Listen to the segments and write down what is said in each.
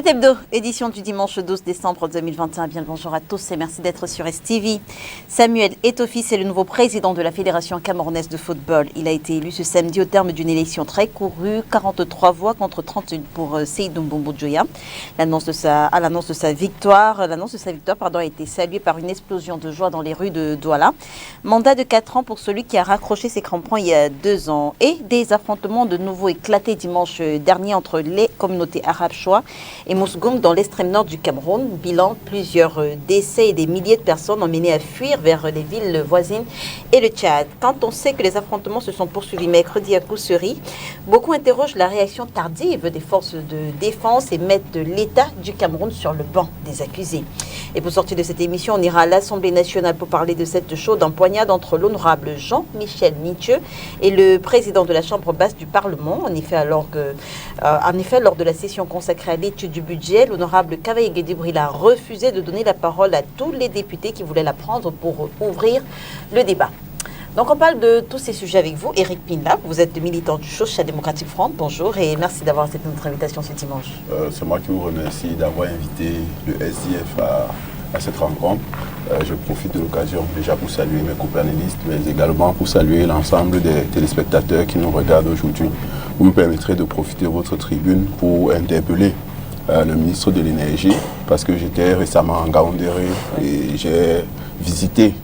Net Hebdo, édition du dimanche 12 décembre 2021. Bien le bonjour à tous et merci d'être sur STV. Samuel Etofi, c'est le nouveau président de la Fédération camerounaise de football. Il a été élu ce samedi au terme d'une élection très courue, 43 voix contre 31 pour Seydou Mbombo Djoya. L'annonce de sa victoire a été saluée par une explosion de joie dans les rues de Douala. Mandat de 4 ans pour celui qui a raccroché ses crampons il y a 2 ans. Et des affrontements de nouveau éclatés dimanche dernier entre les communautés arabes Choua et Mousgoum dans l'extrême nord du Cameroun. Bilan, plusieurs décès et des milliers de personnes ont mené à fuir vers les villes voisines et le Tchad. Quand on sait que les affrontements se sont poursuivis mercredi à Koussery, beaucoup interrogent la réaction tardive des forces de défense et mettent l'État du Cameroun sur le banc des accusés. Et pour sortir de cette émission, on ira à l'Assemblée nationale pour parler de cette chaude empoignade entre l'honorable Jean-Michel Mithieu et le président de la Chambre basse du Parlement. En effet, lors de la session consacrée à l'étude du budget, l'honorable Kavaye Guédibril a refusé de donner la parole à tous les députés qui voulaient la prendre pour ouvrir le débat. Donc on parle de tous ces sujets avec vous. Éric Pinla, vous êtes le militant du Social Democratic Front. Bonjour et merci d'avoir accepté notre invitation ce dimanche. C'est moi qui vous remercie d'avoir invité le SDF à cette rencontre. Je profite de l'occasion déjà pour saluer mes co-panélistes, mais également pour saluer l'ensemble des téléspectateurs qui nous regardent aujourd'hui. Vous me permettrez de profiter de votre tribune pour interpeller le ministre de l'Énergie, parce que j'étais récemment en Gaoundéré et j'ai visité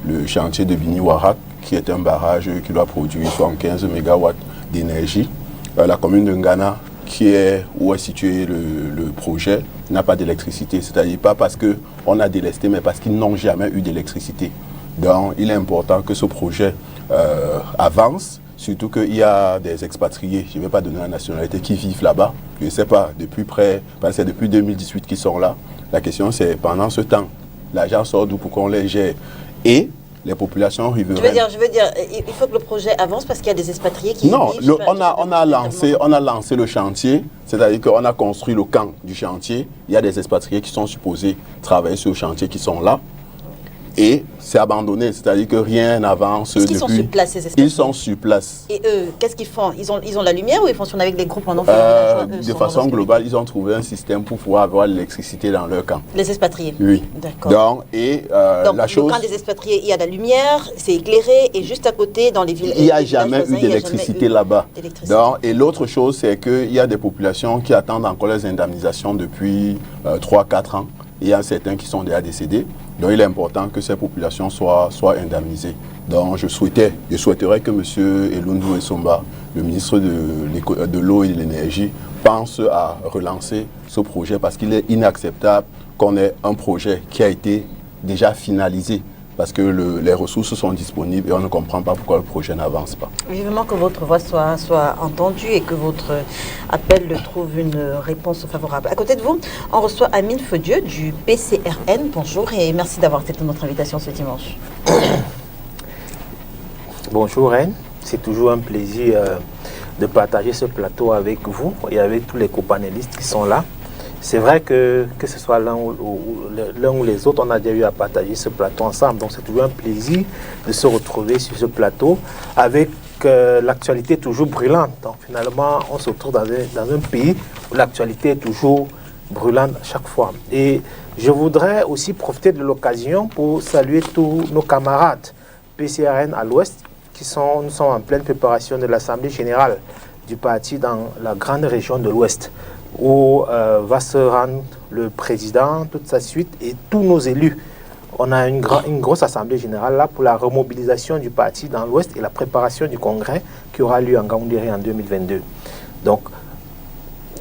le chantier de Bini-Warak, qui est un barrage qui doit produire 75 MW d'énergie. La commune de Ngana, où est situé le projet, n'a pas d'électricité. C'est-à-dire pas parce qu'on a délesté, mais parce qu'ils n'ont jamais eu d'électricité. Donc il est important que ce projet avance, surtout qu'il y a des expatriés, je ne vais pas donner la nationalité, qui vivent là-bas. Je ne sais pas, c'est depuis 2018 qu'ils sont là. La question c'est, pendant ce temps, l'argent sort d'où pour qu'on les gère. Et les populations riveraines. Je veux dire, il faut que le projet avance parce qu'il y a des expatriés qui... Non, on a lancé le chantier, c'est-à-dire qu'on a construit le camp du chantier. Il y a des expatriés qui sont supposés travailler sur le chantier qui sont là. Et c'est abandonné, c'est-à-dire que rien n'avance depuis... Ils sont sur place, ces expatriés? Ils sont sur place. Et eux, qu'est-ce qu'ils font? Ils ont la lumière ou ils fonctionnent avec des groupes en De façon globale, ils ont trouvé un système pour pouvoir avoir l'électricité dans leur camp. Les expatriés? Oui. D'accord. Donc, la chose... le camp des expatriés, il y a la lumière, c'est éclairé, et juste à côté, dans les villes... Il n'y a jamais eu d'électricité là-bas. Et l'autre chose, c'est qu'il y a des populations qui attendent encore les indemnisations depuis 3-4 ans. Il y a certains qui sont déjà décédés. Donc il est important que ces populations soient indemnisées. Donc je souhaiterais que M. Elundou Essomba, le ministre de l'eau et de l'énergie, pense à relancer ce projet parce qu'il est inacceptable qu'on ait un projet qui a été déjà finalisé. Parce que les ressources sont disponibles et on ne comprend pas pourquoi le projet n'avance pas. Vivement que votre voix soit entendue et que votre appel trouve une réponse favorable. À côté de vous, on reçoit Amine Fodieu du PCRN. Bonjour et merci d'avoir accepté notre invitation ce dimanche. Bonjour Reine, c'est toujours un plaisir de partager ce plateau avec vous et avec tous les copanélistes qui sont là. C'est vrai que ce soit l'un ou les autres, on a déjà eu à partager ce plateau ensemble. Donc c'est toujours un plaisir de se retrouver sur ce plateau avec l'actualité toujours brûlante. Donc finalement, on se retrouve dans un pays où l'actualité est toujours brûlante à chaque fois. Et je voudrais aussi profiter de l'occasion pour saluer tous nos camarades PCRN à l'Ouest nous sommes en pleine préparation de l'Assemblée générale du parti dans la grande région de l'Ouest, où va se rendre le président, toute sa suite et tous nos élus. On a une grosse assemblée générale là pour la remobilisation du parti dans l'Ouest et la préparation du congrès qui aura lieu en Gaoundéré en 2022. Donc,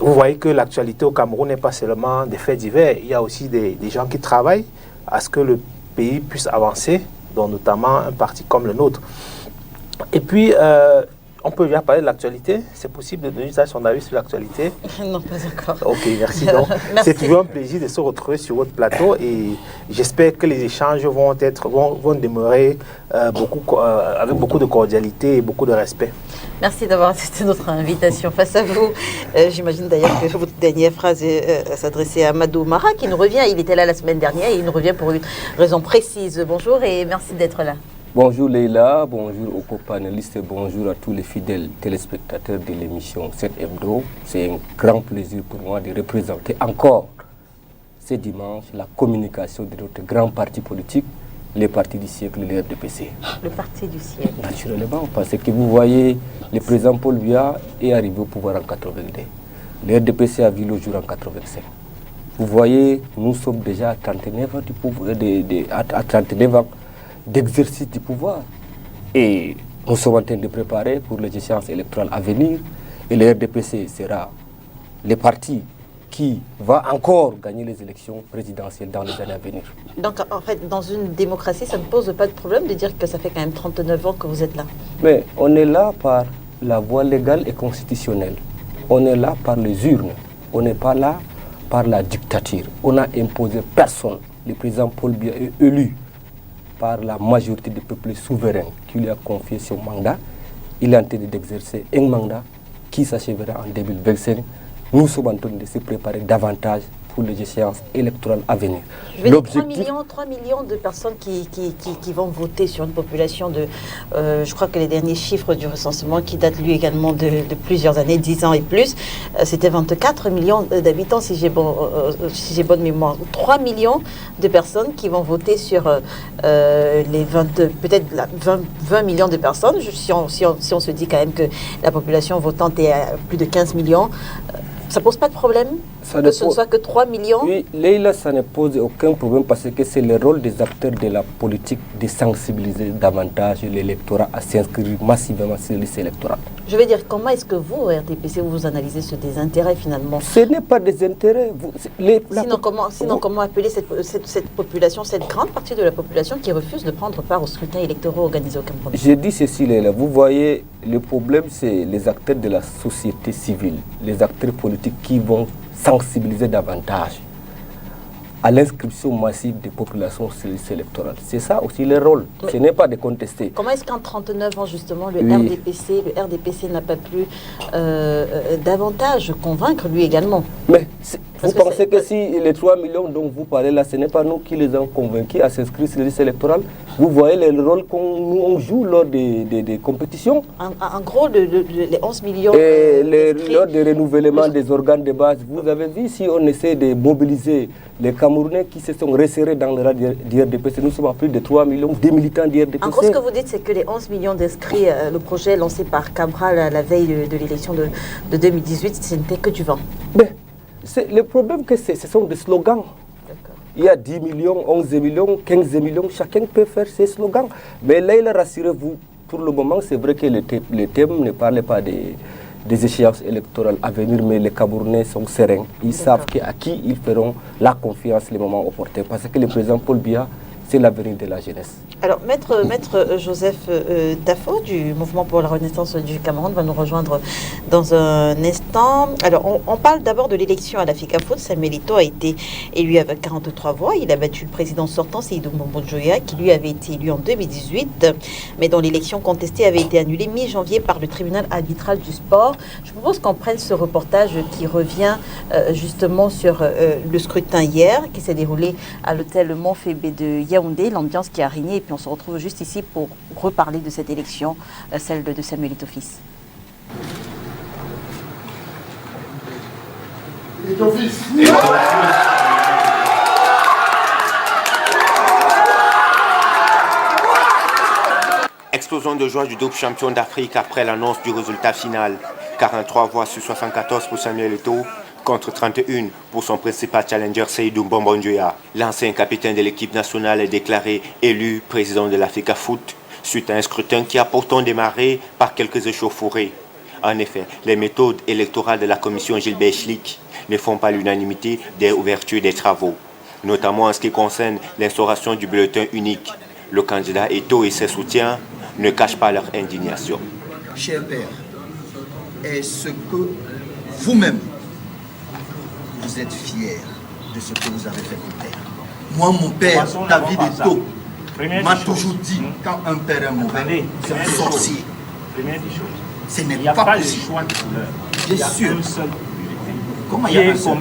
vous voyez que l'actualité au Cameroun n'est pas seulement des faits divers, il y a aussi des gens qui travaillent à ce que le pays puisse avancer, dont notamment un parti comme le nôtre. Et puis, on peut bien parler de l'actualité. C'est possible de donner son avis sur l'actualité? Non, pas encore. Ok, merci. Donc, c'est toujours un plaisir de se retrouver sur votre plateau et j'espère que les échanges vont demeurer avec beaucoup de cordialité et beaucoup de respect. Merci d'avoir accepté notre invitation. Face à vous, j'imagine d'ailleurs que votre dernière phrase s'adressait à Amadou Mara qui nous revient. Il était là la semaine dernière et il nous revient pour une raison précise. Bonjour et merci d'être là. Bonjour Leïla, bonjour aux co-panélistes et bonjour à tous les fidèles téléspectateurs de l'émission 7 Hebdo. C'est un grand plaisir pour moi de représenter encore ce dimanche la communication de notre grand parti politique, le parti du siècle, le RDPC. Le parti du siècle. Naturellement, parce que vous voyez, le président Paul Biya est arrivé au pouvoir en 82. Le RDPC a vu le jour en 85. Vous voyez, nous sommes déjà à 39 ans du pouvoir, à 39 ans d'exercice du pouvoir. Et nous sommes en train de préparer pour les échéances électorales à venir. Et le RDPC sera le parti qui va encore gagner les élections présidentielles dans les années à venir. Donc en fait, dans une démocratie, ça ne pose pas de problème de dire que ça fait quand même 39 ans que vous êtes là. Mais on est là par la voie légale et constitutionnelle. On est là par les urnes. On n'est pas là par la dictature. On n'a imposé personne. Le président Paul Biya est élu par la majorité du peuple souverain qui lui a confié son mandat. Il est en train d'exercer un mandat qui s'achèvera en 2025. Nous sommes en train de se préparer davantage pour les échéances électorales à venir. 3 millions de personnes qui vont voter sur une population de... je crois que les derniers chiffres du recensement qui datent lui également de plusieurs années, 10 ans et plus, c'était 24 millions d'habitants si j'ai bonne mémoire. 3 millions de personnes qui vont voter sur les 20 millions de personnes. Si on se dit quand même que la population votante est à plus de 15 millions, ça ne pose pas de problème que ce ne soit que 3 millions? Oui, Leïla, ça ne pose aucun problème parce que c'est le rôle des acteurs de la politique de sensibiliser davantage l'électorat à s'inscrire massivement sur les listes électorales. Je veux dire, comment est-ce que vous, au RDPC, vous analysez ce désintérêt finalement? Ce n'est pas des intérêts. Sinon, comment appeler cette population, cette grande partie de la population qui refuse de prendre part aux scrutins électoraux organisés au Cameroun? J'ai dit ceci, Leïla. Vous voyez, le problème, c'est les acteurs de la société civile, les acteurs politiques qui vont sensibiliser davantage à l'inscription massive des populations sur les listes électorales. C'est ça aussi le rôle. Ce n'est pas de contester. Comment est-ce qu'en 39 ans, justement, le RDPC n'a pas pu davantage convaincre lui également? Mais vous pensez que si les 3 millions dont vous parlez là, ce n'est pas nous qui les avons convaincus à s'inscrire sur les listes électorales? Vous voyez le rôle qu'on joue lors des compétitions? En gros, les 11 millions... Et lors du renouvellement des organes de base, vous avez vu, si on essaie de mobiliser les Camerounais qui se sont resserrés dans le rang du RDPC, nous sommes à plus de 3 millions de militants du RDPC. En gros, ce que vous dites, c'est que les 11 millions d'inscrits, le projet lancé par Cabral à la veille de l'élection de 2018, ce n'était que du vent. Mais le problème, que ce sont des slogans. Il y a 10 millions, 11 millions, 15 millions, chacun peut faire ses slogans. Mais là, rassurez-vous, pour le moment, c'est vrai que le thème ne parle pas des échéances électorales à venir, mais les Camerounais sont sereins. Ils savent à qui ils feront la confiance les moments opportuns. Parce que le président Paul Biya, c'est l'avenir de la jeunesse. Alors, Maître Joseph Tafo du Mouvement pour la Renaissance du Cameroun va nous rejoindre dans un instant. Alors, on parle d'abord de l'élection à la FECAFOOT. Samuel Eto'o a été élu avec 43 voix. Il a battu le président sortant, Seydou Mbonjoya, qui lui avait été élu en 2018, mais dont l'élection contestée avait été annulée mi-janvier par le tribunal arbitral du sport. Je propose qu'on prenne ce reportage qui revient justement sur le scrutin hier, qui s'est déroulé à l'hôtel Montfébé de Yaoundé, l'ambiance qui a régné, et puis on se retrouve juste ici pour reparler de cette élection, celle de Samuel Eto'o fils. Explosion de joie du double champion d'Afrique après l'annonce du résultat final. 43 voix sur 74 pour Samuel Eto'o, contre 31 pour son principal challenger Seydou Mbonjoya. L'ancien capitaine de l'équipe nationale est déclaré élu président de la FECAFOOT suite à un scrutin qui a pourtant démarré par quelques échauffourées. En effet, les méthodes électorales de la commission Gilbert Schlick ne font pas l'unanimité dès l'ouverture des travaux, notamment en ce qui concerne l'instauration du bulletin unique. Le candidat Eto'o et ses soutiens ne cachent pas leur indignation. Cher père, est-ce que vous-même vous êtes fier de ce que vous avez fait pour père? Moi, mon père, David Eto'o, m'a toujours dit, quand un père est mauvais, c'est un sorcier. Ce n'est pas possible. Bien sûr. Comment il y a un seul?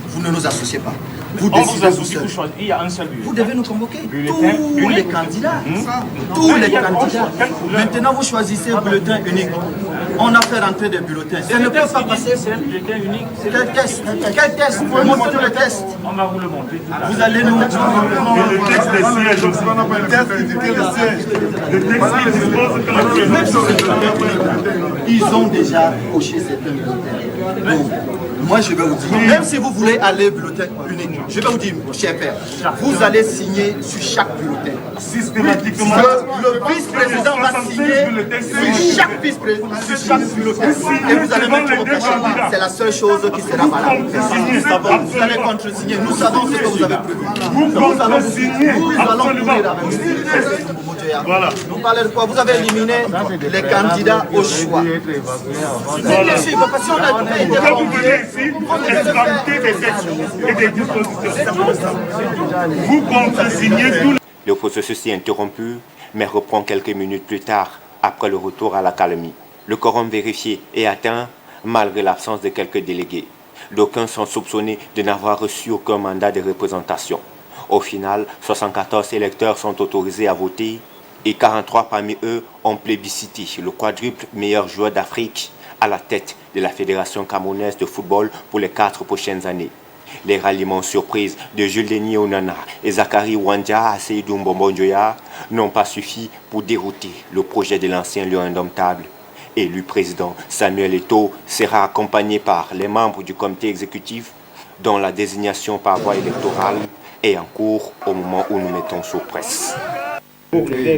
Vous ne nous associez pas. Vous décidez tout seul. Il y a un seul bulletin. Vous devez nous convoquer. Bulletin Tous unique. les candidats. Tous Tous les il y a candidats. quelle couleur? Maintenant, vous choisissez un bulletin unique. On a fait rentrer des bulletins. Ça ne peut pas passer. C'est un bulletin unique. Quel test? Quel test? Vous pouvez montrer le test. On va vous le montrer tout à l'heure. Vous allez nous... Le texte des sièges aussi. Le texte indiqué le siège. Le texte qui dispose que Ils ont déjà coché certains bulletins. Donc, moi, je vais vous dire, même si vous voulez aller bulletin unique, je vais vous dire, cher père, vous allez signer sur chaque bulletin. systématiquement. Le vice-président va signer sur chaque vice-président, sur chaque bulletin. Et vous allez mettre votre cachet. C'est la seule chose qui sera valable. Vous allez contre-signer. Nous savons ce que vous avez prévu. Nous allons courir avec vous. Voilà. Nous parlons de quoi? Vous avez éliminé les candidats au choix. Bien sûr, parce que si on a été Quand vous venez conviés, ici, l'exempté des textes et des dispositions. Vous contre-signez tout. Le processus est interrompu, mais reprend quelques minutes plus tard, après le retour à l'accalmie. Le quorum vérifié est atteint, malgré l'absence de quelques délégués. D'aucuns sont soupçonnés de n'avoir reçu aucun mandat de représentation. Au final, 74 électeurs sont autorisés à voter et 43 parmi eux ont plébiscité le quadruple meilleur joueur d'Afrique à la tête de la Fédération camerounaise de football pour les 4 prochaines années. Les ralliements surprises de Jules Denis Onana et Zachary Wandja à Seydou Mbombo-Njoya n'ont pas suffi pour dérouter le projet de l'ancien lion indomptable. Élu président, Samuel Eto'o sera accompagné par les membres du comité exécutif dont la désignation par voie électorale est en cours au moment où nous mettons sur presse.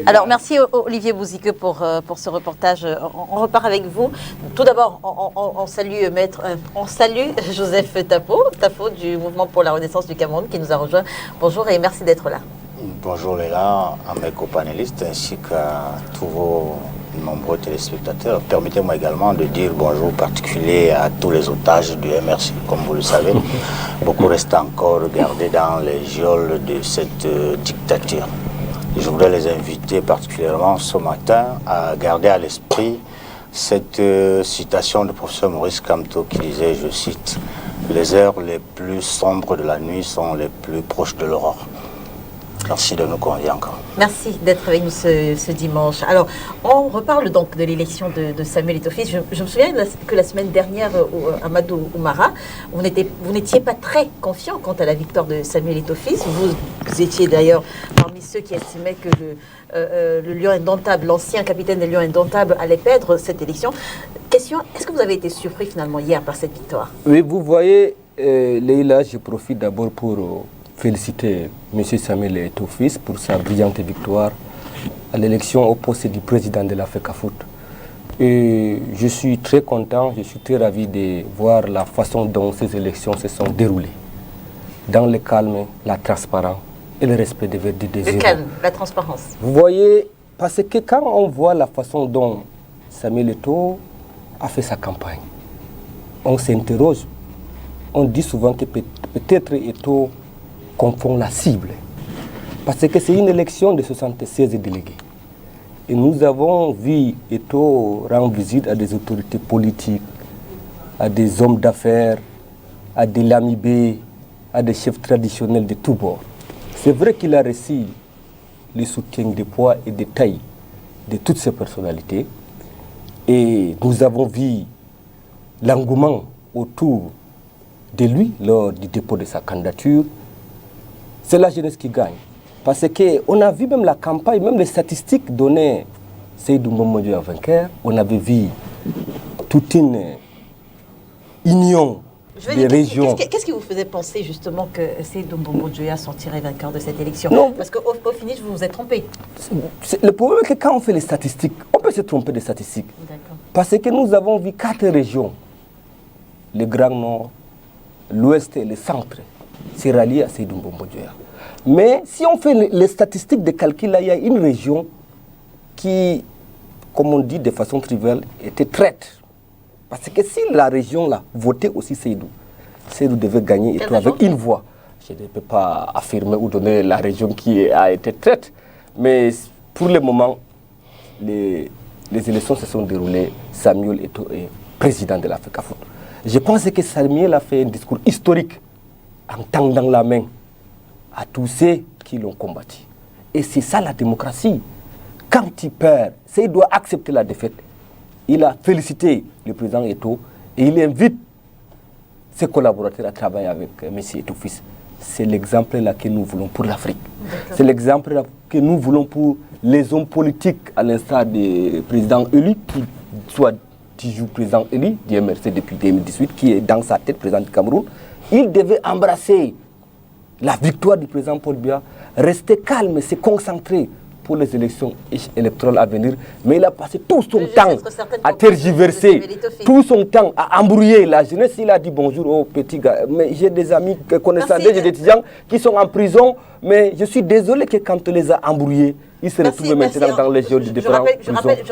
Alors, merci Olivier Bouzique pour ce reportage. On repart avec vous. Tout d'abord, on salue on salue Joseph Tafo du Mouvement pour la Renaissance du Cameroun qui nous a rejoint. Bonjour et merci d'être là. Bonjour Léla, à mes copanélistes ainsi qu'à tous vos nombreux téléspectateurs. Permettez-moi également de dire bonjour particulier à tous les otages du MRC. Comme vous le savez, beaucoup restent encore gardés dans les geôles de cette dictature. Je voudrais les inviter particulièrement ce matin à garder à l'esprit cette citation du professeur Maurice Kamto qui disait, je cite, « Les heures les plus sombres de la nuit sont les plus proches de l'aurore ». Merci de nous convier encore. Merci d'être avec nous ce dimanche. Alors, on reparle donc de l'élection de Samuel Eto'o-Fils. Je me souviens que la semaine dernière, Amadou Oumara, vous n'étiez pas très confiant quant à la victoire de Samuel Eto'o-Fils. Vous étiez d'ailleurs parmi ceux qui estimaient que le Lion indomptable, l'ancien capitaine des Lions indomptables, allait perdre cette élection. Question, est-ce que vous avez été surpris finalement hier par cette victoire? Oui, vous voyez, Leïla, je profite d'abord pour féliciter M. Samuel Eto'o-Fils pour sa brillante victoire à l'élection au poste du président de la FECAFOOT. Et je suis très content, je suis très ravi de voir la façon dont ces élections se sont déroulées. Dans le calme, la transparence et le respect des verdicts des urnes. Le calme, la transparence. Vous voyez, parce que quand on voit la façon dont Samuel Eto'o a fait sa campagne, on s'interroge. On dit souvent que peut-être Eto'o confond la cible. Parce que c'est une élection de 76 délégués. Et nous avons vu Eto'o rendre visite à des autorités politiques, à des hommes d'affaires, à des lamibés, à des chefs traditionnels de tous bords. C'est vrai qu'il a reçu le soutien de poids et de taille de toutes ces personnalités. Et nous avons vu l'engouement autour de lui lors du dépôt de sa candidature. C'est la jeunesse qui gagne. Parce qu'on a vu même la campagne, même les statistiques données Seydou Mbombo-Njoya vainqueur. On avait vu toute une union des régions. Qu'est-ce qui vous faisait penser justement que Seydou Mbombo-Njoya sortirait vainqueur de cette élection? Non. Parce qu'au finish, vous vous êtes trompé. Le problème est que quand on fait les statistiques, on peut se tromper des statistiques. Parce que nous avons vu 4 régions. Le Grand Nord, l'Ouest et le Centre. C'est rallié à Seydou Mbombo-Njoya. Mais si on fait les statistiques de calcul, là, il y a une région qui, comme on dit de façon triviale, était traite. Parce que si la région là votait aussi Seydou devait gagner Eto'o avec une voix. Je ne peux pas affirmer ou donner la région qui a été traite. Mais pour le moment, les élections se sont déroulées. Samuel Eto'o est président de la FECAFOOT. Je pense que Samuel a fait un discours historique en tendant la main à tous ceux qui l'ont combattu. Et c'est ça la démocratie. Quand il perd, il doit accepter la défaite. Il a félicité le président Eto'o et il invite ses collaborateurs à travailler avec M. Eto'o-Fils. C'est l'exemple là que nous voulons pour l'Afrique. C'est l'exemple là que nous voulons pour les hommes politiques, à l'instar des présidents élus, qui joue président élu du MRC depuis 2018, qui est dans sa tête président du Cameroun. Il devait embrasser la victoire du président Paul Biya, rester calme et se concentrer pour les élections électorales à venir. Mais il a passé tout son temps à tergiverser, tout son temps à embrouiller la jeunesse. Il a dit bonjour aux petits gars. Mais j'ai des amis connaissants, des étudiants qui sont en prison. Mais je suis désolé que quand on les a embrouillés, ils se retrouvent maintenant dans les géos du départ. Je rappelle que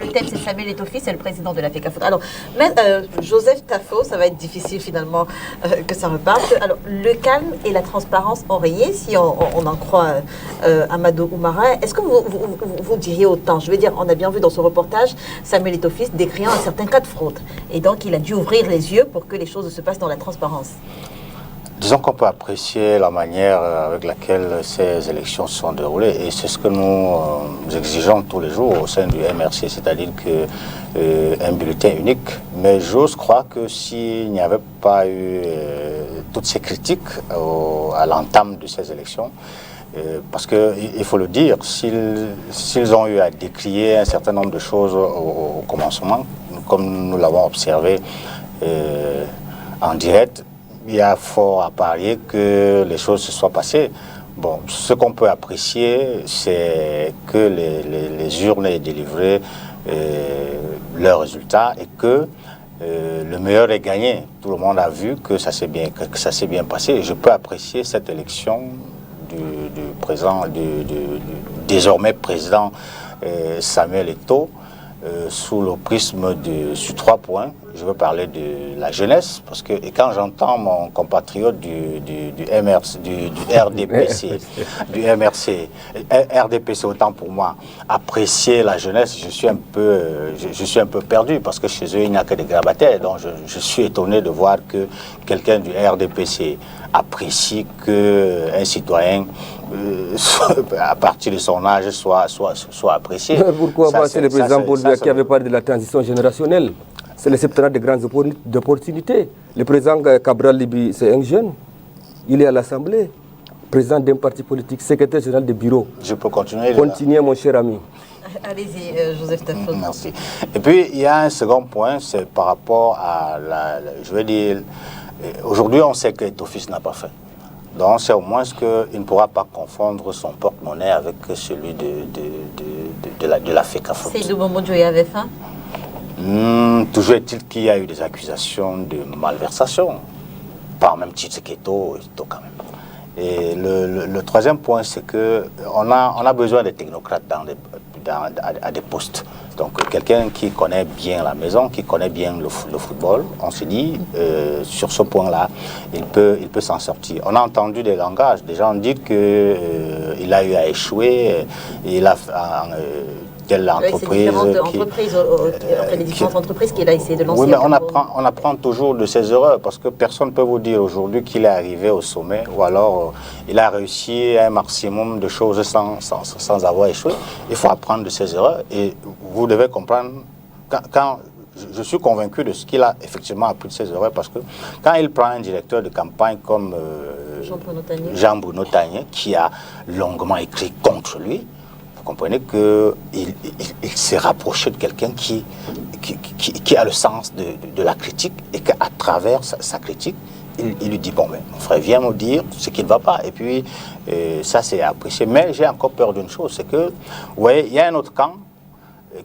le thème c'est Samuel Eto'o-Fils, c'est le président de la FECAFOOT. Alors, Joseph Tafo, ça va être difficile finalement que ça reparte. Alors, le calme et la transparence ont rayé, si on en croit Amadou Oumara. Est-ce que vous diriez autant? Je veux dire, on a bien vu dans ce reportage Samuel Eto'o-Fils décriant un certain cas de fraude. Et donc, il a dû ouvrir les yeux pour que les choses se passent dans la transparence. Disons qu'on peut apprécier la manière avec laquelle ces élections se sont déroulées et c'est ce que nous exigeons tous les jours au sein du MRC, c'est-à-dire qu'un bulletin unique. Mais j'ose croire que s'il n'y avait pas eu toutes ces critiques à l'entame de ces élections, parce qu'il faut le dire, s'ils ont eu à décrier un certain nombre de choses au commencement, comme nous l'avons observé en direct, il y a fort à parier que les choses se soient passées. Bon, ce qu'on peut apprécier, c'est que les urnes aient délivré leurs résultats et que le meilleur est gagné. Tout le monde a vu que ça s'est bien passé. Et je peux apprécier cette élection du désormais président Samuel Eto'o sous le prisme sur 3 points. Je veux parler de la jeunesse, parce que quand j'entends mon compatriote du RDPC, RDPC autant pour moi, apprécier la jeunesse, je suis un peu perdu, parce que chez eux, il n'y a que des grabataires. Donc je suis étonné de voir que quelqu'un du RDPC apprécie qu'un citoyen, à partir de son âge, soit apprécié. Pourquoi pas? C'est le président Paul Biya qui avait parlé de la transition générationnelle. C'est le septennat de grandes opportunités. Le président Cabral Libri, c'est un jeune. Il est à l'Assemblée, président d'un parti politique, secrétaire général de bureau. Je peux continuer. Continuez, mon cher ami. Allez-y, Joseph Tafo. Merci. Et puis, il y a un second point, c'est par rapport à je veux dire, aujourd'hui, on sait que Eto'o-Fils n'a pas fait. Donc, c'est au moins qu'il ne pourra pas confondre son porte-monnaie avec celui de la FECAFOOT. Seydou Bombo Njoya avait faim? Toujours est-il qu'il y a eu des accusations de malversation, par même titre qu'Eto'o quand même. Et le troisième point, c'est qu'on a besoin de technocrates à des postes. Donc quelqu'un qui connaît bien la maison, qui connaît bien le football, on se dit, sur ce point-là, il peut s'en sortir. On a entendu des langages, des gens disent qu'il a eu à échouer, il a... l'entreprise, les différentes entreprises qu'il a essayé de lancer. Oui, mais on apprend toujours de ses erreurs, parce que personne ne peut vous dire aujourd'hui qu'il est arrivé au sommet, ou alors il a réussi un maximum de choses sans avoir échoué. Il faut apprendre de ses erreurs, et vous devez comprendre, quand je suis convaincu de ce qu'il a effectivement appris de ses erreurs, parce que quand il prend un directeur de campagne comme Jean-Bruno Tagné, qui a longuement écrit contre lui, vous comprenez qu'il s'est rapproché de quelqu'un qui a le sens de la critique et qu'à travers sa critique, il lui dit, bon, mais mon frère, viens me dire ce qui ne va pas. Et puis, ça, c'est apprécié. Mais j'ai encore peur d'une chose, c'est que, vous voyez, il y a un autre camp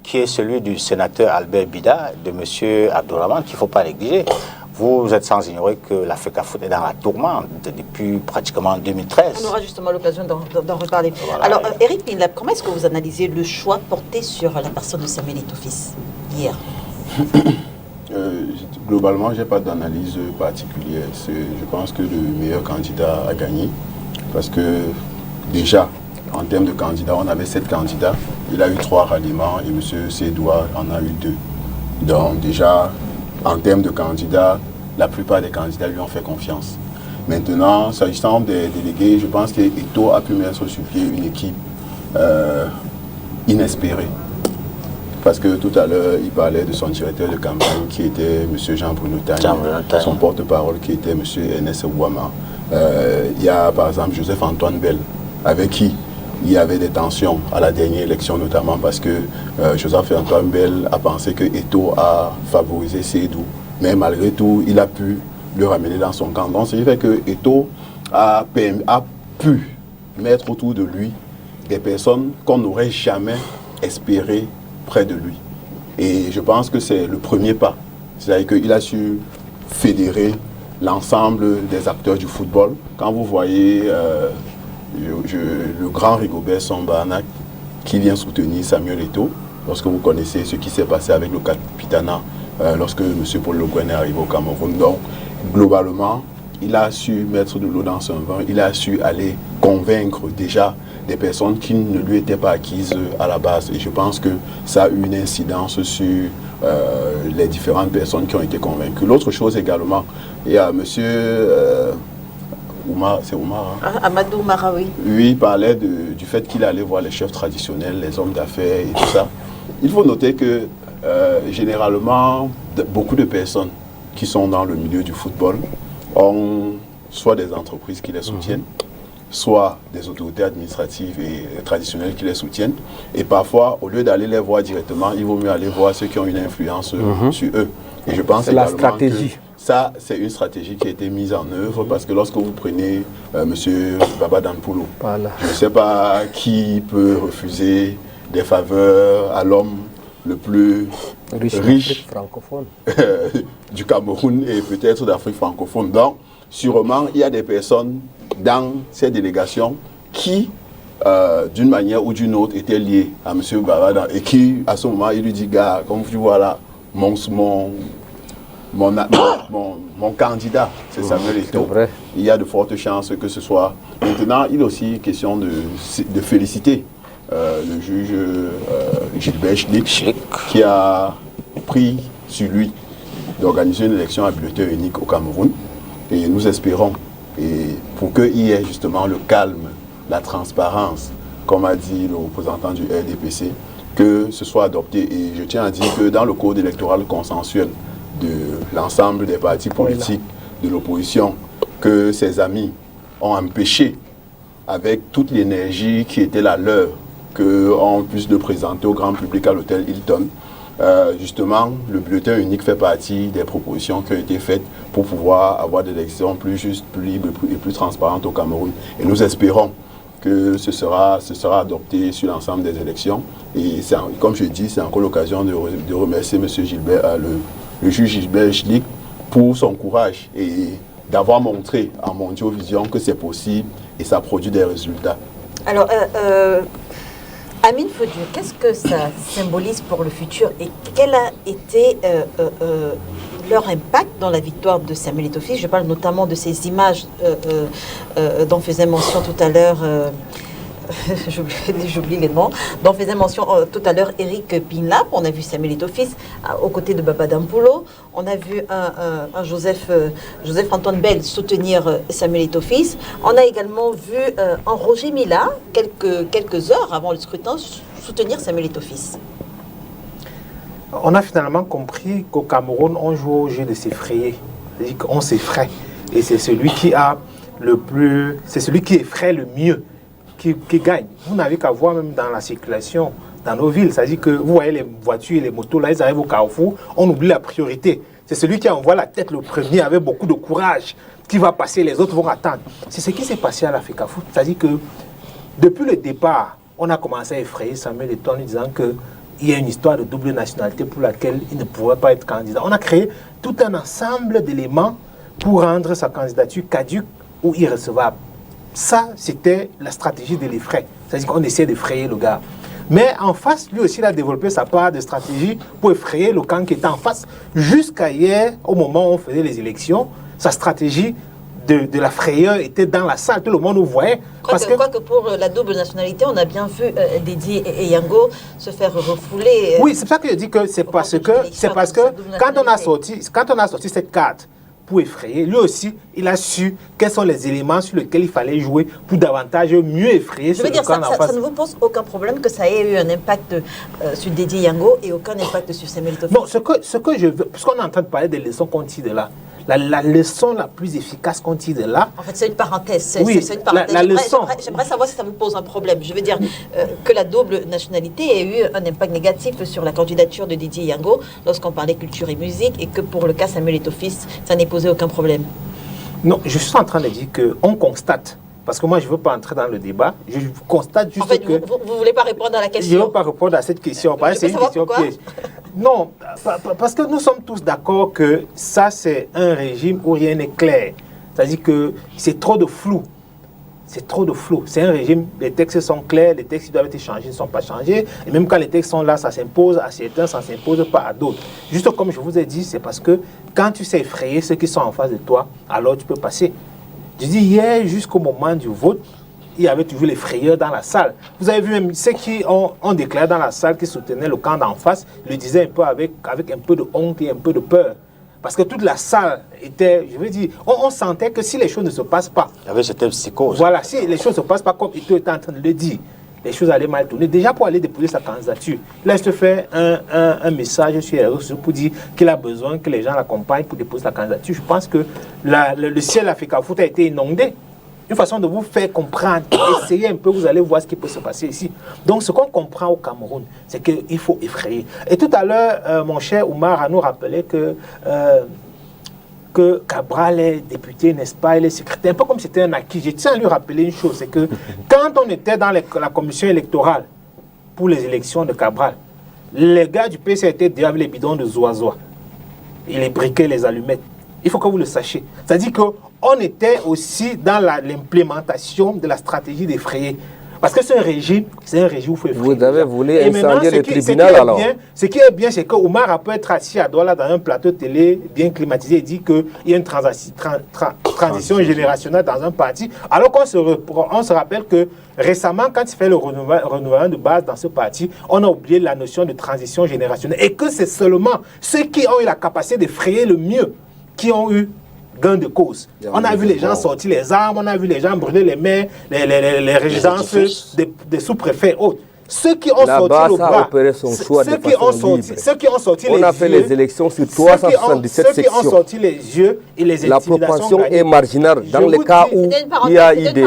qui est celui du sénateur Albert Bida, de M. Abdourahmane, qu'il ne faut pas négliger. Vous êtes sans ignorer que la FECAFOOT est dans la tourmente depuis pratiquement 2013. On aura justement l'occasion d'en reparler. Voilà. Alors, Eric Pinlap, comment est-ce que vous analysez le choix porté sur la personne de Samuel Eto'o-Fils hier? Globalement, je n'ai pas d'analyse particulière. Je pense que le meilleur candidat a gagné. Parce que déjà, en termes de candidats, on avait 7 candidats. Il a eu 3 ralliements et M. Sédoua en a eu 2. Donc déjà, en termes de candidats, la plupart des candidats lui ont fait confiance. Maintenant, s'agissant des délégués, je pense qu'Eto a pu mettre sur pied une équipe inespérée. Parce que tout à l'heure, il parlait de son directeur de campagne qui était M. Jean-Bruno Tagne, son porte-parole qui était M. Ernest Ouama. Il y a par exemple Joseph-Antoine Bell, avec qui il y avait des tensions à la dernière élection, notamment parce que Joseph-Antoine Bell a pensé que Eto a favorisé Seydou. Mais malgré tout, il a pu le ramener dans son camp. Donc, c'est fait que Eto a pu mettre autour de lui des personnes qu'on n'aurait jamais espéré près de lui. Et je pense que c'est le premier pas. C'est-à-dire qu'il a su fédérer l'ensemble des acteurs du football. Quand vous voyez le grand Rigobert Sambana qui vient soutenir Samuel Eto, lorsque vous connaissez ce qui s'est passé avec le Capitana, lorsque M. Paul Le Guen est arrivé au Cameroun. Donc, globalement, il a su mettre de l'eau dans son vin, il a su aller convaincre déjà des personnes qui ne lui étaient pas acquises à la base. Et je pense que ça a eu une incidence sur les différentes personnes qui ont été convaincues. L'autre chose également, il y a M. Oumar, c'est Oumar. Hein? Amadou Oumara, oui. Lui, il parlait du fait qu'il allait voir les chefs traditionnels, les hommes d'affaires et tout ça. Il faut noter que généralement, beaucoup de personnes qui sont dans le milieu du football ont soit des entreprises qui les soutiennent, soit des autorités administratives et traditionnelles qui les soutiennent. Et parfois, au lieu d'aller les voir directement, il vaut mieux aller voir ceux qui ont une influence sur eux. Et je pense c'est la stratégie. Ça, c'est une stratégie qui a été mise en œuvre parce que lorsque vous prenez M. Baba Danpoulou, je ne sais pas qui peut refuser des faveurs à l'homme le plus riche francophone du Cameroun et peut-être d'Afrique francophone. Donc, sûrement, il y a des personnes dans ces délégations qui, d'une manière ou d'une autre, étaient liées à M. Baba et qui, à ce moment, il lui dit, gars, comme tu vois là, mon candidat, c'est Samuel Eto. Il y a de fortes chances que ce soit. Maintenant, il est aussi question de féliciter le juge Gilbert Schlick qui a pris sur lui d'organiser une élection à bulletin unique au Cameroun. Et nous espérons, et pour qu'il y ait justement le calme, la transparence, comme a dit le représentant du RDPC, que ce soit adopté. Et je tiens à dire que dans le code électoral consensuel de l'ensemble des partis politiques de l'opposition, que ses amis ont empêché, avec toute l'énergie qui était la leur, qu'on puisse le présenter au grand public à l'hôtel Hilton. Justement, le bulletin unique fait partie des propositions qui ont été faites pour pouvoir avoir des élections plus justes, plus libres et plus transparentes au Cameroun. Et nous espérons que ce sera adopté sur l'ensemble des élections. Et comme je dis, c'est encore l'occasion de remercier M. Gilbert, le juge Gilbert Schlick pour son courage et d'avoir montré en Mondiovision que c'est possible et ça produit des résultats. Alors, Amine Fodieu, qu'est-ce que ça symbolise pour le futur et quel a été leur impact dans la victoire de Samuel Eto Fils? Je parle notamment de ces images dont faisait mention tout à l'heure, j'oublie les noms, dont faisait mention tout à l'heure Eric Pinlap. On a vu Samuel Eto Fils aux côtés de Baba Dampoulou. On a vu un Joseph-Antoine Bell soutenir Samuel Eto Fils. On a également vu un Roger Mila, quelques heures avant le scrutin, soutenir Samuel Eto Fils. On a finalement compris qu'au Cameroun, on joue au jeu de s'effrayer. C'est-à-dire qu'on s'effraie. Et c'est celui qui a c'est celui qui effraie le mieux qui gagne. Vous n'avez qu'à voir même dans la circulation, dans nos villes. C'est-à-dire que vous voyez les voitures et les motos, là, ils arrivent au carrefour, on oublie la priorité. C'est celui qui envoie la tête le premier avec beaucoup de courage, qui va passer, les autres vont attendre. C'est ce qui s'est passé à l'Africa Foot. C'est-à-dire que depuis le départ, on a commencé à effrayer Samuel Eto en disant qu'il y a une histoire de double nationalité pour laquelle il ne pourrait pas être candidat. On a créé tout un ensemble d'éléments pour rendre sa candidature caduque ou irrecevable. Ça, c'était la stratégie de l'effraie. C'est-à-dire qu'on essaie d'effrayer le gars. Mais en face, lui aussi, il a développé sa part de stratégie pour effrayer le camp qui était en face. Jusqu'à hier, au moment où on faisait les élections, sa stratégie de la frayeur était dans la salle. Tout le monde nous voyait. Quoique pour la double nationalité, on a bien vu Dédié et Yango se faire refouler. Oui, c'est pour ça que je dis que c'est parce que quand on a sorti cette carte pour effrayer. Lui aussi, il a su quels sont les éléments sur lesquels il fallait jouer pour davantage mieux effrayer. Je veux dire, ça ne vous pose aucun problème que ça ait eu un impact sur Didier Yango et aucun impact sur Samuel Eto'o? Non, ce que je veux, puisqu'on est en train de parler des leçons qu'on tire de là, la leçon la plus efficace qu'on tire de là... En fait, c'est une parenthèse. Oui, c'est une parenthèse. la leçon... J'aimerais savoir si ça vous pose un problème. Je veux dire que la double nationalité ait eu un impact négatif sur la candidature de Didier Yango lorsqu'on parlait culture et musique, et que pour le cas Samuel Eto'o, ça n'ait posé aucun problème. Non, je suis en train de dire qu'on constate, parce que moi je ne veux pas entrer dans le débat, je constate juste en fait, que... Vous ne voulez pas répondre à la question? Je ne veux pas répondre à cette question, parce que c'est une question piège. Non, parce que nous sommes tous d'accord que ça c'est un régime où rien n'est clair. C'est-à-dire que c'est trop de flou. C'est trop de flou. C'est un régime, les textes sont clairs, les textes qui doivent être changés ne sont pas changés. Et même quand les textes sont là, ça s'impose à certains, ça ne s'impose pas à d'autres. Juste comme je vous ai dit, c'est parce que quand tu sais effrayer ceux qui sont en face de toi, alors tu peux passer. Je dis hier, jusqu'au moment du vote, il y avait toujours les frayeurs dans la salle. Vous avez vu même ceux qui ont déclaré dans la salle qui soutenaient le camp d'en face, le disaient un peu avec un peu de honte et un peu de peur. Parce que toute la salle était, je veux dire, on sentait que si les choses ne se passent pas... Il y avait cette psychose. Voilà, si les choses ne se passent pas comme Eto'o était en train de le dire, les choses allaient mal tourner. Déjà pour aller déposer sa candidature, là je te fais un message sur les réseaux sociaux pour dire qu'il a besoin que les gens l'accompagnent pour déposer sa candidature. Je pense que le ciel Africa Foot a été inondé. Une façon de vous faire comprendre, essayez un peu, vous allez voir ce qui peut se passer ici. Donc ce qu'on comprend au Cameroun, c'est qu'il faut effrayer. Et tout à l'heure, mon cher Oumar nous rappelait que Cabral est député, n'est-ce pas, il est secrétaire, un peu comme c'était un acquis. Je tiens à lui rappeler une chose, c'est que quand on était dans la commission électorale pour les élections de Cabral, les gars du PC étaient déjà avec les bidons de Zoazoa et les briquets, les allumettes. Il faut que vous le sachiez. C'est-à-dire qu'on était aussi dans l'implémentation de la stratégie d'effrayer. Parce que c'est un régime où il faut effrayer. Vous avez voulu incendier le tribunal alors. Ce qui est bien, c'est que Oumar peut être assis à Douala dans un plateau télé bien climatisé et dit qu'il y a une transition générationnelle dans un parti. Alors qu'on se rappelle que récemment, quand il fait le renouvellement de base dans ce parti, on a oublié la notion de transition générationnelle. Et que c'est seulement ceux qui ont eu la capacité d'effrayer le mieux qui ont eu gain de cause. On a vu les gens sortir les armes, on a vu les gens brûler les maires, les résidences des sous-préfets autres. Ceux qui ont sorti le bras, ceux qui ont sorti les yeux, on a fait les élections sur 377 sections. Ceux qui ont sorti les yeux et les la proportion est marginale dans le cas où il y a eu des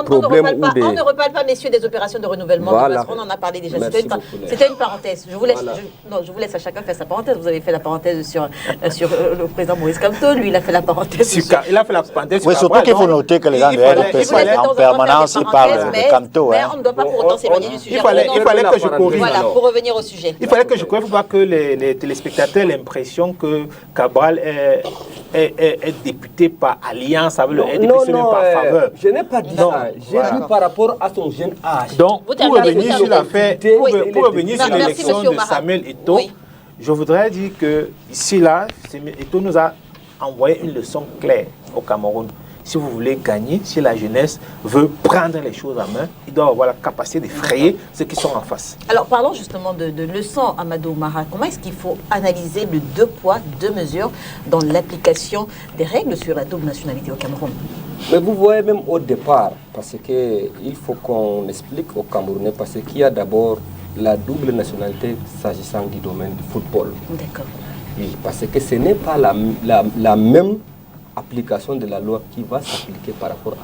problèmes ou des... On ne reparle pas, messieurs, des opérations de renouvellement, parce qu'on en a parlé déjà. C'était une parenthèse. Je vous laisse à chacun faire sa parenthèse. Vous avez fait la parenthèse sur le président Maurice Kamto, lui il a fait la parenthèse sur... Il a fait la parenthèse sur... Oui, surtout qu'il faut noter que les gens de RDPC en permanence, ils parlent de Kamto. Mais on ne doit pas pour autant s'éloigner du sujet. Il fallait que je corrige. Voilà, pour revenir au sujet. Il fallait que je corrige pour pas que les téléspectateurs aient l'impression que Cabral est député par alliance avec le RDPC, même par faveur. Je n'ai pas dit ça. J'ai dit par rapport à son jeune âge. Donc, pour revenir sur l'affaire, pour revenir sur l'élection de Samuel Eto'o, je voudrais dire que ici, là, Eto'o nous a envoyé une leçon claire au Cameroun. Si vous voulez gagner, si la jeunesse veut prendre les choses en main, il doit avoir la capacité d'effrayer ceux qui sont en face. Alors parlons justement de leçons, Amadou Oumara. Comment est-ce qu'il faut analyser le 2 poids, 2 mesures dans l'application des règles sur la double nationalité au Cameroun? Mais vous voyez même au départ, parce qu'il faut qu'on explique aux Camerounais, parce qu'il y a d'abord la double nationalité s'agissant du domaine du football. D'accord. Oui, parce que ce n'est pas la même application de la loi qui va s'appliquer par rapport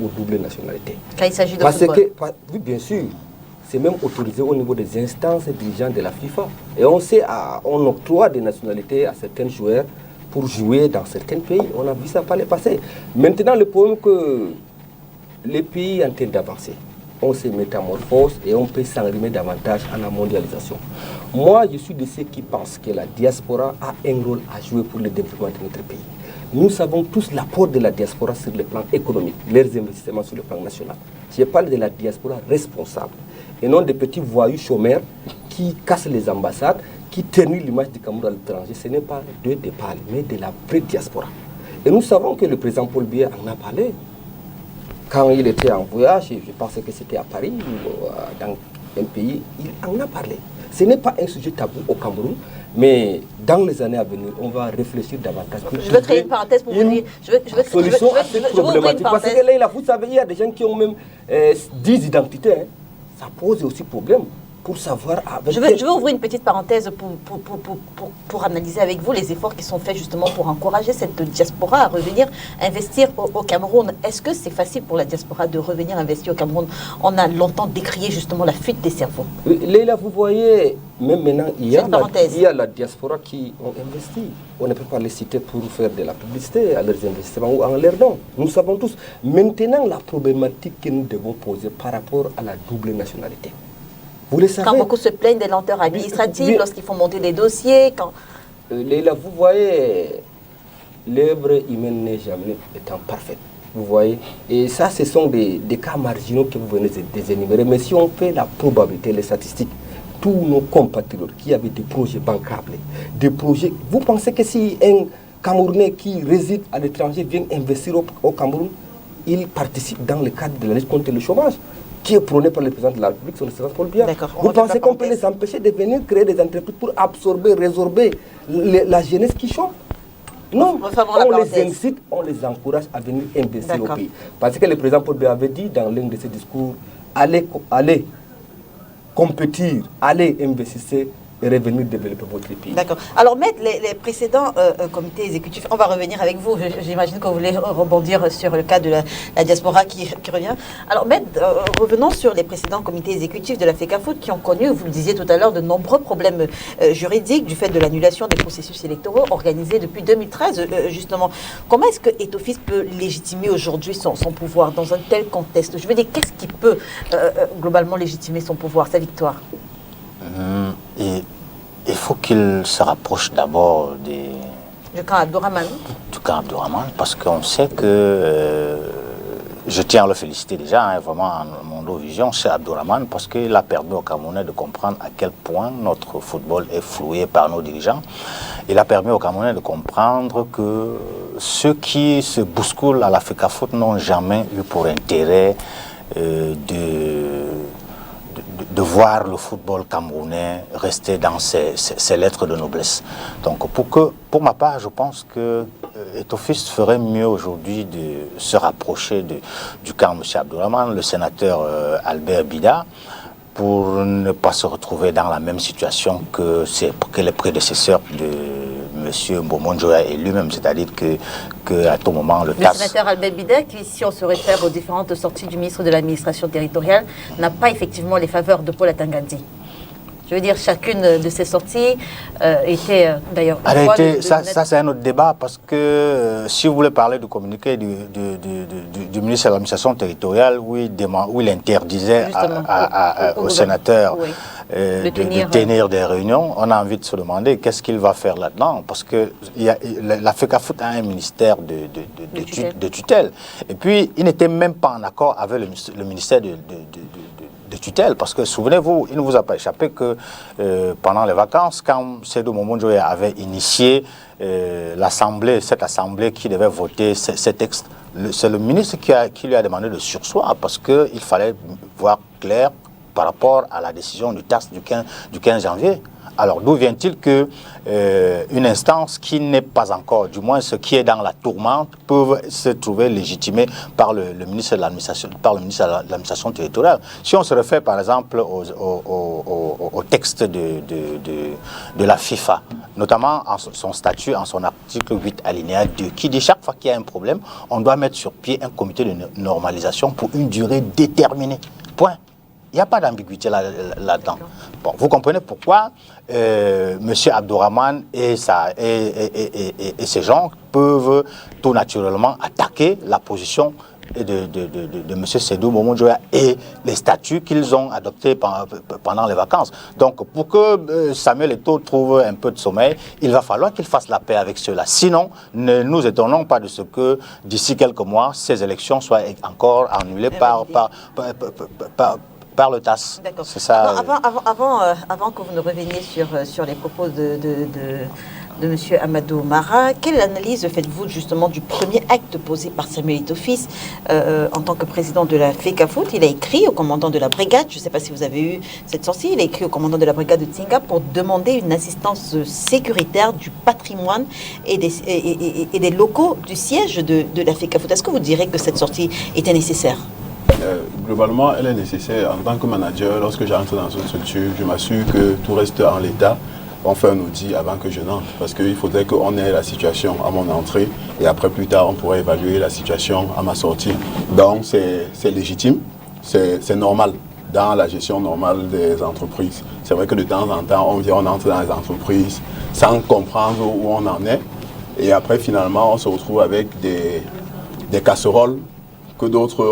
aux doubles nationalités. Quand il s'agit de football. Oui, bien sûr, c'est même autorisé au niveau des instances dirigeantes de la FIFA. Et on sait, on octroie des nationalités à certains joueurs pour jouer dans certains pays. On a vu ça par le passé. Maintenant, le problème que les pays en train d'avancer, on se métamorphose et on peut s'enrimer davantage à la mondialisation. Moi, je suis de ceux qui pensent que la diaspora a un rôle à jouer pour le développement de notre pays. Nous savons tous l'apport de la diaspora sur le plan économique, leurs investissements sur le plan national. Je parle de la diaspora responsable et non des petits voyous chômeurs qui cassent les ambassades, qui ternissent l'image du Cameroun à l'étranger. Ce n'est pas de départ, mais de la vraie diaspora. Et nous savons que le président Paul Biya en a parlé. Quand il était en voyage, je pense que c'était à Paris ou dans un pays, il en a parlé. Ce n'est pas un sujet tabou au Cameroun, mais dans les années à venir, on va réfléchir davantage. Je veux créer une parenthèse pour vous dire. Solution à cette problématique. Parce que là, vous savez, il y a des gens qui ont même 10 identités. Hein. Ça pose aussi problème. Pour savoir... Je veux ouvrir une petite parenthèse pour analyser avec vous les efforts qui sont faits justement pour encourager cette diaspora à revenir investir au Cameroun. Est-ce que c'est facile pour la diaspora de revenir investir au Cameroun? On a longtemps décrié justement la fuite des cerveaux. Leïla, vous voyez, même maintenant, il y a la diaspora qui ont investi. On ne peut pas les citer pour faire de la publicité à leurs investissements ou en leur nom. Nous savons tous. Maintenant, la problématique que nous devons poser par rapport à la double nationalité. Vous le savez. Quand beaucoup se plaignent des lenteurs administratives, lorsqu'ils font monter les dossiers. Leïla, vous voyez, l'œuvre humaine n'est jamais étant parfaite. Vous voyez. Et ça, ce sont des cas marginaux que vous venez de énumérer. Mais si on fait la probabilité, les statistiques, tous nos compatriotes qui avaient des projets bancables, des projets... Vous pensez que si un Camerounais qui réside à l'étranger vient investir au Cameroun, il participe dans le cadre de la lutte contre le chômage qui est prôné par le président de la République, son excellence Paul Biya. Vous pensez qu'on peut les empêcher de venir créer des entreprises pour absorber, résorber la jeunesse qui chôme? Non, on les incite, on les encourage à venir investir au pays. Parce que le président Paul Biya avait dit dans l'un de ses discours, allez compétir, allez investir et revenir développer votre pays. D'accord. Alors, Maître, les précédents comités exécutifs, on va revenir avec vous. J'imagine que vous voulez rebondir sur le cas de la diaspora qui revient. Alors, Maître, revenons sur les précédents comités exécutifs de la FECAFOOT qui ont connu, vous le disiez tout à l'heure, de nombreux problèmes juridiques du fait de l'annulation des processus électoraux organisés depuis 2013, justement. Comment est-ce que Ethofis peut légitimer aujourd'hui son pouvoir dans un tel contexte? Je veux dire, qu'est-ce qui peut globalement légitimer son pouvoir, sa victoire? Il faut qu'il se rapproche d'abord du camp Abdourahmane. Du camp Abdourahmane, parce qu'on sait que, je tiens à le féliciter déjà, hein, vraiment en mon vision, c'est Abdourahmane, parce qu'il a permis aux Camerounais de comprendre à quel point notre football est floué par nos dirigeants. Il a permis aux Camerounais de comprendre que ceux qui se bousculent à la FECAFOOT n'ont jamais eu pour intérêt de voir le football camerounais rester dans ses lettres de noblesse. Donc pour ma part, je pense que Ethofis ferait mieux aujourd'hui de se rapprocher du camp M. Abdourahmane, le sénateur Albert Bida, pour ne pas se retrouver dans la même situation que les prédécesseurs de M. Mbombo Njoya et lui-même, c'est-à-dire qu'à tout moment, le sénateur Albert Bida, qui, si on se réfère aux différentes sorties du ministre de l'administration territoriale, n'a pas effectivement les faveurs de Paul Atangandi. Je veux dire, chacune de ces sorties était d'ailleurs... Ça, c'est un autre débat, parce que si vous voulez parler du communiqué du ministre de l'administration territoriale, où il interdisait aux sénateurs de tenir des réunions, on a envie de se demander qu'est-ce qu'il va faire là-dedans, parce que la FECAFOOT a un ministère de tutelle. Et puis, il n'était même pas en accord avec le ministère de tutelle, parce que souvenez-vous, il ne vous a pas échappé que pendant les vacances, quand Seydou Mbombo Njoya avait initié cette assemblée qui devait voter ces textes, c'est le ministre qui lui a demandé de surseoir, parce qu'il fallait voir clair par rapport à la décision du TAS du 15 janvier. Alors d'où vient-il que une instance qui n'est pas encore, du moins ce qui est dans la tourmente, peut se trouver légitimée par le ministre de l'administration territoriale? Si on se réfère par exemple au texte de la FIFA, notamment en son statut, en son article 8 alinéa 2, qui dit chaque fois qu'il y a un problème, on doit mettre sur pied un comité de normalisation pour une durée déterminée. Point. Il n'y a pas d'ambiguïté là-dedans. Bon, vous comprenez pourquoi M. Abdourahmane et ses gens peuvent tout naturellement attaquer la position de M. Seydou Mbombo Njoya et les statuts qu'ils ont adoptés pendant les vacances. Donc, pour que Samuel Eto'o trouve un peu de sommeil, il va falloir qu'il fasse la paix avec ceux-là. Sinon, ne nous étonnons pas de ce que, d'ici quelques mois, ces élections soient encore annulées par le TAS. D'accord. C'est ça. Avant que vous ne reveniez sur les propos de M. Amadou Mara. Quelle analyse faites-vous justement du premier acte posé par Samuel Eto'o-Fils en tant que président de la FECAFOOT? Il a écrit au commandant de la brigade, je ne sais pas si vous avez eu cette sortie, il a écrit au commandant de la brigade de Tsinga pour demander une assistance sécuritaire du patrimoine et des locaux du siège de la FECAFOOT. Est-ce que vous direz que cette sortie était nécessaire? Globalement, elle est nécessaire. En tant que manager, lorsque j'entre dans une structure, je m'assure que tout reste en l'état. On fait un audit avant que je n'entre, parce qu'il faudrait qu'on ait la situation à mon entrée et après plus tard, on pourrait évaluer la situation à ma sortie. Donc, c'est légitime, c'est normal dans la gestion normale des entreprises. C'est vrai que de temps en temps, on entre dans les entreprises sans comprendre où on en est. Et après, finalement, on se retrouve avec des casseroles que d'autres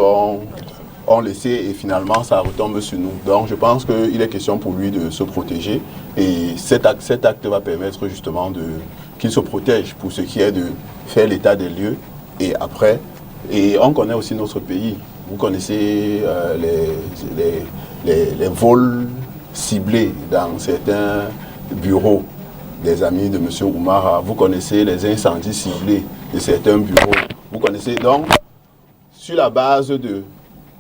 ont laissé et finalement, ça retombe sur nous. Donc, je pense qu'il est question pour lui de se protéger. Et cet acte va permettre justement qu'il se protège pour ce qui est de faire l'état des lieux. Et après, et on connaît aussi notre pays. Vous connaissez les vols ciblés dans certains bureaux des amis de M. Oumara. Vous connaissez les incendies ciblés de certains bureaux. Vous connaissez donc, sur la base de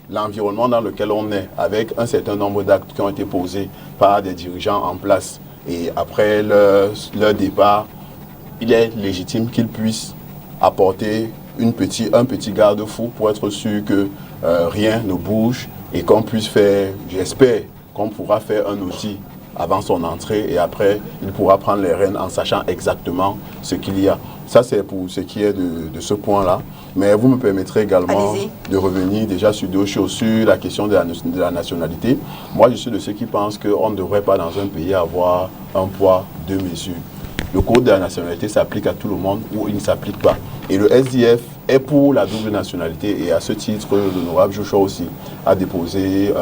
l'environnement dans lequel on est, avec un certain nombre d'actes qui ont été posés par des dirigeants en place, et après leur départ, il est légitime qu'ils puissent apporter un petit garde-fou pour être sûr que rien ne bouge et qu'on puisse faire, j'espère qu'on pourra faire un outil avant son entrée et après il pourra prendre les rênes en sachant exactement ce qu'il y a. Ça c'est pour ce qui est de ce point-là. Mais vous me permettrez également de revenir déjà sur deux choses, sur la question de la nationalité. Moi je suis de ceux qui pensent qu'on ne devrait pas dans un pays avoir un poids, deux mesures. Le code de la nationalité s'applique à tout le monde ou il ne s'applique pas. Et le SDF est pour la double nationalité et à ce titre, l'honorable Joshua aussi a déposé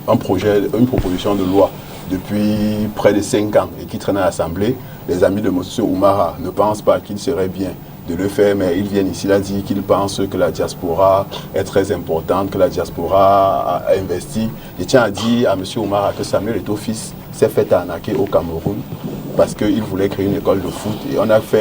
une proposition de loi depuis près de 5 ans et qui traîne à l'Assemblée. Les amis de M. Oumara ne pensent pas qu'il serait bien de le faire, mais ils viennent ici, il a dit qu'ils pensent que la diaspora est très importante, que la diaspora a investi. Je tiens à dire à M. Oumara que Samuel Eto'o-Fils s'est fait arnaquer au Cameroun parce qu'il voulait créer une école de foot et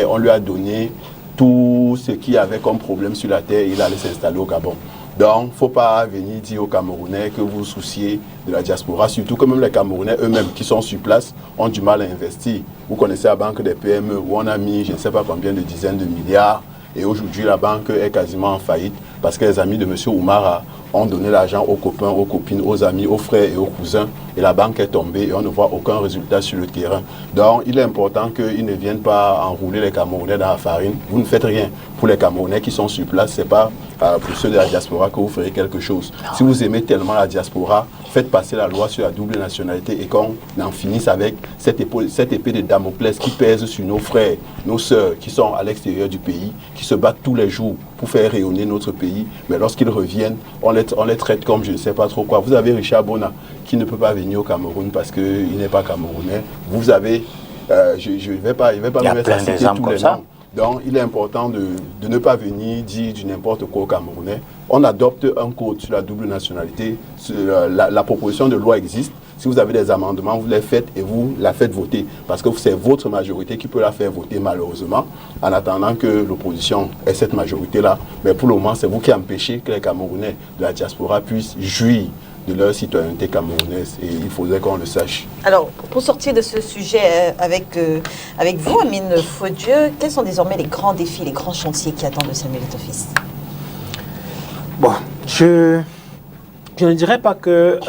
on lui a donné tout ce qu'il y avait comme problème sur la terre et il allait s'installer au Gabon. Donc, il ne faut pas venir dire aux Camerounais que vous vous souciez de la diaspora, surtout que même les Camerounais eux-mêmes qui sont sur place ont du mal à investir. Vous connaissez la banque des PME où on a mis je ne sais pas combien de dizaines de milliards et aujourd'hui la banque est quasiment en faillite parce que les amis de M. Oumara ont donné l'argent aux copains, aux copines, aux amis, aux frères et aux cousins et la banque est tombée et on ne voit aucun résultat sur le terrain. Donc il est important qu'ils ne viennent pas enrouler les Camerounais dans la farine. Vous ne faites rien pour les Camerounais qui sont sur place, ce n'est pas pour ceux de la diaspora que vous ferez quelque chose. Si vous aimez tellement la diaspora, faites passer la loi sur la double nationalité et qu'on en finisse avec cette épée de Damoclès qui pèse sur nos frères, nos sœurs qui sont à l'extérieur du pays, qui se battent tous les jours pour faire rayonner notre pays. Mais lorsqu'ils reviennent, on les traite comme je ne sais pas trop quoi. Vous avez Richard Bona qui ne peut pas venir au Cameroun parce qu'il n'est pas camerounais. Vous avez, je ne vais pas me mettre à citer tous les noms. Donc, il est important de ne pas venir dire du n'importe quoi aux Camerounais. On adopte un code sur la double nationalité. La proposition de loi existe. Si vous avez des amendements, vous les faites et vous la faites voter. Parce que c'est votre majorité qui peut la faire voter malheureusement, en attendant que l'opposition ait cette majorité-là. Mais pour le moment, c'est vous qui empêchez que les Camerounais de la diaspora puissent jouir de leur citoyenneté camerounaise et il faudrait qu'on le sache. Alors, pour sortir de ce sujet avec vous, Amine Fodieu, quels sont désormais les grands défis, les grands chantiers qui attendent Samuel Eto'o-Fils? Bon, je ne dirais pas que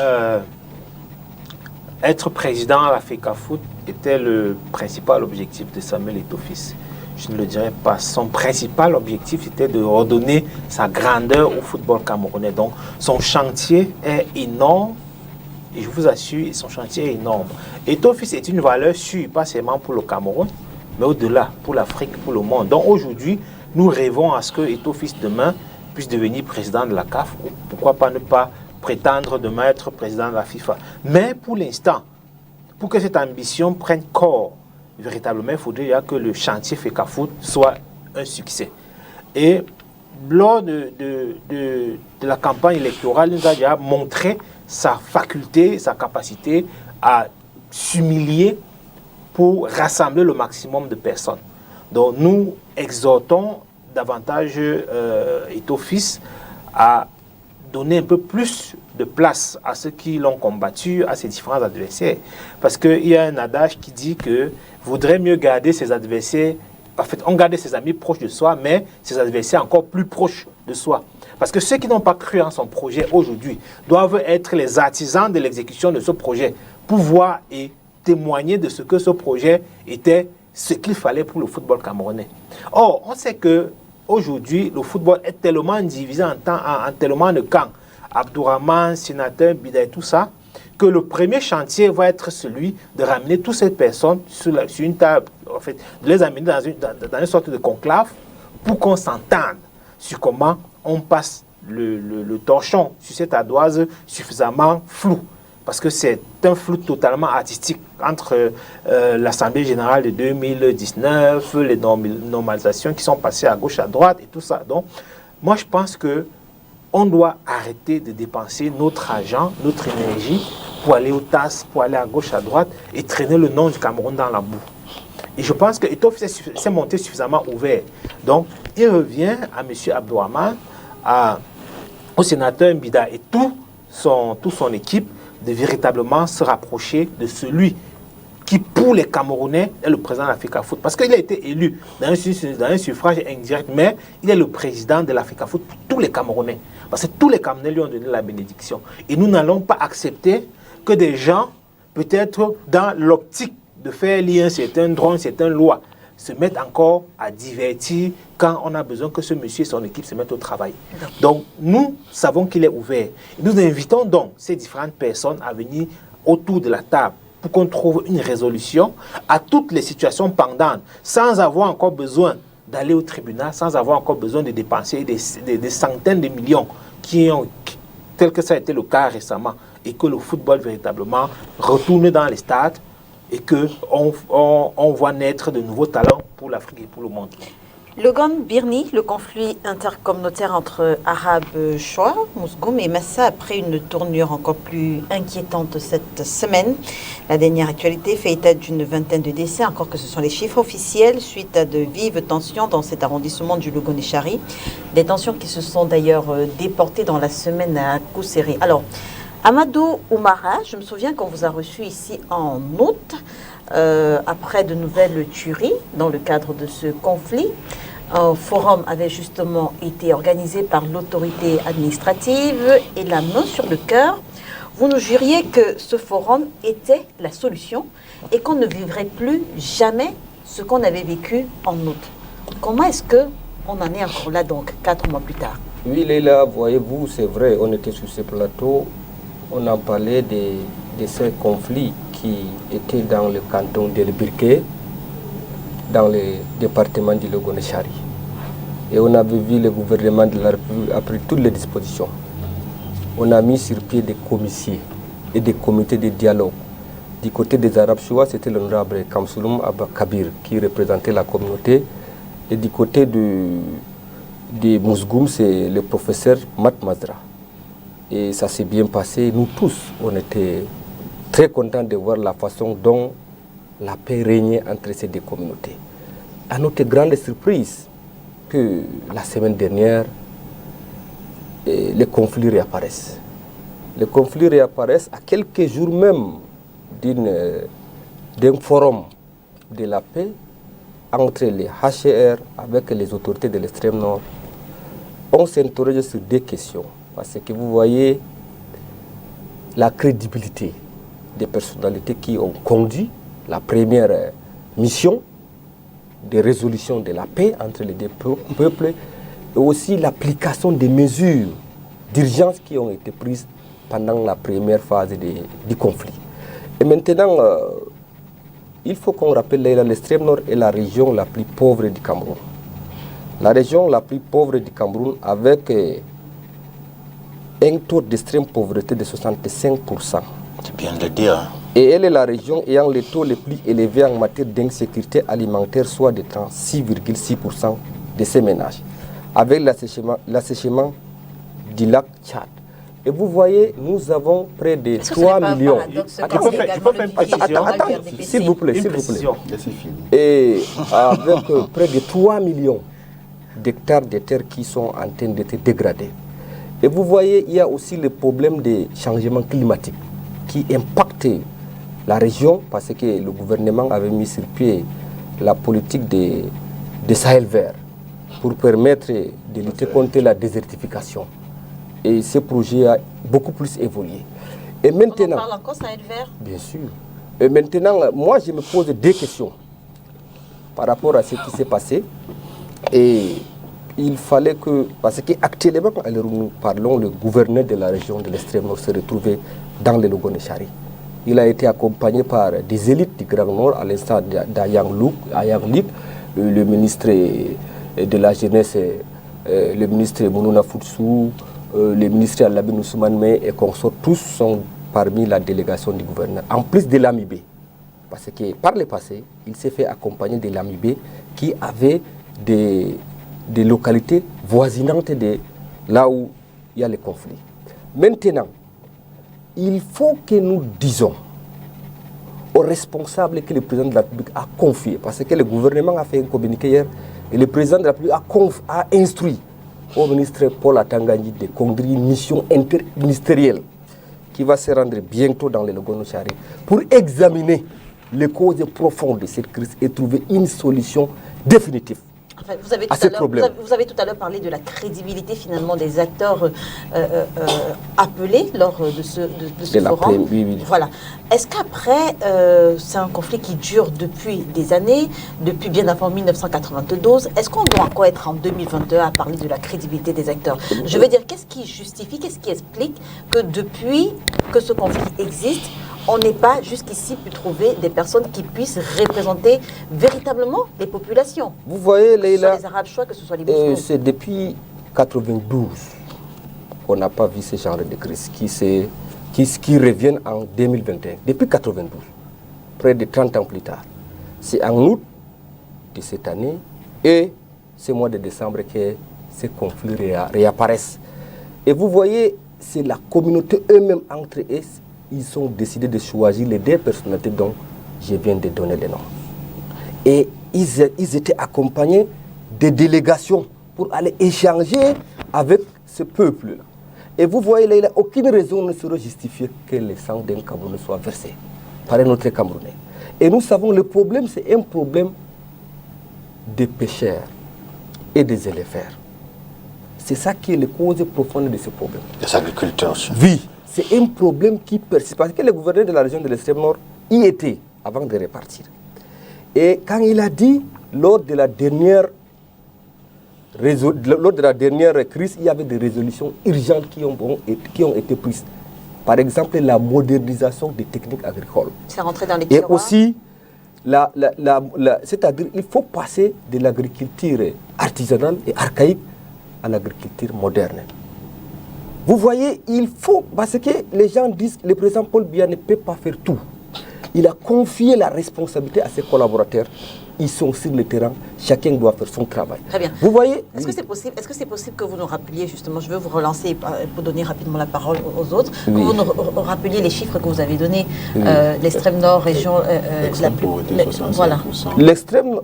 être président à la FECAFOOT était le principal objectif de Samuel Eto'o-Fils. Je ne le dirais pas. Son principal objectif était de redonner sa grandeur au football camerounais. Donc, son chantier est énorme. Et je vous assure, son chantier est énorme. Eto'o-Fils est une valeur sûre, pas seulement pour le Cameroun, mais au-delà, pour l'Afrique, pour le monde. Donc, aujourd'hui, nous rêvons à ce que Eto'o-Fils demain puisse devenir président de la CAF. Pourquoi pas ne pas prétendre demain être président de la FIFA. Mais pour l'instant, pour que cette ambition prenne corps, véritablement, il faudrait que le chantier FECAFOOT soit un succès. Et lors de la campagne électorale, il nous a déjà montré sa faculté, sa capacité à s'humilier pour rassembler le maximum de personnes. Donc nous exhortons davantage Eto'o-Fils à donner un peu plus de place à ceux qui l'ont combattu, à ses différents adversaires. Parce qu'il y a un adage qui dit que vaudrait mieux garder ses adversaires, en fait, on garde ses amis proches de soi, mais ses adversaires encore plus proches de soi. Parce que ceux qui n'ont pas cru en son projet aujourd'hui doivent être les artisans de l'exécution de ce projet, pour voir et témoigner de ce que ce projet était, ce qu'il fallait pour le football camerounais. Or, on sait que aujourd'hui, le football est tellement divisé en tellement de camps, Abdourahmane, Sénateur, Bida et tout ça, que le premier chantier va être celui de ramener toutes ces personnes sur une table, en fait, de les amener dans une sorte de conclave pour qu'on s'entende sur comment on passe le torchon sur cette ardoise suffisamment floue. Parce que c'est un flou totalement artistique entre l'Assemblée générale de 2019, les normalisations qui sont passées à gauche, à droite et tout ça. Donc, moi, je pense qu'on doit arrêter de dépenser notre argent, notre énergie pour aller au TAS, pour aller à gauche, à droite et traîner le nom du Cameroun dans la boue. Et je pense que Eto'o-Fils s'est monté suffisamment ouvert. Donc, il revient à M. Abdourahmane, au sénateur Mbida et toute son équipe de véritablement se rapprocher de celui qui, pour les Camerounais, est le président de l'Africa Foot. Parce qu'il a été élu dans un suffrage indirect, mais il est le président de l'Africa Foot pour tous les Camerounais. Parce que tous les Camerounais lui ont donné la bénédiction. Et nous n'allons pas accepter que des gens, peut-être dans l'optique de faire lire un certain droit, une certaine loi, se mettent encore à divertir quand on a besoin que ce monsieur et son équipe se mettent au travail. Donc, nous savons qu'il est ouvert. Nous invitons donc ces différentes personnes à venir autour de la table pour qu'on trouve une résolution à toutes les situations pendantes, sans avoir encore besoin d'aller au tribunal, sans avoir encore besoin de dépenser des centaines de millions tel que ça a été le cas récemment, et que le football véritablement retourne dans les stades et qu'on voit naître de nouveaux talents pour l'Afrique et pour le monde. Logan Birni, le conflit intercommunautaire entre Arabes Choua, Mousgoum et Massa a pris une tournure encore plus inquiétante cette semaine. La dernière actualité fait état d'une vingtaine de décès, encore que ce sont les chiffres officiels, suite à de vives tensions dans cet arrondissement du Logon-Echari. Des tensions qui se sont d'ailleurs déportées dans la semaine à coup serré. Alors, Amadou Oumara, je me souviens qu'on vous a reçu ici en août, après de nouvelles tueries dans le cadre de ce conflit. Un forum avait justement été organisé par l'autorité administrative et la main sur le cœur. Vous nous juriez que ce forum était la solution et qu'on ne vivrait plus jamais ce qu'on avait vécu en août. Comment est-ce qu'on en est encore là donc, 4 mois plus tard? Oui, Léla, voyez-vous, c'est vrai, on était sur ce plateau, on en parlait de ces conflits qui étaient dans le canton d'El Birké, dans le département du Logon-Echari. Et on avait vu le gouvernement de la République a pris toutes les dispositions. On a mis sur pied des commissions et des comités de dialogue. Du côté des Arabes Choua, c'était l'honorable Kamsouloum Abba Kabir qui représentait la communauté. Et du côté de Mousgoum, c'est le professeur Mat Mazra. Et ça s'est bien passé. Nous tous, on était très contents de voir la façon dont la paix régnait entre ces deux communautés. À notre grande surprise, que la semaine dernière, les conflits réapparaissent. Les conflits réapparaissent à quelques jours même d'un forum de la paix entre les HCR avec les autorités de l'extrême nord. On s'interroge sur deux questions. Parce que vous voyez la crédibilité des personnalités qui ont conduit la première mission de résolution de la paix entre les deux peuples et aussi l'application des mesures d'urgence qui ont été prises pendant la première phase du conflit. Et maintenant, il faut qu'on rappelle l'extrême nord est la région la plus pauvre du Cameroun. La région la plus pauvre du Cameroun avec un taux d'extrême pauvreté de 65%. C'est bien de le dire. Et elle est la région ayant le taux le plus élevé en matière d'insécurité alimentaire, soit de 36,6% de ces ménages, avec l'assèchement du lac Tchad. Et vous voyez, nous avons près de 3 millions. Attends, s'il vous plaît, s'il vous plaît. Et avec près de 3 millions d'hectares de terres qui sont en train d'être dégradés. Et vous voyez, il y a aussi le problème des changements climatiques qui impactent la région parce que le gouvernement avait mis sur pied la politique de Sahel vert pour permettre de lutter contre la désertification. Et ce projet a beaucoup plus évolué. Et maintenant, on en parle encore, Sahel vert? Bien sûr. Et maintenant, moi, je me pose deux questions par rapport à ce qui s'est passé. Et il fallait que, parce qu'actuellement, alors nous parlons, le gouverneur de la région de l'extrême nord se retrouvait dans le Logonechari. Il a été accompagné par des élites du Grand Nord, à l'instar d'Ayang Lik, le ministre de la Jeunesse, le ministre Mounouna Foutsou, le ministre Alabi Ousmane et consorts, tous sont parmi la délégation du gouverneur. En plus de l'AMIB, parce que par le passé, il s'est fait accompagner de l'AMIB qui avait des localités voisinantes de là où il y a les conflits. Maintenant, il faut que nous disons aux responsables que le président de la République a confié, parce que le gouvernement a fait un communiqué hier, et le président de la République a instruit au ministre Paul Atangani de conduire une mission interministérielle qui va se rendre bientôt dans le Logonechari pour examiner les causes profondes de cette crise et trouver une solution définitive. Enfin, vous avez tout à l'heure parlé de la crédibilité finalement des acteurs appelés lors de ce forum. Oui. Voilà. Est-ce qu'après, c'est un conflit qui dure depuis des années, depuis bien avant 1992, est-ce qu'on doit encore être en 2022 à parler de la crédibilité des acteurs? Je veux dire, qu'est-ce qui justifie, qu'est-ce qui explique que depuis que ce conflit existe, on n'est pas jusqu'ici pu trouver des personnes qui puissent représenter véritablement les populations? Vous voyez, Leïla, que ce soit les Arabes choix, que ce soit les musulmans. C'est depuis 1992 qu'on n'a pas vu ce genre de crise qui reviennent en 2021. Depuis 1992, près de 30 ans plus tard. C'est en août de cette année et ce mois de décembre que ces conflits réapparaissent. Et vous voyez, c'est la communauté eux-mêmes entre eux. Ils ont décidé de choisir les deux personnalités dont je viens de donner les noms. Et ils étaient accompagnés de délégations pour aller échanger avec ce peuple-là. Et vous voyez, là, aucune raison ne serait justifiée que le sang d'un Camerounais soit versé par un autre Camerounais. Et nous savons que le problème, c'est un problème des pêcheurs et des éleveurs. C'est ça qui est la cause profonde de ce problème. Des agriculteurs aussi. Oui. C'est un problème qui persiste. Parce que le gouverneur de la région de l'extrême nord y était avant de repartir. Et quand il a dit, lors de la dernière crise, il y avait des résolutions urgentes qui ont été prises. Par exemple, la modernisation des techniques agricoles. C'est rentré dans les tiroirs. Et aussi, c'est-à-dire qu'il faut passer de l'agriculture artisanale et archaïque à l'agriculture moderne. Vous voyez, il faut, parce que les gens disent que le président Paul Biya ne peut pas faire tout. Il a confié la responsabilité à ses collaborateurs. Ils sont sur le terrain, chacun doit faire son travail. Très bien. Vous voyez, est-ce que c'est possible que vous nous rappeliez justement, je veux vous relancer pour donner rapidement la parole aux autres, que vous nous rappeliez les chiffres que vous avez donnés, l'extrême nord, région la plus... Voilà. L'extrême...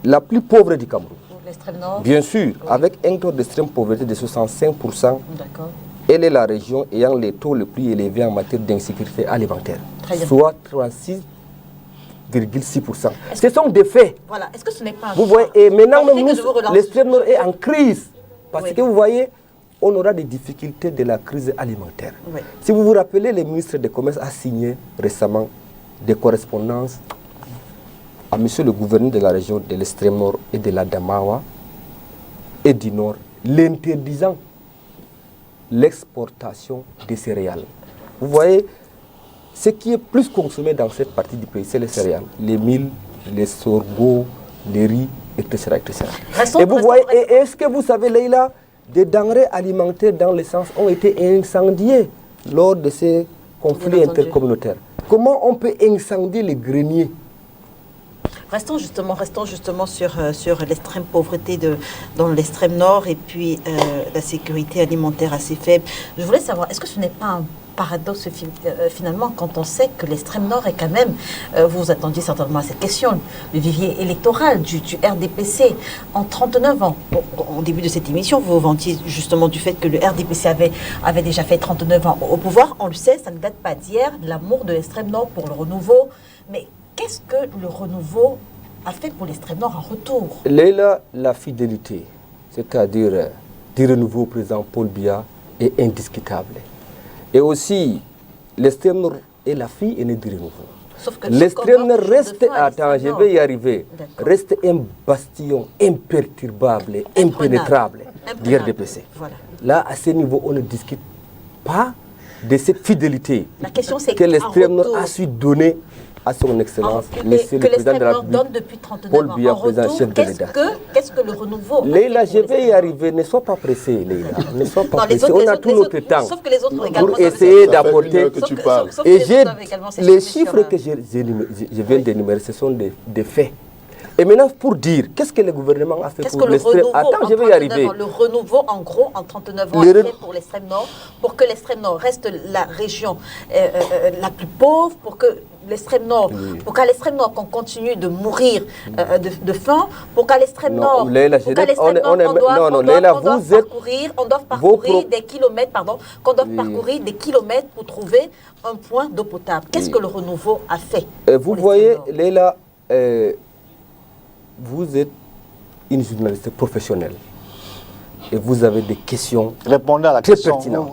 la plus pauvre du Cameroun. L'extrême nord. Bien sûr, avec un taux d'extrême pauvreté de 65%, elle est la région ayant les taux les plus élevés en matière d'insécurité alimentaire, soit 36,6%. Ce sont des faits. Voilà. Est-ce que ce n'est pas un vous voyez, et maintenant, l'extrême nord est en crise. Parce que vous voyez, on aura des difficultés de la crise alimentaire. Oui. Si vous vous rappelez, le ministre du Commerce a signé récemment des correspondances à monsieur le gouverneur de la région de l'extrême nord et de l'Adamawa et du nord, l'interdisant l'exportation des céréales. Vous voyez, ce qui est plus consommé dans cette partie du pays, c'est les céréales, les milles, les sorgho, les riz, etc. Et vous voyez, est-ce que vous savez, Leïla, des denrées alimentaires dans l'essence ont été incendiées lors de ces conflits intercommunautaires. Comment on peut incendier les greniers Restons justement sur l'extrême pauvreté dans l'extrême nord et puis la sécurité alimentaire assez faible. Je voulais savoir, est-ce que ce n'est pas un paradoxe finalement quand on sait que l'extrême nord est quand même, vous vous attendiez certainement à cette question, le vivier électoral du RDPC en 39 ans. Bon, au début de cette émission, vous vous vantiez justement du fait que le RDPC avait déjà fait 39 ans au pouvoir. On le sait, ça ne date pas d'hier, l'amour de l'extrême nord pour le renouveau. Mais qu'est-ce que le renouveau a fait pour l'extrême nord en retour? Leila, la fidélité, c'est-à-dire du renouveau au président Paul Biya, est indiscutable. Et aussi, l'extrême nord est la fille aînée du renouveau. L'extrême nord reste, attends, je vais y arriver, reste un bastion imperturbable, impénétrable du RDPC. Voilà. Là, à ce niveau, on ne discute pas de cette fidélité que l'extrême nord a su donner à son excellence, monsieur le président de la République, depuis 39 Paul Biya, président chef de l'État. Qu'est-ce que le renouveau? Leila, je vais y arriver, ne sois pas pressé, Leila. Ne sois pas pressé, on a tout notre temps pour essayer d'apporter. Et les chiffres que je viens d'énumérer, ce sont des faits. Et maintenant, pour dire, qu'est-ce que le gouvernement a fait pour l'extrême... Attends, je vais y arriver. Le renouveau, en gros, en 39 ans, a fait pour l'extrême nord, pour que l'extrême nord reste la région la plus pauvre, pour que l'extrême nord, pour qu'à l'extrême nord, qu'on continue de mourir de faim, pour qu'à l'extrême nord, on doit parcourir des kilomètres, parcourir des kilomètres pour trouver un point d'eau potable. Qu'est-ce que le renouveau a fait? Vous voyez, Leila, vous êtes une journaliste professionnelle et vous avez des questions Répondez à la très question. pertinentes.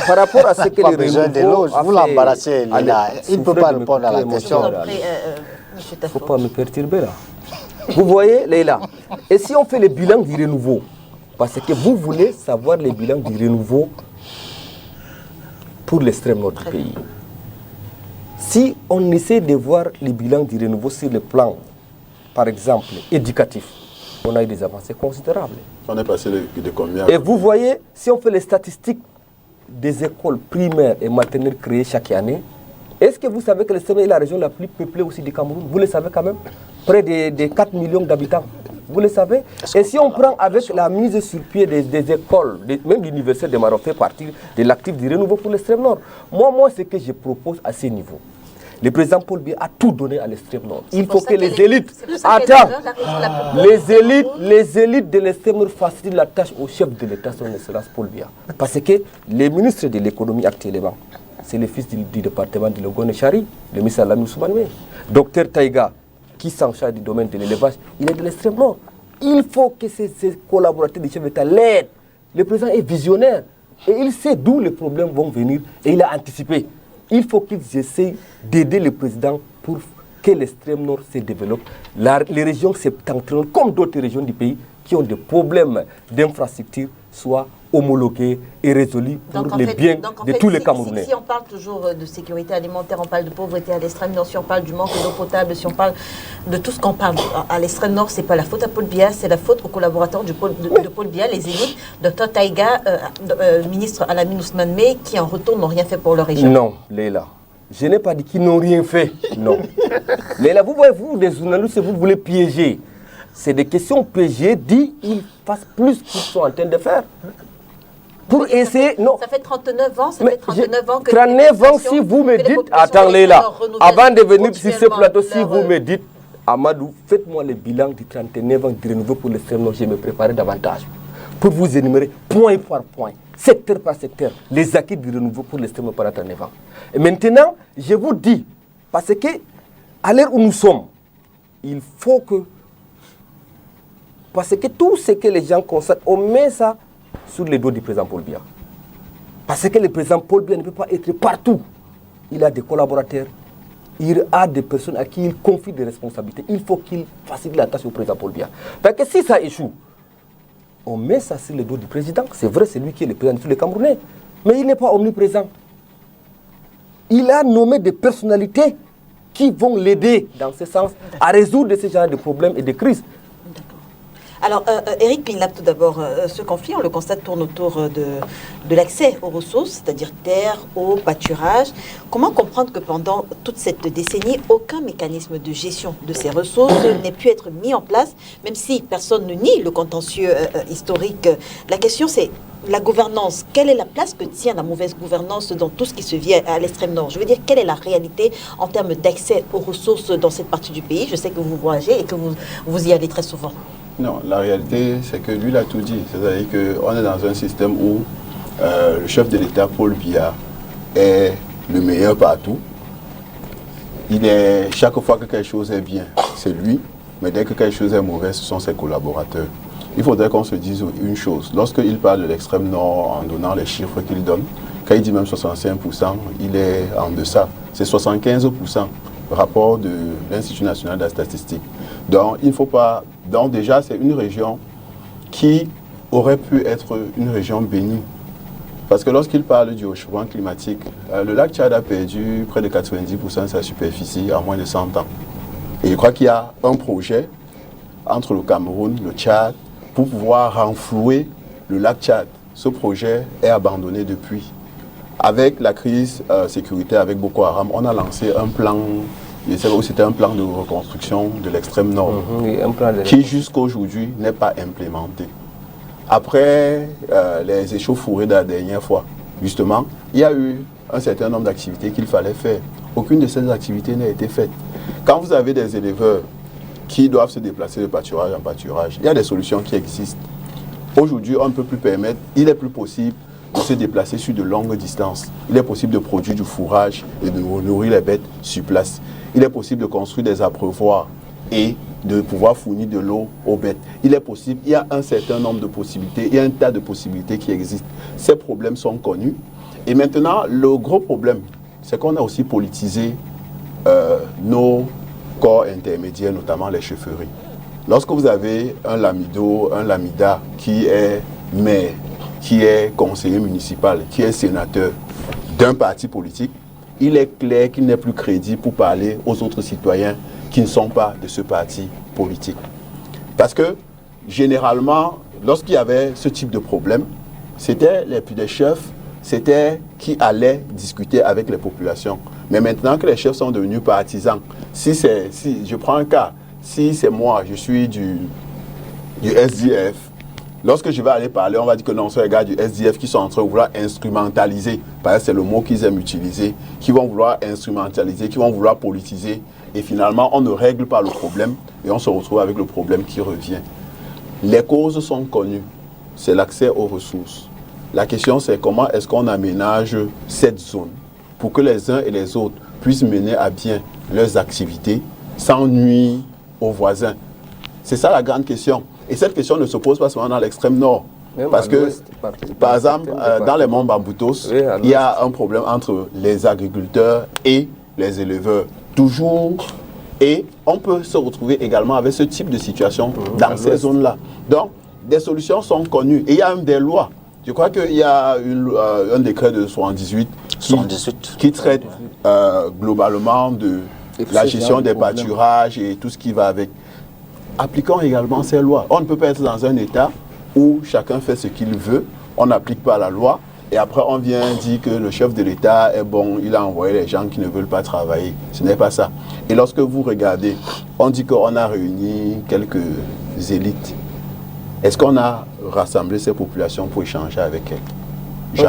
Par rapport à ce que les renouveaux vous l'embarrassez, Leila. Il ne peut pas répondre à la question. Il ne faut pas me perturber là. Vous voyez, Leila, et si on fait le bilan du renouveau, parce que vous voulez savoir le bilan du renouveau pour l'extrême nord du pays. Si on essaie de voir le bilan du renouveau sur le plan, par exemple, éducatif, on a eu des avancées considérables. On est passé de combien? Et vous voyez, si on fait les statistiques des écoles primaires et maternelles créées chaque année, est-ce que vous savez que l'extrême est la région la plus peuplée aussi du Cameroun? Vous le savez quand même? Près de 4 millions d'habitants. Vous le savez? Et si on prend avec la mise sur pied des écoles, même l'université de Maroc fait partie de l'actif du renouveau pour l'extrême nord. Moi, ce que je propose à ce niveau, le président Paul Biya a tout donné à l'extrême nord. Il faut que les élites... Attends, les élites de l'extrême nord facilitent la tâche au chef de l'État, son excellence Paul Biya. Parce que le ministre de l'économie actuellement, c'est le fils du département de Logone Chari, le ministre Alamine Soumané. Docteur Taïga, qui s'en charge du domaine de l'élevage, il est de l'extrême nord. Il faut que ces collaborateurs du chef d'État l'aident. Le président est visionnaire et il sait d'où les problèmes vont venir et il a anticipé. Il faut qu'ils essayent d'aider le président pour que l'extrême nord se développe. Les régions septentrionales, comme d'autres régions du pays, qui ont des problèmes d'infrastructure, soient homologuées et résolues pour les biens de tous les Camerounais. Si on parle toujours de sécurité alimentaire, on parle de pauvreté à l'extrême nord, si on parle du manque d'eau potable, si on parle de tout ce qu'on parle à l'extrême nord, ce n'est pas la faute à Paul Biya, c'est la faute aux collaborateurs de Paul Biya, les élites, Dr Taïga, ministre Alamine Ousmane Mey, qui en retour n'ont rien fait pour leur région. Non, Leila, je n'ai pas dit qu'ils n'ont rien fait, non. Leila, vous voyez, vous, des journalistes, vous voulez piéger. C'est des questions piégées, dit ils fassent plus qu'ils sont en train de faire. Pour essayer, non. Ça fait 39 ans, ça fait 39 ans que... 39 ans, si vous me dites, attendez là, avant de venir sur ce plateau, si vous me dites, Amadou, faites-moi le bilan du 39 ans du renouveau pour l'extrême nord, je vais me préparer davantage. Pour vous énumérer, point par point, secteur par secteur, les acquis du renouveau pour l'extrême nord pendant 39 ans. Et maintenant, je vous dis, parce que, à l'heure où nous sommes, il faut que... Parce que tout ce que les gens constatent, on met ça sur les dos du président Paul Biya. Parce que le président Paul Biya ne peut pas être partout. Il a des collaborateurs, il a des personnes à qui il confie des responsabilités. Il faut qu'il facilite la tâche au président Paul Biya. Parce que si ça échoue, on met ça sur les dos du président. C'est vrai, c'est lui qui est le président de tous les Camerounais. Mais il n'est pas omniprésent. Il a nommé des personnalités qui vont l'aider dans ce sens à résoudre ce genre de problèmes et de crises. Alors, Eric Pinlap, tout d'abord, ce conflit, on le constate, tourne autour de l'accès aux ressources, c'est-à-dire terre, eau, pâturage. Comment comprendre que pendant toute cette décennie, aucun mécanisme de gestion de ces ressources n'ait pu être mis en place, même si personne ne nie le contentieux historique? La question, c'est la gouvernance. Quelle est la place que tient la mauvaise gouvernance dans tout ce qui se vit à l'extrême nord? Je veux dire, quelle est la réalité en termes d'accès aux ressources dans cette partie du pays? Je sais que vous voyagez et que vous y allez très souvent. Non, la réalité, c'est que lui, il a tout dit. C'est-à-dire qu'on est dans un système où le chef de l'État, Paul Biya, est le meilleur partout. Chaque fois que quelque chose est bien, c'est lui. Mais dès que quelque chose est mauvais, ce sont ses collaborateurs. Il faudrait qu'on se dise une chose. Lorsqu'il parle de l'extrême nord en donnant les chiffres qu'il donne, quand il dit même 65%, il est en deçà. C'est 75%, rapport de l'Institut national de la statistique. Donc, il ne faut pas... Donc, déjà, c'est une région qui aurait pu être une région bénie. Parce que lorsqu'il parle du réchauffement climatique, le lac Tchad a perdu près de 90% de sa superficie en moins de 100 ans. Et je crois qu'il y a un projet entre le Cameroun, le Tchad, pour pouvoir renflouer le lac Tchad. Ce projet est abandonné depuis. Avec la crise sécuritaire avec Boko Haram, on a lancé un plan, je sais pas, c'était un plan de reconstruction de l'extrême nord, qui jusqu'aujourd'hui n'est pas implémenté. Après les échauffourées de la dernière fois, justement, il y a eu un certain nombre d'activités qu'il fallait faire. Aucune de ces activités n'a été faite. Quand vous avez des éleveurs qui doivent se déplacer de pâturage en pâturage, il y a des solutions qui existent. Aujourd'hui, on ne peut plus permettre, il est plus possible de se déplacer sur de longues distances. Il est possible de produire du fourrage et de nourrir les bêtes sur place. Il est possible de construire des abreuvoirs et de pouvoir fournir de l'eau aux bêtes. Il est possible, il y a un certain nombre de possibilités, il y a un tas de possibilités qui existent. Ces problèmes sont connus. Et maintenant, le gros problème, c'est qu'on a aussi politisé nos corps intermédiaires, notamment les chefferies. Lorsque vous avez un lamido, un lamida qui est maire, qui est conseiller municipal, qui est sénateur d'un parti politique, il est clair qu'il n'est plus crédible pour parler aux autres citoyens qui ne sont pas de ce parti politique. Parce que, généralement, lorsqu'il y avait ce type de problème, c'était les chefs, c'était qui allaient discuter avec les populations. Mais maintenant que les chefs sont devenus partisans, si je prends un cas, si c'est moi, je suis du SDF, lorsque je vais aller parler, on va dire que non, ce sont les gars du SDF qui sont en train de vouloir instrumentaliser, parce que c'est le mot qu'ils aiment utiliser, qui vont vouloir instrumentaliser, qui vont vouloir politiser, et finalement, on ne règle pas le problème, et on se retrouve avec le problème qui revient. Les causes sont connues, c'est l'accès aux ressources. La question, c'est comment est-ce qu'on aménage cette zone pour que les uns et les autres puissent mener à bien leurs activités sans nuire aux voisins. C'est ça la grande question. Et cette question ne se pose pas seulement dans l'extrême nord. Parce que, par exemple, dans les monts Bamboutos, il y a un problème entre les agriculteurs et les éleveurs. Toujours. Et on peut se retrouver également avec ce type de situation dans ces zones-là. Donc, des solutions sont connues. Et il y a même des lois. Je crois qu'il y a un décret de 78 qui traite globalement de la gestion des pâturages et tout ce qui va avec. Appliquons également ces lois. On ne peut pas être dans un État où chacun fait ce qu'il veut, on n'applique pas la loi, et après on vient dire que le chef de l'État est bon, il a envoyé les gens qui ne veulent pas travailler. Ce n'est pas ça. Et lorsque vous regardez, on dit qu'on a réuni quelques élites. Est-ce qu'on a rassemblé ces populations pour échanger avec elles?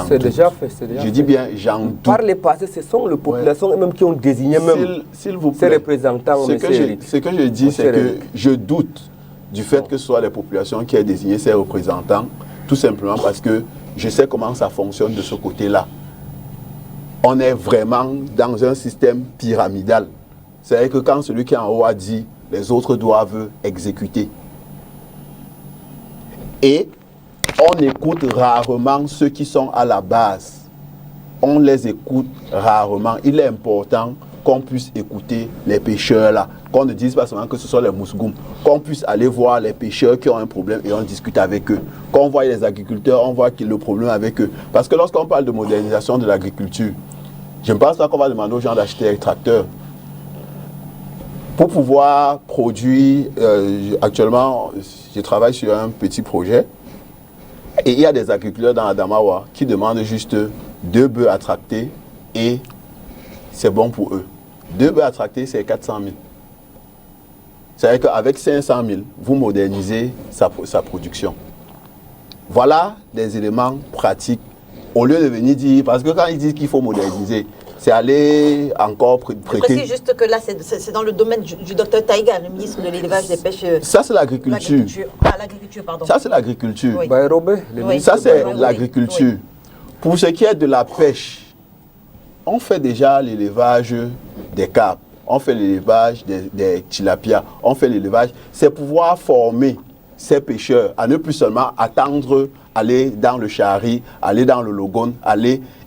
C'est déjà fait. Je dis bien, j'en doute. Par le passé, ce sont les populations même qui ont désigné même s'il vous plaît, ces représentants. Ce que je dis, c'est que je doute du fait que ce soit les populations qui aient désigné ces représentants, tout simplement parce que je sais comment ça fonctionne de ce côté-là. On est vraiment dans un système pyramidal. C'est-à-dire que quand celui qui est en haut a dit, les autres doivent exécuter. Et on écoute rarement ceux qui sont à la base. On les écoute rarement. Il est important qu'on puisse écouter les pêcheurs là. Qu'on ne dise pas seulement que ce sont les mousgoum. Qu'on puisse aller voir les pêcheurs qui ont un problème et on discute avec eux. Qu'on voit les agriculteurs, on voit qu'il y a le problème avec eux. Parce que lorsqu'on parle de modernisation de l'agriculture, je ne pense pas qu'on va demander aux gens d'acheter un tracteur. pour pouvoir produire, actuellement, je travaille sur un petit projet et il y a des agriculteurs dans Adamawa qui demandent juste 2 bœufs à tracter et c'est bon pour eux. 2 bœufs à tracter, c'est 400 000. C'est-à-dire qu'avec 500 000, vous modernisez sa production. Voilà des éléments pratiques. Au lieu de venir dire, parce que quand ils disent qu'il faut moderniser, c'est aller encore prêter. Je précise juste que là, c'est dans le domaine du docteur Taïga, le ministre de l'élevage, des pêches. Ça, c'est l'agriculture. Ah, l'agriculture, pardon. Ça, c'est l'agriculture. Oui. Oui. Ça, c'est l'agriculture. Oui. Pour ce qui est de la pêche, on fait déjà l'élevage des carpes, on fait l'élevage des tilapias, on fait l'élevage. C'est pouvoir former ces pêcheurs à ne plus seulement attendre, aller dans le Chari, aller dans le Logone,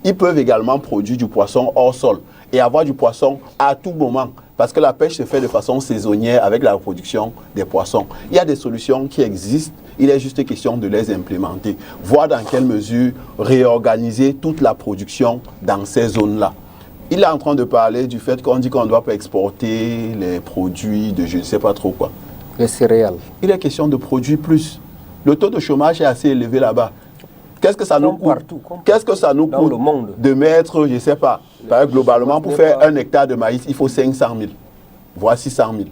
ils peuvent également produire du poisson hors sol et avoir du poisson à tout moment. Parce que la pêche se fait de façon saisonnière avec la production des poissons. Il y a des solutions qui existent, il est juste question de les implémenter. Voir dans quelle mesure réorganiser toute la production dans ces zones-là. Il est en train de parler du fait qu'on dit qu'on ne doit pas exporter les produits de je ne sais pas trop quoi. Les céréales. Il est question de produire plus. Le taux de chômage est assez élevé là-bas. Qu'est-ce que ça nous coûte? Qu'est-ce que ça nous coûte de mettre, je ne sais pas, globalement, pour faire 1 hectare de maïs, il faut 500 000, voire 600 000.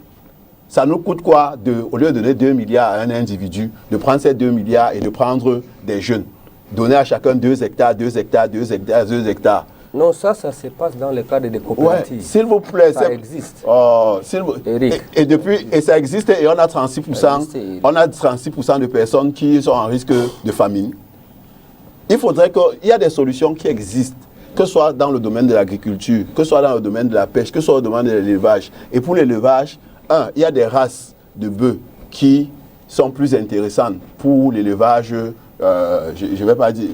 Ça nous coûte quoi, au lieu de donner 2 milliards à un individu, de prendre ces 2 milliards et de prendre des jeunes, donner à chacun 2 hectares, 2 hectares, 2 hectares, 2 hectares. Non, ça se passe dans le cadre des coopératives. Ouais, s'il vous plaît. Ça existe. Eric. Et ça existe et on a 36%, on a 36% de personnes qui sont en risque de famine. Il faudrait qu'il y ait des solutions qui existent, que ce soit dans le domaine de l'agriculture, que ce soit dans le domaine de la pêche, que ce soit dans le domaine de l'élevage. Et pour l'élevage, il y a des races de bœufs qui sont plus intéressantes pour l'élevage. Je ne vais pas dire,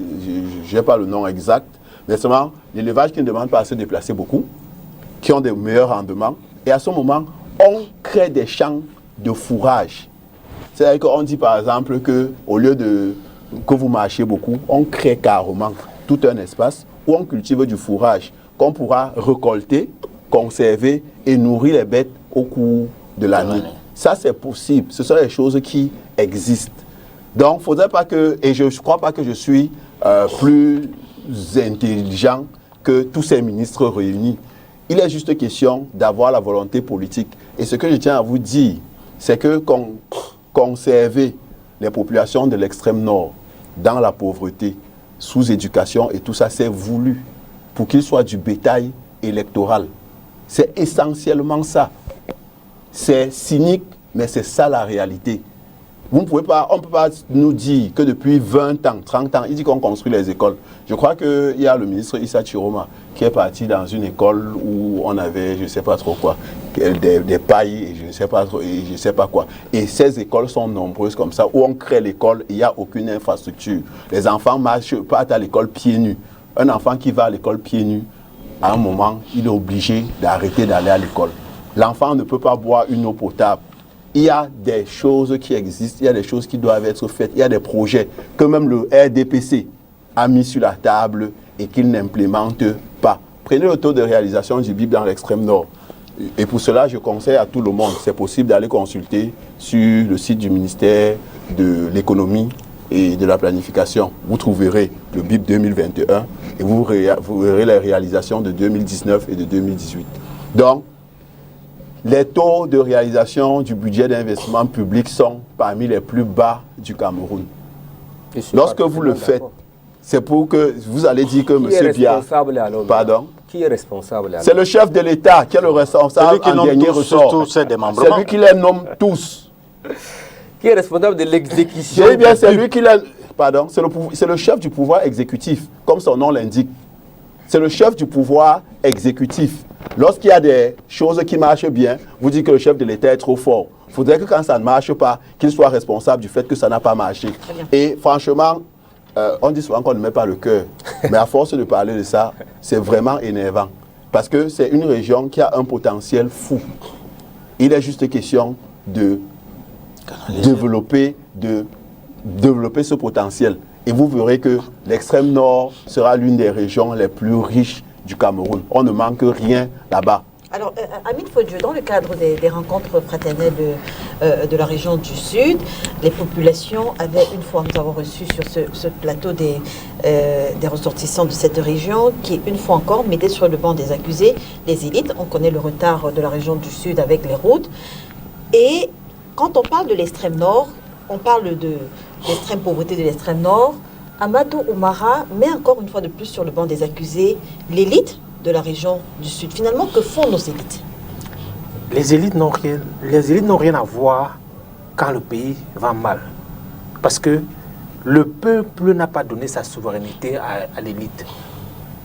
je n'ai pas le nom exact, mais seulement l'élevage qui ne demande pas à se déplacer beaucoup, qui ont des meilleurs rendements. Et à ce moment, on crée des champs de fourrage. C'est-à-dire qu'on dit par exemple qu'au lieu que vous marchez beaucoup, on crée carrément tout un espace où on cultive du fourrage qu'on pourra récolter, conserver et nourrir les bêtes au cours de l'année. Ça, c'est possible. Ce sont des choses qui existent. Donc, il ne faudrait pas que, et je ne crois pas que je suis plus intelligent que tous ces ministres réunis. Il est juste question d'avoir la volonté politique. Et ce que je tiens à vous dire, c'est que conserver les populations de l'extrême nord dans la pauvreté, sous éducation et tout ça, c'est voulu pour qu'il soit du bétail électoral. C'est essentiellement ça. C'est cynique, mais c'est ça la réalité. On ne peut pas nous dire que depuis 20 ans, 30 ans, il dit qu'on construit les écoles. Je crois qu'il y a le ministre Issa Chiroma qui est parti dans une école où on avait, je ne sais pas trop quoi, des pailles et je ne sais pas trop, et je ne sais pas quoi. Et ces écoles sont nombreuses comme ça, où on crée l'école et il n'y a aucune infrastructure. Les enfants partent à l'école pieds nus. Un enfant qui va à l'école pieds nus, à un moment, il est obligé d'arrêter d'aller à l'école. L'enfant ne peut pas boire une eau potable. Il y a des choses qui existent, il y a des choses qui doivent être faites, il y a des projets que même le RDPC a mis sur la table et qu'il n'implémente pas. Prenez le taux de réalisation du BIP dans l'extrême nord. Et pour cela, je conseille à tout le monde, c'est possible d'aller consulter sur le site du ministère de l'économie et de la planification. Vous trouverez le BIP 2021 et vous verrez les réalisations de 2019 et de 2018. Donc, les taux de réalisation du budget d'investissement public sont parmi les plus bas du Cameroun. Lorsque vous le faites, c'est pour que vous allez dire que M. Biya... Pardon? Qui est responsable? C'est le chef de l'État qui est le responsable en dernier ressort. C'est lui qui les nomme tous. Qui est responsable de l'exécution? Eh bien, c'est lui qui les... Pardon? C'est le chef du pouvoir exécutif, comme son nom l'indique. C'est le chef du pouvoir exécutif. Lorsqu'il y a des choses qui marchent bien, vous dites que le chef de l'État est trop fort. Il faudrait que quand ça ne marche pas, qu'il soit responsable du fait que ça n'a pas marché. Et franchement, on dit souvent qu'on ne met pas le cœur. Mais à force de parler de ça, c'est vraiment énervant. Parce que c'est une région qui a un potentiel fou. Il est juste question de développer ce potentiel. Et vous verrez que l'extrême nord sera l'une des régions les plus riches du Cameroun. On ne manque rien là-bas. Alors, Amine Fodieu, dans le cadre des rencontres fraternelles de la région du Sud, les populations avaient, une fois nous avons reçu sur ce plateau des ressortissants de cette région, qui, une fois encore, mettaient sur le banc des accusés les élites. On connaît le retard de la région du Sud avec les routes. Et quand on parle de l'extrême nord, on parle de l'extrême pauvreté de l'extrême nord. Amadou Oumara met encore une fois de plus sur le banc des accusés l'élite de la région du Sud. Finalement, que font nos élites? Les élites n'ont rien à voir quand le pays va mal. Parce que le peuple n'a pas donné sa souveraineté à l'élite.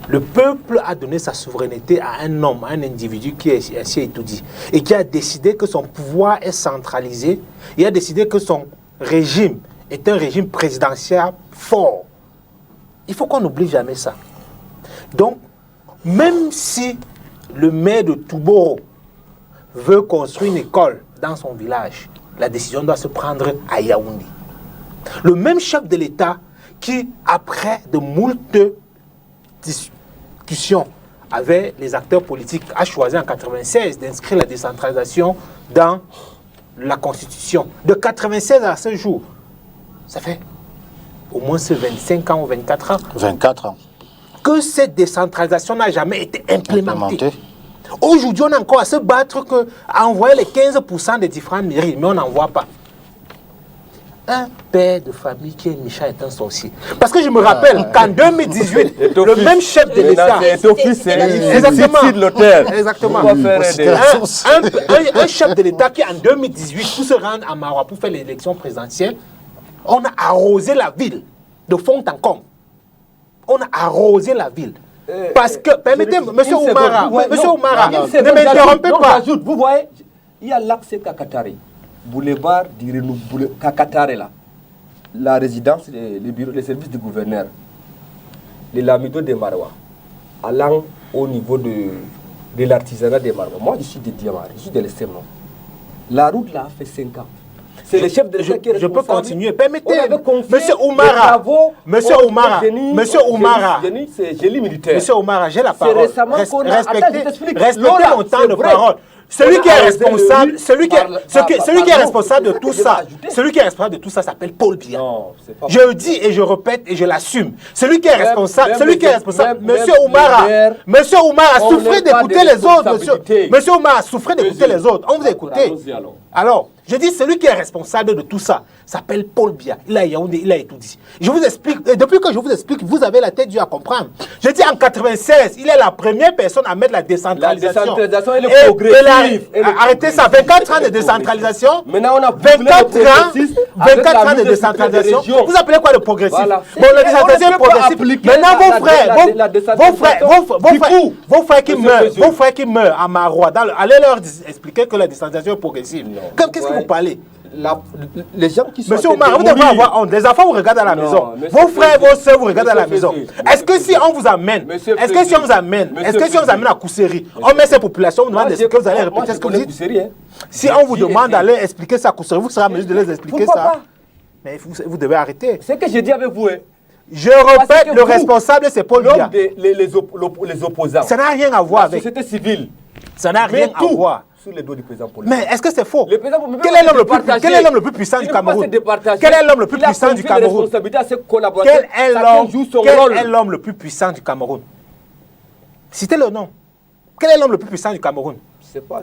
Le peuple a donné sa souveraineté à un homme, à un individu qui est ainsi étourdi et qui a décidé que son pouvoir est centralisé. Il a décidé que son régime est un régime présidentiel fort. Il faut qu'on n'oublie jamais ça. Donc, même si le maire de Touboro veut construire une école dans son village, la décision doit se prendre à Yaoundé. Le même chef de l'État qui, après de moult discussions avec les acteurs politiques, a choisi en 1996 d'inscrire la décentralisation dans la Constitution. De 1996 à ce jour, ça fait au moins 25 ans ou 24 ans. 24 ans. Que cette décentralisation n'a jamais été implémentée. Aujourd'hui, on a encore à se battre à envoyer les 15% des différentes mairies, mais on n'en voit pas. Un père de famille qui est méchant est un sorcier. Parce que je me rappelle qu'en 2018, le même chef de l'État... Exactement. Un chef de l'État qui, en 2018, pour se rendre à Maroua pour faire l'élection présidentielle, on a arrosé la ville de fond en comble. On a arrosé la ville. Parce que, permettez, monsieur Oumara, ne m'interrompez pas. Vous voyez, il y a l'accès Kakatari, boulevard Kakatari là, la résidence, les services du gouverneur, les lamidos de Maroua, allant au niveau de l'artisanat de Maroua. Moi, je suis de Diamar, je suis de l'extrême nord. La route là a fait 5 ans. C'est le chef de l'État qui est responsable. Je peux continuer. Permettez, monsieur Oumara, monsieur Oumara, c'est génie militaire. Monsieur Oumara, j'ai la parole. Respectez mon temps de parole. Celui qui est responsable, celui qui est responsable de tout ça, celui qui est responsable de tout ça s'appelle Paul Biya. Je le dis et je répète et je l'assume. Celui qui est responsable, Monsieur Oumara, souffrez d'écouter les autres, Monsieur Oumara, souffrez d'écouter les autres. On vous a écouté. Alors, je dis celui qui est responsable de tout ça s'appelle Paul Biya. Il a Yaoundé, il a tout dit. Je vous explique, et depuis que je vous explique, vous avez la tête dure à comprendre. Je dis en 96, il est la première personne à mettre la décentralisation. La décentralisation et le progressif. Arrêtez ça, 24 ans de décentralisation. Maintenant, on a 24 ans de décentralisation. Vous appelez quoi le progressif? Voilà. Bon, la décentralisation est progressive. Maintenant, vos frères qui meurent à Maroua, allez leur expliquer que la décentralisation est progressive. Qu'est-ce que vous parlez? Les gens qui sont... Monsieur Oumar, vous devez avoir honte. Les enfants vous regardent à la maison. Vos frères, vos soeurs vous regardent à la maison. Est-ce que si on vous amène, à Kousséri, on met ces populations, on vous demande est-ce que vous allez répéter ce que vous dites? Si on vous demande d'aller expliquer ça à Kousséri, vous serez en mesure de les expliquer ça. Mais vous devez arrêter. C'est que j'ai dit avec vous. Je répète, le responsable c'est Paul Biya. Les opposants. Ça n'a rien à voir avec. La société civile. Ça n'a rien à voir. Sur les dos du président Paul Biya. Mais est-ce que c'est faux? Quel est l'homme le plus puissant du Cameroun? Quel est l'homme le plus puissant du Cameroun? Quel est l'homme le plus puissant du Cameroun? Citez le nom. Quel est l'homme le plus puissant du Cameroun?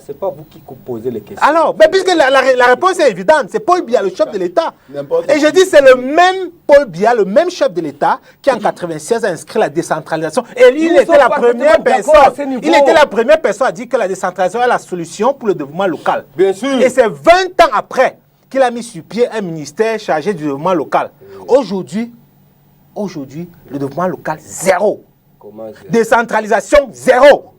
C'est pas vous qui posez les questions. Alors, mais puisque la réponse est évidente, c'est Paul Biya, le chef de l'État. Et je dis, c'est le même Paul Biya, le même chef de l'État, qui en 1996 a inscrit la décentralisation. Et lui, il était la première personne. Il était la première personne à dire que la décentralisation est la solution pour le développement local. Bien sûr. Et c'est 20 ans après qu'il a mis sur pied un ministère chargé du développement local. Aujourd'hui, le développement local, zéro. Décentralisation, zéro.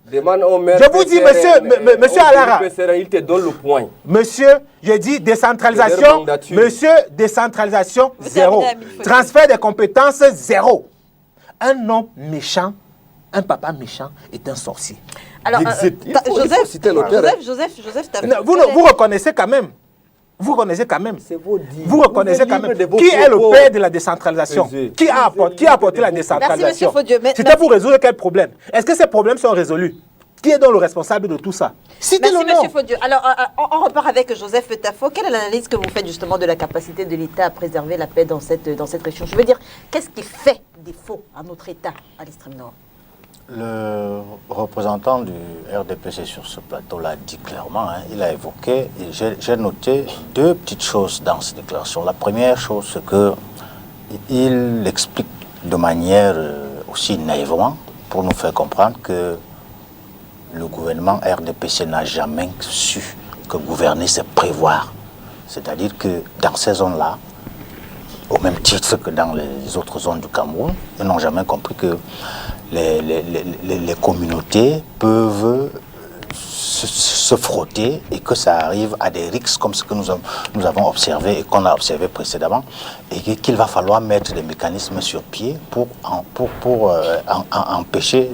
Je vous dis, monsieur Alara, il te donne le point. Monsieur, je dis décentralisation, monsieur, décentralisation, zéro. Transfert des compétences, zéro. Un homme méchant, un papa méchant est un sorcier. Alors, Joseph, vous reconnaissez quand même. Vous reconnaissez quand même. Vous reconnaissez quand même. Qui est le père de la décentralisation? Qui a apporté la décentralisation? C'était pour résoudre quel problème? Est-ce que ces problèmes sont résolus? Qui est donc le responsable de tout ça? Citez-le. Merci, M. Fodieu. Alors, on repart avec Joseph Tafo. Quelle est l'analyse que vous faites justement de la capacité de l'État à préserver la paix dans cette région? Je veux dire, qu'est-ce qui fait défaut à notre État à l'extrême nord? Le représentant du RDPC sur ce plateau l'a dit clairement, hein, il a évoqué, et j'ai noté deux petites choses dans cette déclaration. La première chose, c'est qu'il explique de manière aussi naïvement, pour nous faire comprendre que le gouvernement RDPC n'a jamais su que gouverner, c'est prévoir. C'est-à-dire que dans ces zones-là, au même titre que dans les autres zones du Cameroun, ils n'ont jamais compris que les communautés peuvent se frotter et que ça arrive à des risques comme ce que nous avons observé et qu'on a observé précédemment, et qu'il va falloir mettre des mécanismes sur pied pour empêcher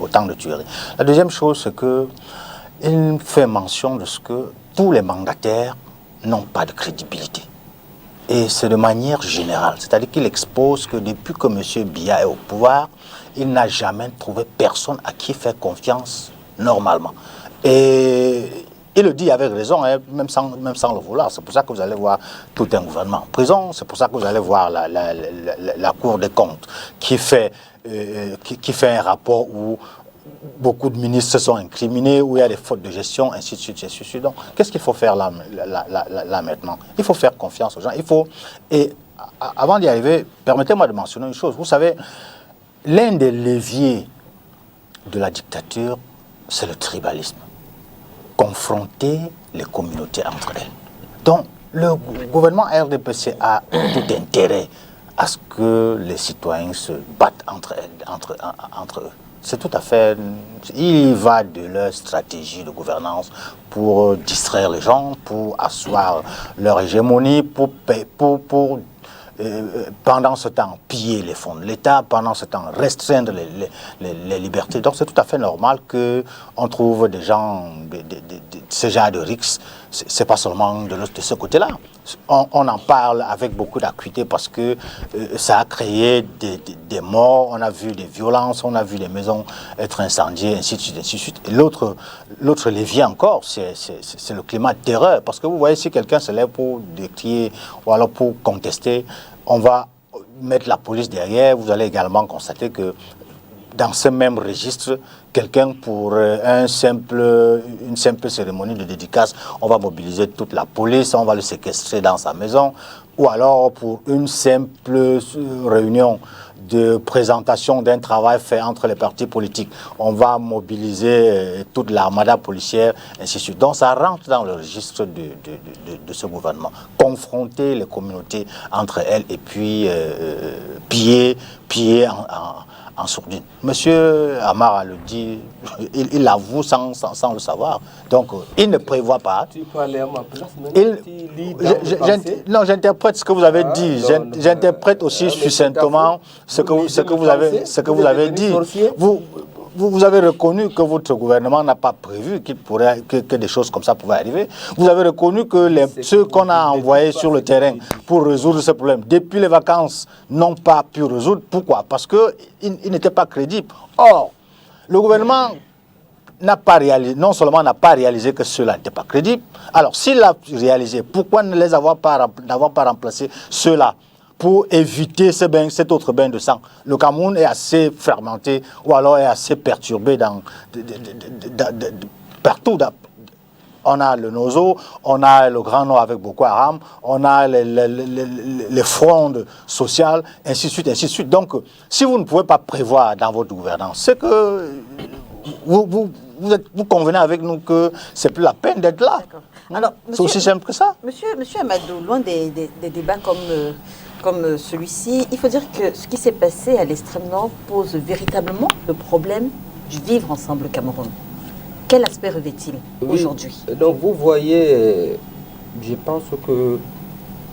autant de tueries. La deuxième chose, c'est qu'il fait mention de ce que tous les mandataires n'ont pas de crédibilité. Et c'est de manière générale, c'est-à-dire qu'il expose que depuis que M. Biya est au pouvoir, il n'a jamais trouvé personne à qui faire confiance normalement. Et il le dit avec raison, hein, même sans le vouloir. C'est pour ça que vous allez voir tout un gouvernement en prison, c'est pour ça que vous allez voir la Cour des comptes qui fait un rapport où beaucoup de ministres sont incriminés, où il y a des fautes de gestion, ainsi de suite, ainsi de suite. Donc, qu'est-ce qu'il faut faire là maintenant? Il faut faire confiance aux gens. Et avant d'y arriver, permettez-moi de mentionner une chose. Vous savez, l'un des leviers de la dictature, c'est le tribalisme. Confronter les communautés entre elles. Donc, le gouvernement RDPC a tout intérêt à ce que les citoyens se battent entre eux. C'est tout à fait... Il va de leur stratégie de gouvernance pour distraire les gens, pour asseoir leur hégémonie, pour pendant ce temps piller les fonds de l'État, pendant ce temps restreindre les libertés. Donc c'est tout à fait normal qu'on trouve des gens, ce genre de risques. C'est pas seulement de ce côté-là. On en parle avec beaucoup d'acuité parce que ça a créé des morts, on a vu des violences, on a vu des maisons être incendiées, ainsi de suite, ainsi de suite. Et l'autre levier encore, c'est le climat de terreur. Parce que vous voyez, si quelqu'un se lève pour décrier ou alors pour contester, on va mettre la police derrière. Vous allez également constater que dans ce même registre, quelqu'un pour une simple cérémonie de dédicace, on va mobiliser toute la police, on va le séquestrer dans sa maison, ou alors pour une simple réunion de présentation d'un travail fait entre les partis politiques, on va mobiliser toute l'armada policière, ainsi de suite. Donc ça rentre dans le registre de ce gouvernement. Confronter les communautés entre elles et puis piller en sourdine. Monsieur Amara le dit, il l'avoue sans le savoir. Donc, il ne prévoit pas. Tu peux aller à ma place, non, j'interprète ce que vous avez dit. J'interprète aussi succinctement ce que vous avez dit. Vous avez reconnu que votre gouvernement n'a pas prévu que des choses comme ça pouvaient arriver. Vous avez reconnu que ceux qu'on a envoyés sur le terrain pour résoudre ce problème, depuis les vacances, n'ont pas pu résoudre. Pourquoi? Parce qu'ils n'étaient pas crédibles. Or, le gouvernement non seulement n'a pas réalisé que ceux-là n'étaient pas crédibles, alors s'il l'a réalisé, pourquoi ne n'avoir pas remplacé ceux-là pour éviter cet autre bain de sang? Le Cameroun est assez fermenté ou alors est assez perturbé partout. On a le Nozo, on a le Grand Nord avec Boko Haram, on a les frondes sociales, ainsi de suite, ainsi de suite. Donc, si vous ne pouvez pas prévoir dans votre gouvernance, c'est que vous convenez avec nous que c'est plus la peine d'être là. C'est aussi simple que ça. Monsieur Amadou, loin des débats comme celui-ci, il faut dire que ce qui s'est passé à l'extrême nord pose véritablement le problème du vivre ensemble au Cameroun. Quel aspect revêt-il aujourd'hui? Donc vous voyez, je pense que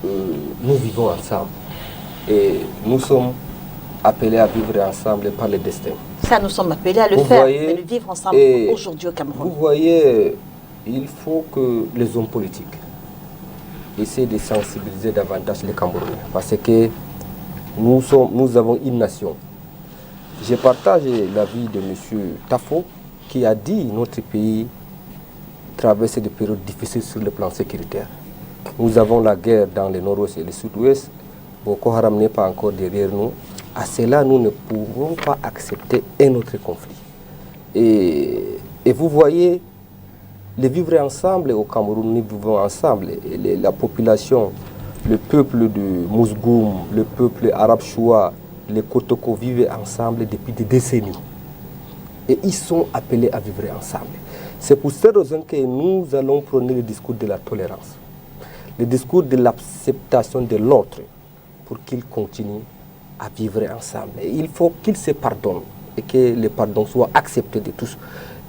nous vivons ensemble et nous sommes appelés à vivre ensemble par le destin. Ça, nous sommes appelés à le faire, mais le vivre ensemble aujourd'hui au Cameroun. Vous voyez, il faut que les hommes politiques essayer de sensibiliser davantage les Camerounais. Parce que nous avons une nation. Je partage l'avis de M. Tafo qui a dit notre pays traverse des périodes difficiles sur le plan sécuritaire. Nous avons la guerre dans le nord-ouest et le sud-ouest. Boko Haram n'est pas encore derrière nous. À cela, nous ne pouvons pas accepter un autre conflit. Et vous voyez, les vivre ensemble au Cameroun, nous vivons ensemble. Et la population, le peuple de Mousgoum, le peuple arabe choua, les Kotoko vivent ensemble depuis des décennies. Et ils sont appelés à vivre ensemble. C'est pour cette raison que nous allons prôner le discours de la tolérance, le discours de l'acceptation de l'autre pour qu'ils continuent à vivre ensemble. Et il faut qu'ils se pardonnent et que le pardon soit accepté de tous.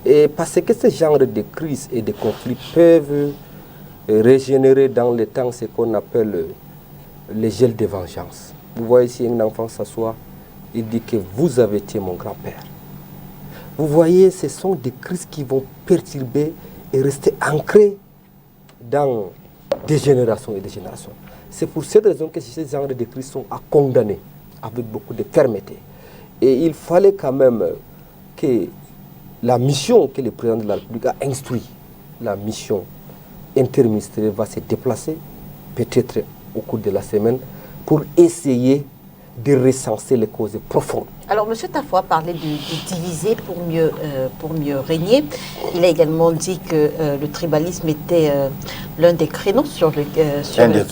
Et parce que ce genre de crises et de conflits peuvent régénérer dans le temps ce qu'on appelle les gels de vengeance. Vous voyez, si un enfant s'assoit, il dit que vous avez tué mon grand-père. Vous voyez, ce sont des crises qui vont perturber et rester ancrées dans des générations et des générations. C'est pour cette raison que ces genres de crises sont à condamner avec beaucoup de fermeté. Et il fallait quand même que la mission que le président de la République a instruit, la mission interministérielle, va se déplacer peut-être au cours de la semaine pour essayer de recenser les causes profondes. Alors, M. Tafo a parlé de diviser pour mieux régner. Il a également dit que le tribalisme était l'un des créneaux sur lesquels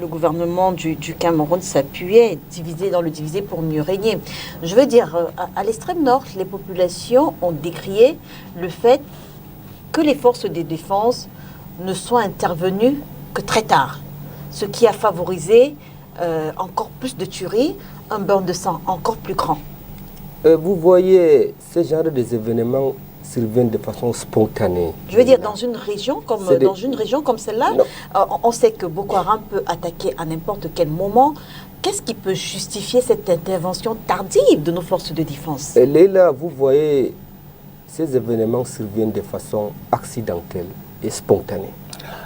le gouvernement du Cameroun s'appuyait, diviser dans le diviser pour mieux régner. Je veux dire, à l'extrême nord, les populations ont décrié le fait que les forces de défense ne soient intervenues que très tard, ce qui a favorisé encore plus de tueries, un bain de sang encore plus grand. Vous voyez, ce genre d'événements surviennent de façon spontanée. Je veux dire, dans une région comme celle-là, on sait que Boko Haram peut attaquer à n'importe quel moment. Qu'est-ce qui peut justifier cette intervention tardive de nos forces de défense? Leila, vous voyez, ces événements surviennent de façon accidentelle et spontanée.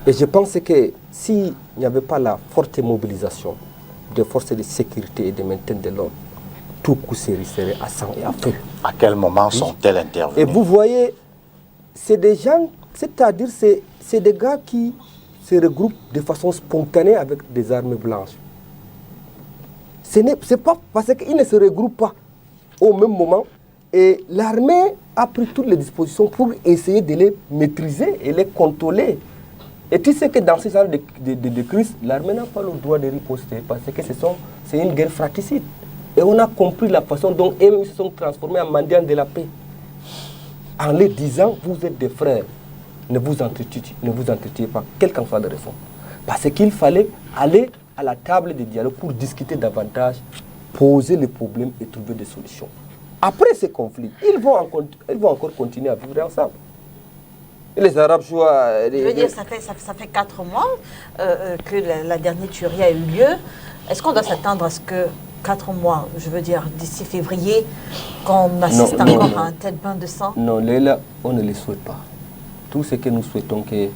Et je pense que s'il n'y avait pas la forte mobilisation des forces de sécurité et de maintien de l'ordre, tout coup serait à sang et à feu. À quel moment sont-elles intervenues? Et vous voyez, c'est des gens, c'est-à-dire c'est des gars qui se regroupent de façon spontanée avec des armes blanches. C'est pas parce qu'ils ne se regroupent pas au même moment. Et l'armée a pris toutes les dispositions pour essayer de les maîtriser et les contrôler. Et tu sais que dans ce genre de crise, l'armée n'a pas le droit de riposter parce que c'est une guerre fratricide. Et on a compris la façon dont eux se sont transformés en mendiants de la paix. En leur disant, vous êtes des frères, ne vous entretuez pas, quelle qu'en soit la raison. Parce qu'il fallait aller à la table de dialogue pour discuter davantage, poser les problèmes et trouver des solutions. Après ces conflits, ils vont encore continuer à vivre ensemble. Et les Arabes choix... Je veux dire, ça fait 4 mois que la dernière tuerie a eu lieu. Est-ce qu'on doit s'attendre à ce que 4 mois, je veux dire, d'ici février, qu'on assiste encore à un tel bain de sang? Non, Leila, on ne le souhaite pas. Tout ce que nous souhaitons, que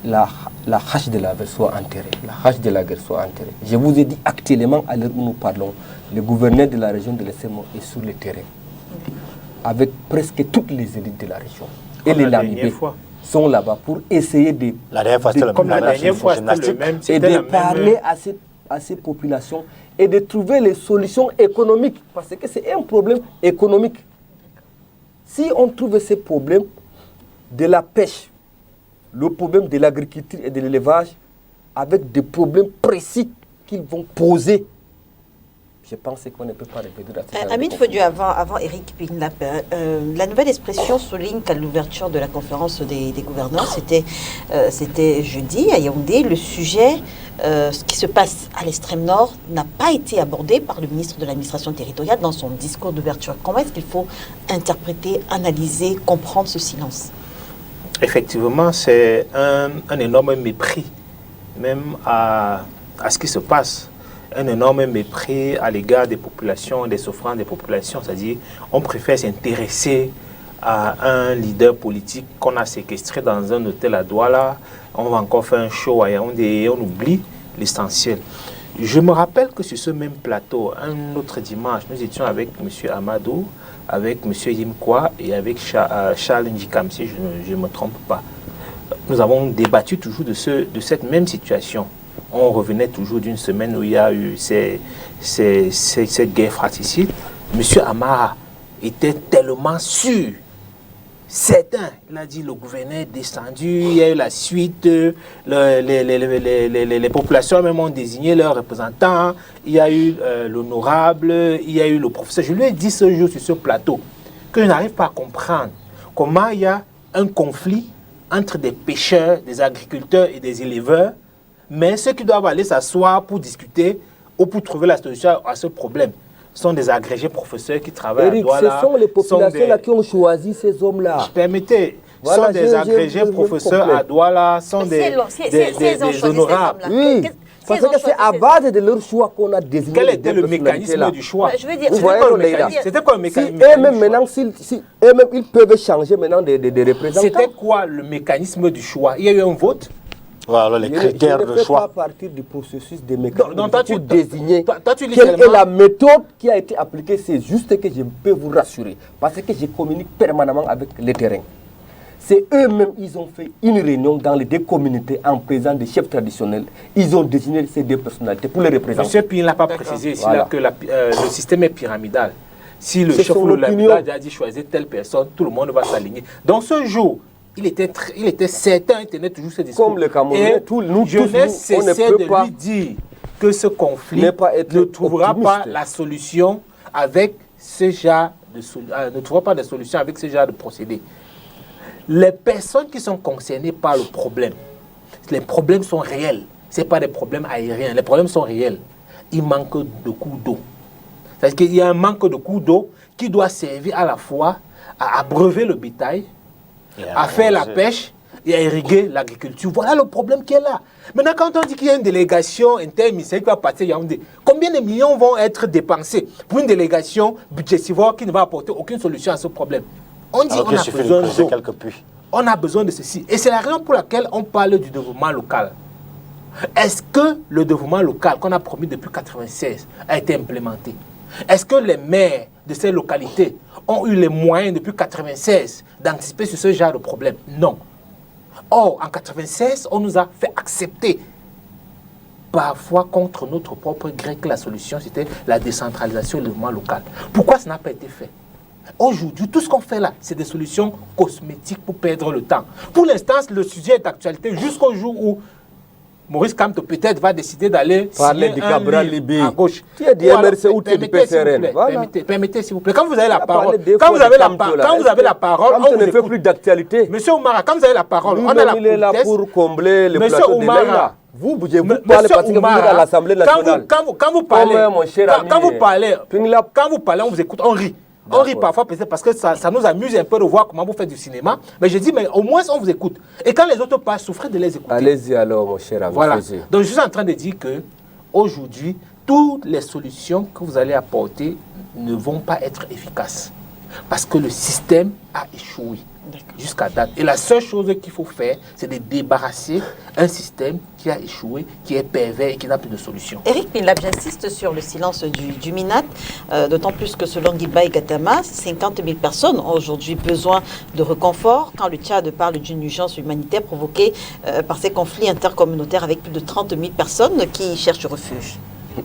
la hache de la guerre soit enterrée. La hache de la guerre soit enterrée. Je vous ai dit actuellement, à l'heure où nous parlons, le gouverneur de la région de l'Essemo est sur le terrain, avec presque toutes les élites de la région. Et les Lamibés sont là-bas pour essayer de parler à ces populations et de trouver les solutions économiques. Parce que c'est un problème économique. Si on trouve ces problèmes de la pêche, le problème de l'agriculture et de l'élevage, avec des problèmes précis qu'ils vont poser, je pense qu'on ne peut pas revenir à ça. Amin Fodio, avant Eric Pinlapin, la nouvelle expression souligne qu'à l'ouverture de la conférence des gouverneurs, c'était jeudi à Yaoundé, le sujet, ce qui se passe à l'extrême nord, n'a pas été abordé par le ministre de l'administration territoriale dans son discours d'ouverture. Comment est-ce qu'il faut interpréter, analyser, comprendre ce silence? Effectivement, c'est un énorme mépris, même à ce qui se passe. Un énorme mépris à l'égard des populations, des souffrances des populations. C'est-à-dire, on préfère s'intéresser à un leader politique qu'on a séquestré dans un hôtel à Douala. On va encore faire un show à Yaoundé et on oublie l'essentiel. Je me rappelle que sur ce même plateau, un autre dimanche, nous étions avec M. Amadou, avec M. Yimkwa et avec Charles Njikam, si je ne me trompe pas. Nous avons débattu toujours de cette même situation. On revenait toujours d'une semaine où il y a eu cette guerre fratricide. M. Amara était tellement sûr, certain. Il a dit le gouverneur est descendu, il y a eu la suite, les populations même ont désigné leurs représentants, il y a eu l'honorable, il y a eu le professeur. Je lui ai dit ce jour sur ce plateau que je n'arrive pas à comprendre comment il y a un conflit entre des pêcheurs, des agriculteurs et des éleveurs, mais ceux qui doivent aller s'asseoir pour discuter ou pour trouver la solution à ce problème sont des agrégés professeurs qui travaillent Eric, à Douala. Ce sont les populations là qui ont choisi ces hommes-là. Permettez, voilà, sont des agrégés professeurs à Douala, sont des honorables. Oui, parce que c'est à base de leur choix qu'on a désigné. Quel était le mécanisme du choix? Je veux dire, c'était quoi le mécanisme? Eux-mêmes maintenant, eux-mêmes ils peuvent changer maintenant des représentants. C'était quoi le mécanisme du choix? Il y a eu un vote? Voilà les critères de choix. Je ne fais pas partir du processus des mécanismes pour désigner quelle est la méthode qui a été appliquée. C'est juste que je peux vous rassurer, parce que je communique permanemment avec le terrain. C'est eux-mêmes, ils ont fait une réunion dans les deux communautés en présence des chefs traditionnels. Ils ont désigné ces deux personnalités pour les représenter. Monsieur Pien n'a pas précisé ici là que le système est pyramidal. Si le chef ou le village a dit choisir telle personne, tout le monde va s'aligner. Dans ce jour, il était certain, il tenait toujours ce discours. Comme le Camerounais, nous je n'ai cessé de lui dire que ce conflit ne trouvera pas la solution avec ce genre de procédé. Les personnes qui sont concernées par le problème, les problèmes sont réels. Ce n'est pas des problèmes aériens, les problèmes sont réels. Il manque de cours d'eau. C'est-à-dire qu'il y a un manque de cours d'eau qui doit servir à la fois à abreuver le bétail, à faire la pêche et à irriguer l'agriculture. Voilà le problème qui est là. Maintenant, quand on dit qu'il y a une délégation interministérielle qui va passer Yaoundé, combien de millions vont être dépensés pour une délégation budgétivore qui ne va apporter aucune solution à ce problème? On dit qu'on a besoin d'eau. On a besoin de ceci. Et c'est la raison pour laquelle on parle du développement local. Est-ce que le développement local qu'on a promis depuis 1996 a été implémenté? Est-ce que les maires de ces localités ont eu les moyens depuis 1996 d'anticiper sur ce genre de problème? Non. Or, en 1996, on nous a fait accepter, parfois contre notre propre gré, que la solution c'était la décentralisation et le développement local. Pourquoi ça n'a pas été fait? Aujourd'hui, tout ce qu'on fait là, c'est des solutions cosmétiques pour perdre le temps. Pour l'instant, le sujet est d'actualité jusqu'au jour où Maurice Kamto peut-être va décider d'aller parler du Cabral Libé à gauche. Tu es du MRC ou tu es du PCRN. Permettez s'il vous plaît. Quand vous avez la parole, quand vous avez la parole, on ne fait plus d'actualité. Monsieur Oumara, quand vous avez la parole, on a la il est là pour combler le plateau de Leïla. Vous parlez parce que vous êtes à l'Assemblée nationale. Quand vous parlez, on vous écoute, on rit. On rit parfois peut-être parce que ça nous amuse un peu de voir comment vous faites du cinéma. Mais je dis, mais au moins on vous écoute. Et quand les autres parlent, souffrez de les écouter. Allez-y alors, mon cher ami. Voilà. Donc je suis en train de dire que aujourd'hui, toutes les solutions que vous allez apporter ne vont pas être efficaces. Parce que le système a échoué jusqu'à date. Et la seule chose qu'il faut faire, c'est de débarrasser un système qui a échoué, qui est pervers et qui n'a plus de solution. Éric Pinlap, j'insiste sur le silence du MINAT, d'autant plus que selon Guibaï Gatama, 50 000 personnes ont aujourd'hui besoin de reconfort quand le Tchad parle d'une urgence humanitaire provoquée par ces conflits intercommunautaires avec plus de 30 000 personnes qui cherchent refuge.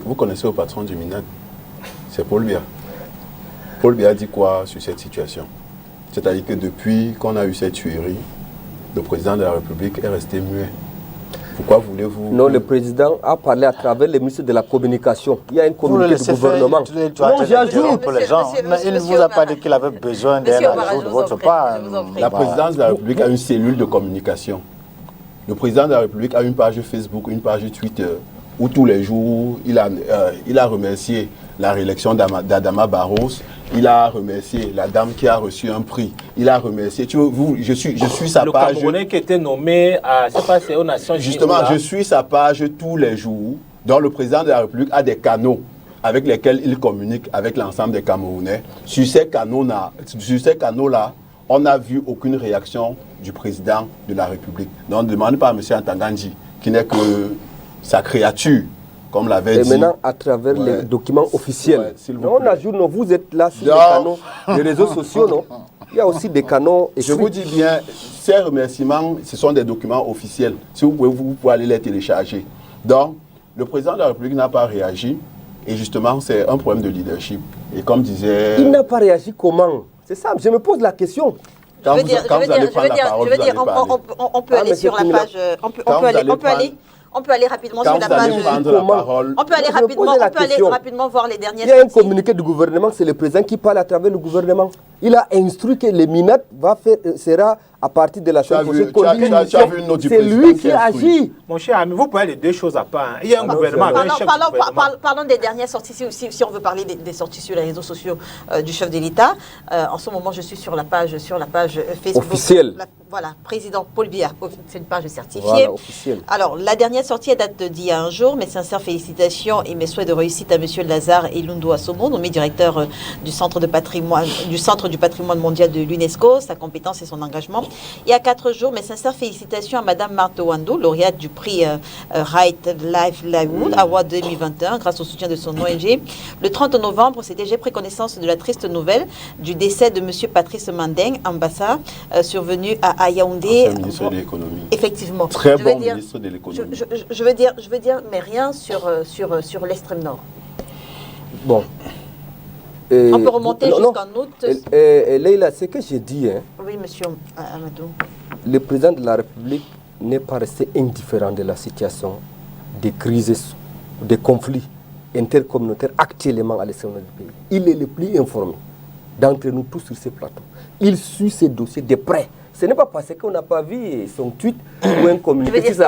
Vous connaissez le patron du MINAT, c'est Paul Biya. Paul Biya dit quoi sur cette situation? C'est-à-dire que depuis qu'on a eu cette tuerie, le président de la République est resté muet. Pourquoi voulez-vous... Non, le président a parlé à travers les ministres de la communication. Il y a une communauté du gouvernement. Non, j'ajoute pour les gens. Mais il ne vous a pas dit qu'il avait besoin d'un ajout de votre part. La présidence de la République a une cellule de communication. Le président de la République a une page Facebook, une page Twitter, où tous les jours, il a remercié la réélection d'Adama Barros. Il a remercié la dame qui a reçu un prix. Il a remercié. Je suis sa page. Le Camerounais qui était nommé à, je sais pas, c'est aux Nations Unies. Justement, je suis sa page tous les jours, dont le président de la République a des canaux avec lesquels il communique avec l'ensemble des Camerounais. Sur ces canaux-là, on n'a vu aucune réaction du président de la République. Donc, ne demandez pas à M. Antanganji, qui n'est que sa créature, comme l'avait et dit. maintenant, à travers les documents officiels. Ouais, s'il vous Non, on plaît. ajoute, non, vous êtes là sur les canaux, les réseaux sociaux, non? Il y a aussi des canaux. Je vous dis bien, ces remerciements, ce sont des documents officiels. Si vous pouvez aller les télécharger. Donc, le président de la République n'a pas réagi. Et justement, c'est un problème de leadership. Et comme disait... Il n'a pas réagi comment? C'est ça, je me pose la question. Quand vous allez prendre la parole, vous allez parler. On peut aller sur la page. On peut aller rapidement sur la page. On peut aller rapidement voir les dernières. Il y a un communiqué du gouvernement, c'est le président qui parle à travers le gouvernement. Il a instruit que les MINAT sera à partir de la semaine prochaine. C'est lui qui agit. Mon cher ami, vous pouvez les deux choses à part. Il y a un gouvernement, un chef du gouvernement. Parlons des dernières sorties, si on veut parler des sorties sur les réseaux sociaux du chef de l'État. En ce moment, je suis sur la page Facebook. Officielle. Voilà, président Paul Biya, c'est une page certifiée. Voilà, officielle. Alors, la dernière sortie date d'il y a un jour. Mes sincères félicitations et mes souhaits de réussite à monsieur Lazare Elundu Asomo, nommé directeur du Centre du patrimoine mondial de l'UNESCO, sa compétence et son engagement. Il y a 4 jours, mes sincères félicitations à madame Martha Wando, lauréate du prix Right Livelihood Award 2021, grâce au soutien de son ONG. Le 30 novembre, j'ai pris connaissance de la triste nouvelle du décès de monsieur Patrice Mandeng, ambassadeur, survenu à Yaoundé. Ancien ministre de l'économie. Effectivement. Très bon ministre de l'économie. Je veux dire, mais rien sur l'extrême nord. Bon. On peut remonter jusqu'en août. Leïla, ce que j'ai dit, hein, oui, monsieur Amadou. Le président de la République n'est pas resté indifférent de la situation des crises, des conflits intercommunautaires actuellement à l'extérieur du pays. Il est le plus informé d'entre nous tous sur ces plateaux. Il suit ces dossiers de près. Ce n'est pas parce qu'on n'a pas vu son tweet ou un communiqué. Il n'est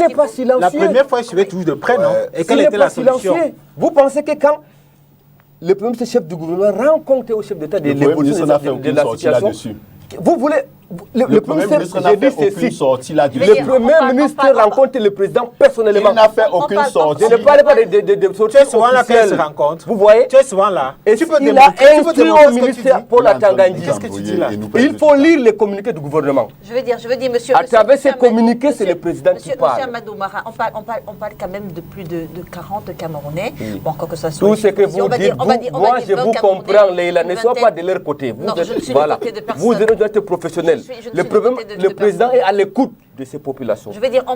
pas silencieux. La première fois, il suivait toujours de près, non? Et quelle était la solution? Vous pensez que quand le premier ministre chef du gouvernement rencontre au chef d'État de l'évolution de la situation, vous voulez... Le Premier ministre n'a fait aucune sortie là-dessus. Le Premier ministre rencontre le président personnellement. Il n'a fait aucune sortie. Je ne parle pas de sorties officielles. Se rencontre. Vous voyez? Tu es souvent là. Et il a instruit au ministre Paul Atangandi. Qu'est-ce que tu dis là? Il faut lire les communiqués du gouvernement. Je veux dire, monsieur... À travers ces communiqués, c'est le président qui parle. Monsieur Amadou Mara, on parle quand même de plus de 40 Camerounais. Bon, encore que ça soit... Tout ce que vous dites, moi je vous comprends, Leïla, ne sois pas de leur côté. Vous êtes professionnel. Le président est à l'écoute de ces populations.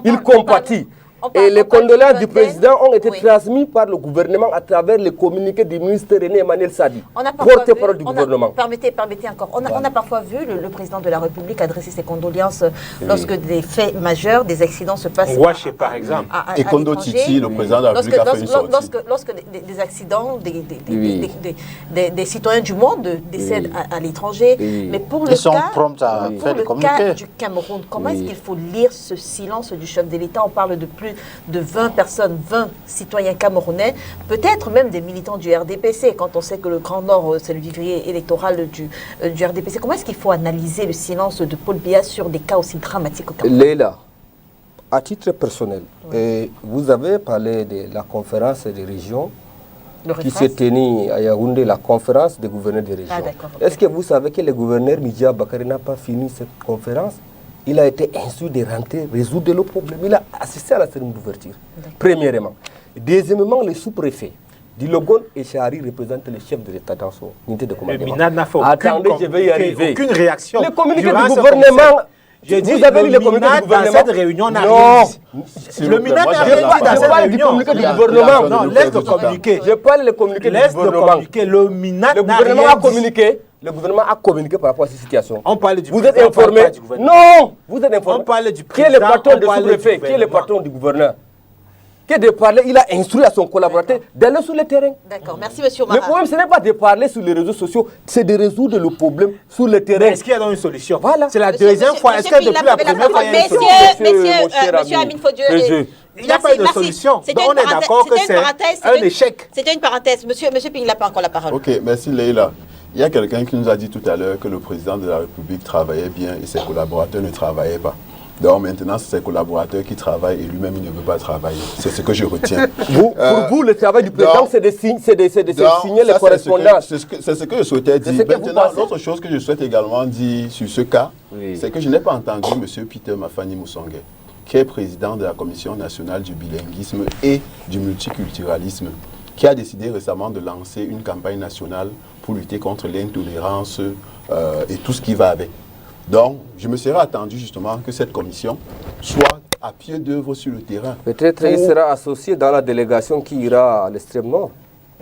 Il compatit. Et les condoléances du président ont été transmises par le gouvernement à travers les communiqués du ministre René Emmanuel Sadi, porte-parole du gouvernement. Permettez encore. On a parfois vu le président de la République adresser ses condoléances lorsque des faits majeurs, des accidents se passent. Ouaché, par exemple. Et Kondo Titi, le président de la République, a fait une sortie. Lorsque des accidents, des citoyens du monde décèdent à l'étranger. Mais pour le cas du Cameroun, comment est-ce qu'il faut lire ce silence du chef de l'État? On parle de plus de 20 personnes, 20 citoyens camerounais, peut-être même des militants du RDPC, quand on sait que le Grand Nord, c'est le vivrier électoral du RDPC. Comment est-ce qu'il faut analyser le silence de Paul Biya sur des cas aussi dramatiques au Cameroun? Leïla, à titre personnel, vous avez parlé de la conférence des régions qui s'est tenue à Yaoundé, la conférence des gouverneurs des régions. Est-ce que vous savez que le gouverneur Midja Bakary n'a pas fini cette conférence? Il a été instruit de rentrer, résoudre le problème. Il a assisté à la cérémonie d'ouverture, premièrement. Deuxièmement, le sous-préfet Dilogon et Chari représentent le chef de l'État dans son unité de commandement. Le MINAD n'a fait aucune réaction. Le communiqué du gouvernement... Vous avez lu le communiqué du gouvernement? Dans cette réunion n'a rien dit. Le MINAD n'a rien dit dans cette réunion. communiqué du gouvernement. Non, laisse le communiquer. Je parle le communiqué du gouvernement. Le MINAD n'a rien dit. Le gouvernement a communiqué par rapport à cette situation. On parle du Vous êtes informé? Non, vous êtes informé. On parle du président. Qui est le patron du sous-préfet? Qui est le patron du gouverneur? Que de parler, il a instruit à son collaborateur d'aller sur le terrain. D'accord, merci monsieur Omar. Le problème, ce n'est pas de parler sur les réseaux sociaux, c'est de résoudre le problème sur le terrain. Est-ce qu'il y a donc une solution? Voilà. C'est la deuxième fois. Est-ce que depuis la première fois, il y a une solution? Monsieur Amin Fodieu, il n'y a pas eu de solution. Donc on est d'accord que c'est un échec. C'était une parenthèse. Monsieur Ping n'a pas encore la parole. Ok, merci Leïla. Il y a quelqu'un qui nous a dit tout à l'heure que le président de la République travaillait bien et ses collaborateurs ne travaillaient pas. Donc maintenant, c'est ses collaborateurs qui travaillent et lui-même, il ne veut pas travailler. C'est ce que je retiens. Pour vous, le travail du président, c'est de signer les correspondances. C'est ce que je souhaitais dire. Maintenant, l'autre chose que je souhaite également dire sur ce cas, c'est que je n'ai pas entendu M. Peter Mafani Moussongue, qui est président de la Commission nationale du bilinguisme et du multiculturalisme, qui a décidé récemment de lancer une campagne nationale pour lutter contre l'intolérance et tout ce qui va avec. Donc, je me serais attendu justement que cette commission soit à pied d'œuvre sur le terrain. Peut-être qu'il sera associé dans la délégation qui ira à l'extrême nord.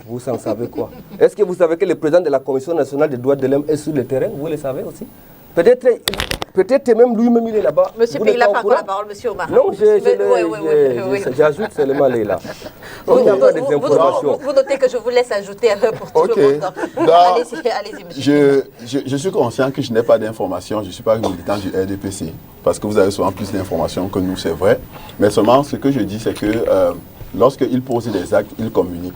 Vous en savez quoi? Est-ce que vous savez que le président de la Commission nationale des droits de l'homme est sur le terrain? Vous le savez aussi? Peut-être même lui-même il est là-bas. Monsieur P, il n'a pas encore la parole, monsieur Omar. Non, j'ajoute seulement là. Vous notez que je vous laisse ajouter pour tout le monde. Allez-y, monsieur. Je suis conscient que je n'ai pas d'informations, je ne suis pas militant du RDPC, parce que vous avez souvent plus d'informations que nous, c'est vrai. Mais seulement, ce que je dis, c'est que lorsqu'il pose des actes, il communique.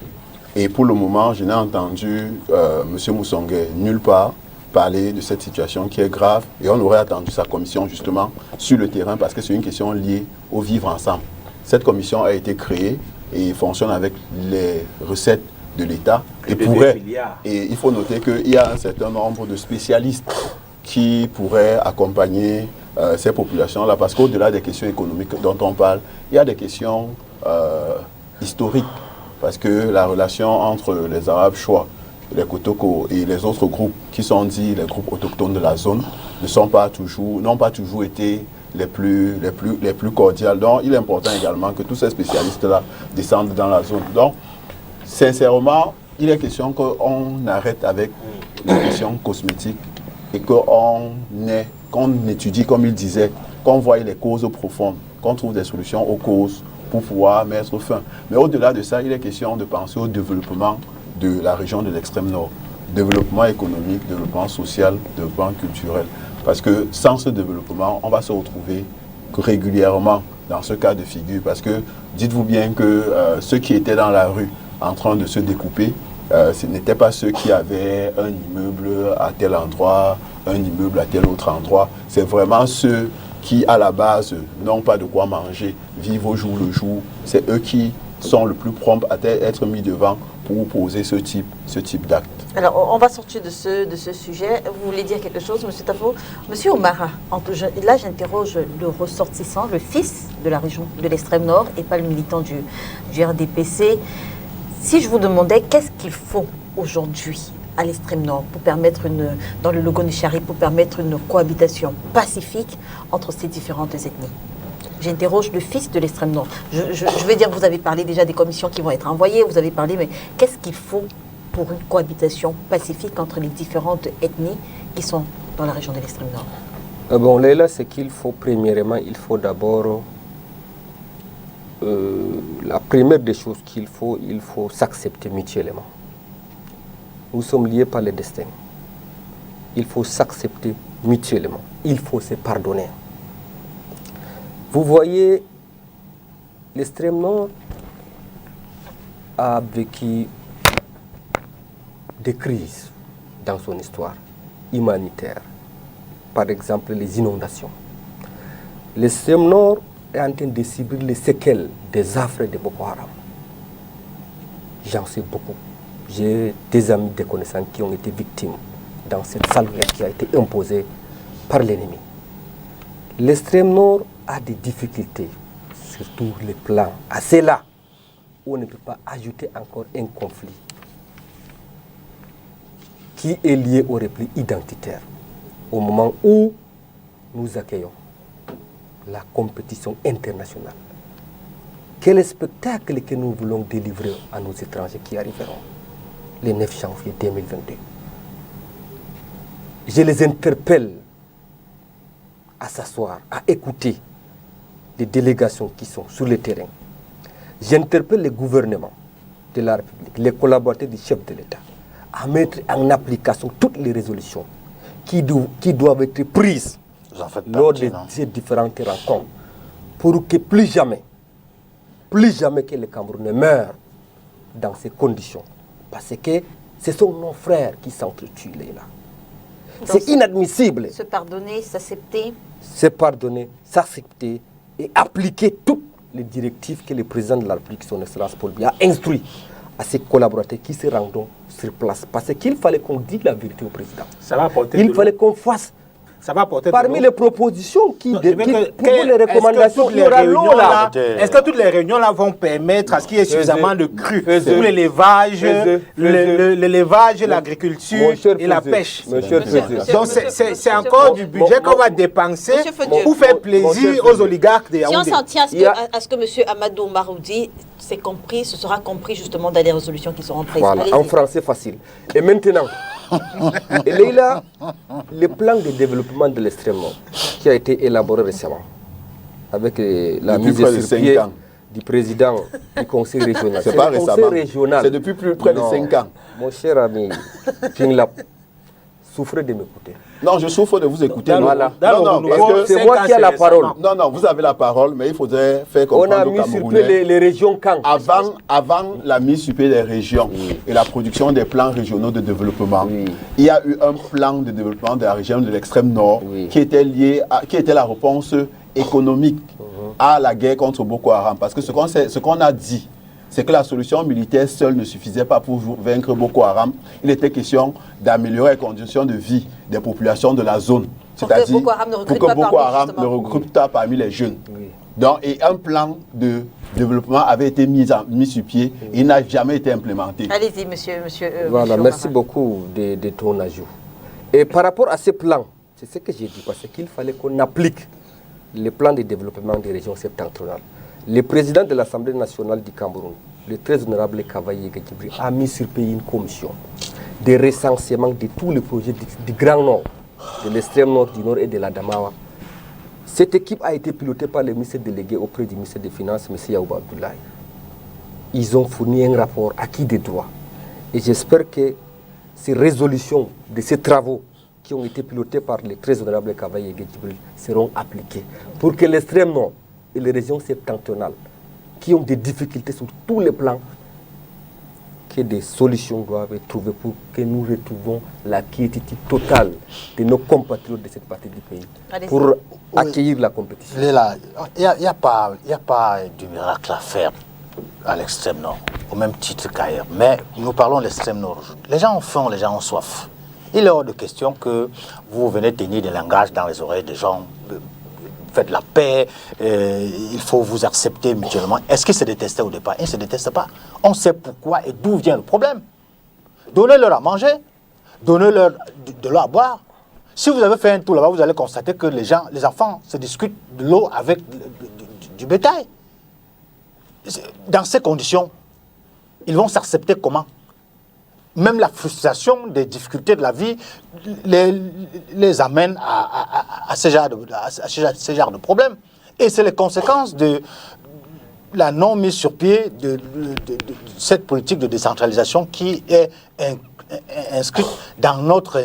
Et pour le moment, je n'ai entendu M. Moussongué nulle part parler de cette situation qui est grave, et on aurait attendu sa commission justement sur le terrain parce que c'est une question liée au vivre ensemble. Cette commission a été créée et fonctionne avec les recettes de l'État et il faut noter qu'il y a un certain nombre de spécialistes qui pourraient accompagner ces populations-là, parce qu'au-delà des questions économiques dont on parle, il y a des questions historiques, parce que la relation entre les Arabes Chouas, les Kotoko et les autres groupes qui sont dits les groupes autochtones de la zone n'ont pas toujours été les plus cordiales. Donc il est important également que tous ces spécialistes-là descendent dans la zone. Donc sincèrement, il est question qu'on arrête avec les questions cosmétiques et qu'on étudie, comme il disait, qu'on voie les causes profondes, qu'on trouve des solutions aux causes pour pouvoir mettre fin. Mais au-delà de ça, il est question de penser au développement de la région de l'extrême nord. Développement économique, développement social, développement culturel. Parce que sans ce développement, on va se retrouver régulièrement dans ce cas de figure. Parce que dites-vous bien que ceux qui étaient dans la rue en train de se découper, ce n'étaient pas ceux qui avaient un immeuble à tel endroit, un immeuble à tel autre endroit. C'est vraiment ceux qui, à la base, n'ont pas de quoi manger, vivent au jour le jour. C'est eux qui sont le plus prompts à être mis devant pour poser ce type d'acte. Alors, on va sortir de ce sujet. Vous voulez dire quelque chose, M. Tafo? M. Omara, là, j'interroge le ressortissant, le fils de la région de l'extrême nord et pas le militant du RDPC. Si je vous demandais qu'est-ce qu'il faut aujourd'hui à l'extrême nord pour permettre dans le Logonichari, pour permettre une cohabitation pacifique entre ces différentes ethnies? J'interroge le fils de l'extrême nord. Je veux dire, vous avez parlé déjà des commissions qui vont être envoyées, vous avez parlé, mais qu'est-ce qu'il faut pour une cohabitation pacifique entre les différentes ethnies qui sont dans la région de l'extrême nord? Bon, Leila, ce qu'il faut, premièrement, il faut d'abord, la première des choses qu'il faut, il faut s'accepter mutuellement. Nous sommes liés par le destin. Il faut s'accepter mutuellement. Il faut se pardonner. Vous voyez, l'extrême nord a vécu des crises dans son histoire humanitaire. Par exemple, les inondations. L'extrême nord est en train de subir les séquelles des affres de Boko Haram. J'en sais beaucoup. J'ai des amis, des connaissances qui ont été victimes dans cette sale guerre qui a été imposée par l'ennemi. L'extrême nord a des difficultés sur tous les plans. À cela, on ne peut pas ajouter encore un conflit qui est lié au repli identitaire. Au moment où nous accueillons la compétition internationale, quel spectacle que nous voulons délivrer à nos étrangers qui arriveront le 9 janvier 2022. Je les interpelle à s'asseoir, à écouter les délégations qui sont sur le terrain. J'interpelle le gouvernement de la République, les collaborateurs du chef de l'État, à mettre en application toutes les résolutions qui doivent être prises lors de ces différentes rencontres pour que plus jamais que le Cameroun ne meure dans ces conditions. Parce que ce sont nos frères qui s'entretuent là. C'est inadmissible. Se pardonner, s'accepter. Se pardonner, s'accepter et appliquer toutes les directives que le président de la République, son Excellence Paul Biya, a instruit à ses collaborateurs qui se rendront sur place. Parce qu'il fallait qu'on dise la vérité au président. Ça va apporter il fallait qu'on fasse Ça va apporter Parmi les propositions pour les les recommandations, il y aura l'eau là. Est-ce que toutes les réunions là vont permettre à ce qu'il y ait suffisamment de crues pour l'élevage, l'agriculture et la pêche? Donc c'est encore du budget qu'on va dépenser pour faire plaisir aux oligarques de Yaoundé. Si on s'en tient à ce que M. Amadou Marou dit, c'est compris, ce sera compris justement dans les résolutions qui seront prises. Voilà, en français facile. Et maintenant, il y a le plan de développement de l'extrême nord qui a été élaboré récemment avec la mise sur pied du président du conseil régional. C'est pas récemment, c'est depuis plus près de 5 ans. Mon cher ami Pinglap, souffrez de m'écouter. Non, je souffre de vous écouter. C'est moi qui ai la parole. Non, vous avez la parole, mais il faudrait faire comprendre aux Camerounais. On a mis sur pied les régions quand avant la mise sur pied des régions et la production des plans régionaux de développement, il y a eu un plan de développement de la région de l'extrême nord qui était qui était la réponse économique à la guerre contre Boko Haram. Parce que ce qu'on a dit, c'est que la solution militaire seule ne suffisait pas pour vaincre Boko Haram. Il était question d'améliorer les conditions de vie des populations de la zone. C'est-à-dire pour que Boko Haram ne recrute pas parmi les jeunes. Donc, et un plan de développement avait été mis sur pied et il n'a jamais été implémenté. Allez-y, monsieur. Voilà, merci beaucoup de ton ajout. Et par rapport à ce plan, c'est ce que j'ai dit, parce qu'il fallait qu'on applique le plan de développement des régions septentrionales. Le président de l'Assemblée nationale du Cameroun, le très honorable Kavaye Gedjibri, a mis sur pied une commission de recensement de tous les projets du Grand Nord, de l'extrême nord, du Nord et de l'Adamawa. Cette équipe a été pilotée par le ministre délégué auprès du ministre des Finances, M. Yaouba Abdoulaye. Ils ont fourni un rapport acquis des droits. Et j'espère que ces résolutions de ces travaux qui ont été pilotés par le très honorable Kavaye Gedjibri seront appliquées pour que l'extrême nord et les régions septentrionales qui ont des difficultés sur tous les plans, que des solutions doivent être trouvées pour que nous retrouvions la quiétude totale de nos compatriotes de cette partie du pays, pour accueillir la compétition. Il n'y a pas du miracle à faire à l'extrême nord, au même titre qu'ailleurs. Mais nous parlons de l'extrême nord. Les gens ont faim, les gens ont soif. Il est hors de question que vous venez tenir des langages dans les oreilles des gens. Faites la paix, il faut vous accepter mutuellement. Est-ce qu'ils se détestaient au départ? Ils ne se détestent pas. On sait pourquoi et d'où vient le problème. Donnez-leur à manger, donnez-leur de l'eau à boire. Si vous avez fait un tour là-bas, vous allez constater que les enfants se discutent de l'eau avec du bétail. Dans ces conditions, ils vont s'accepter comment? Même la frustration des difficultés de la vie les amène à ce genre de problème. Et c'est les conséquences de la non-mise sur pied de cette politique de décentralisation qui est inscrite dans notre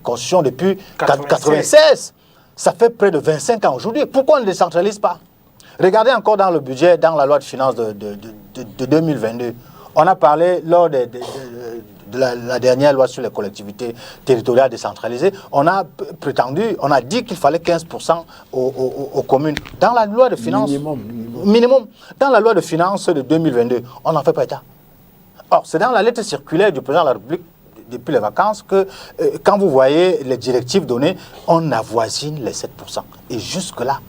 constitution depuis 1996. Ça fait près de 25 ans aujourd'hui. Pourquoi on ne décentralise pas? Regardez encore dans le budget, dans la loi de finances de 2022. On a parlé lors de la dernière loi sur les collectivités territoriales décentralisées, on a dit qu'il fallait 15% aux communes. Dans la loi de finances, minimum. Dans la loi de finances de 2022, on n'en fait pas état. Or, c'est dans la lettre circulaire du président de la République depuis les vacances que, quand vous voyez les directives données, on avoisine les 7%. Et jusque-là,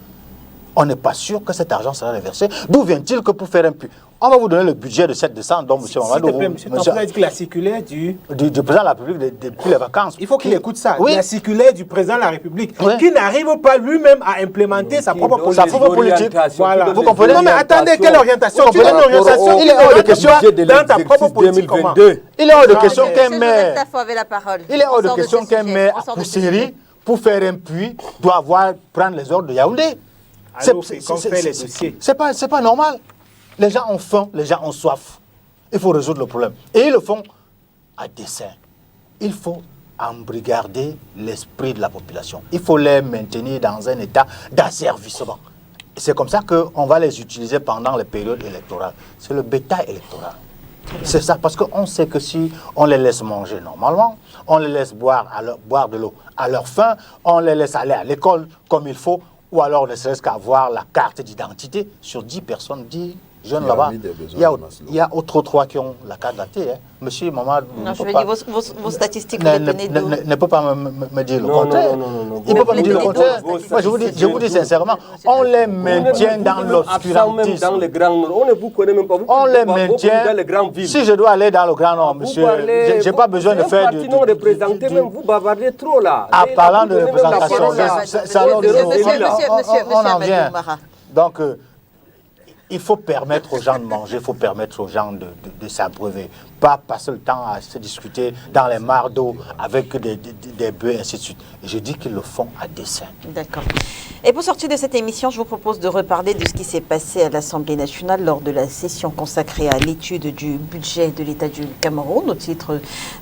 on n'est pas sûr que cet argent sera reversé. D'où vient-il que pour faire un puits? On va vous donner le budget de 7 décembre, donc M. Mamadou... Monsieur Tampou a dit que la circulaire du président de la République depuis les vacances... Il faut qu'il écoute ça. Oui. La circulaire du président de la République, qui n'arrive pas lui-même à implémenter sa propre politique. Voilà. Vous comprenez? Non mais attendez, quelle orientation? Il est hors de question dans ta propre politique. Il est hors de question qu'un maire... Il est hors de question qu'un maire à Poussiri, pour faire un puits, doit prendre les ordres de Yaoundé. C'est pas normal. Les gens ont faim, les gens ont soif. Il faut résoudre le problème. Et ils le font à dessein. Il faut embrigarder l'esprit de la population. Il faut les maintenir dans un état d'asservissement. C'est comme ça qu'on va les utiliser pendant les périodes électorales. C'est le bétail électoral. C'est ça, parce qu'on sait que si on les laisse manger normalement, on les laisse boire de l'eau à leur faim, on les laisse aller à l'école comme il faut, ou alors ne serait-ce qu'avoir la carte d'identité, sur 10 personnes, 10 jeunes Il y a là-bas. eu des besoins Il y a, de Maslow. il y a autres trois qui ont la carte d'identité. Hein. Monsieur Mamadou Non, je veux dire, vos statistiques, vous les tenez d'où? ne peut pas me dire le Non, contraire. non. Il ne peut pas me dire le Vos contraire. statistiques. Moi, je vous dis sincèrement, on les maintient dans Même l'obscurantisme. dans les grands nord. On ne vous connaît même pas. Vous On pouvez les pas beaucoup maintient. dans les grandes villes. Si je dois aller dans le Grand Nord, Vous monsieur, parlez- je n'ai pas besoin de c'est un faire parti non représenté, même vous bavardez trop là. En Et parlant vous de donnez même la représentation, parole à- ça, alors, Monsieur on en Amadou vient. Mara. Donc, il faut permettre aux gens de manger, il faut permettre aux gens de s'abreuver. Pas passer le temps à se discuter dans les mares d'eau avec des bœufs, et ainsi de suite. Et je dis qu'ils le font à dessein. D'accord. Et pour sortir de cette émission, je vous propose de reparler de ce qui s'est passé à l'Assemblée nationale lors de la session consacrée à l'étude du budget de l'État du Cameroun au titre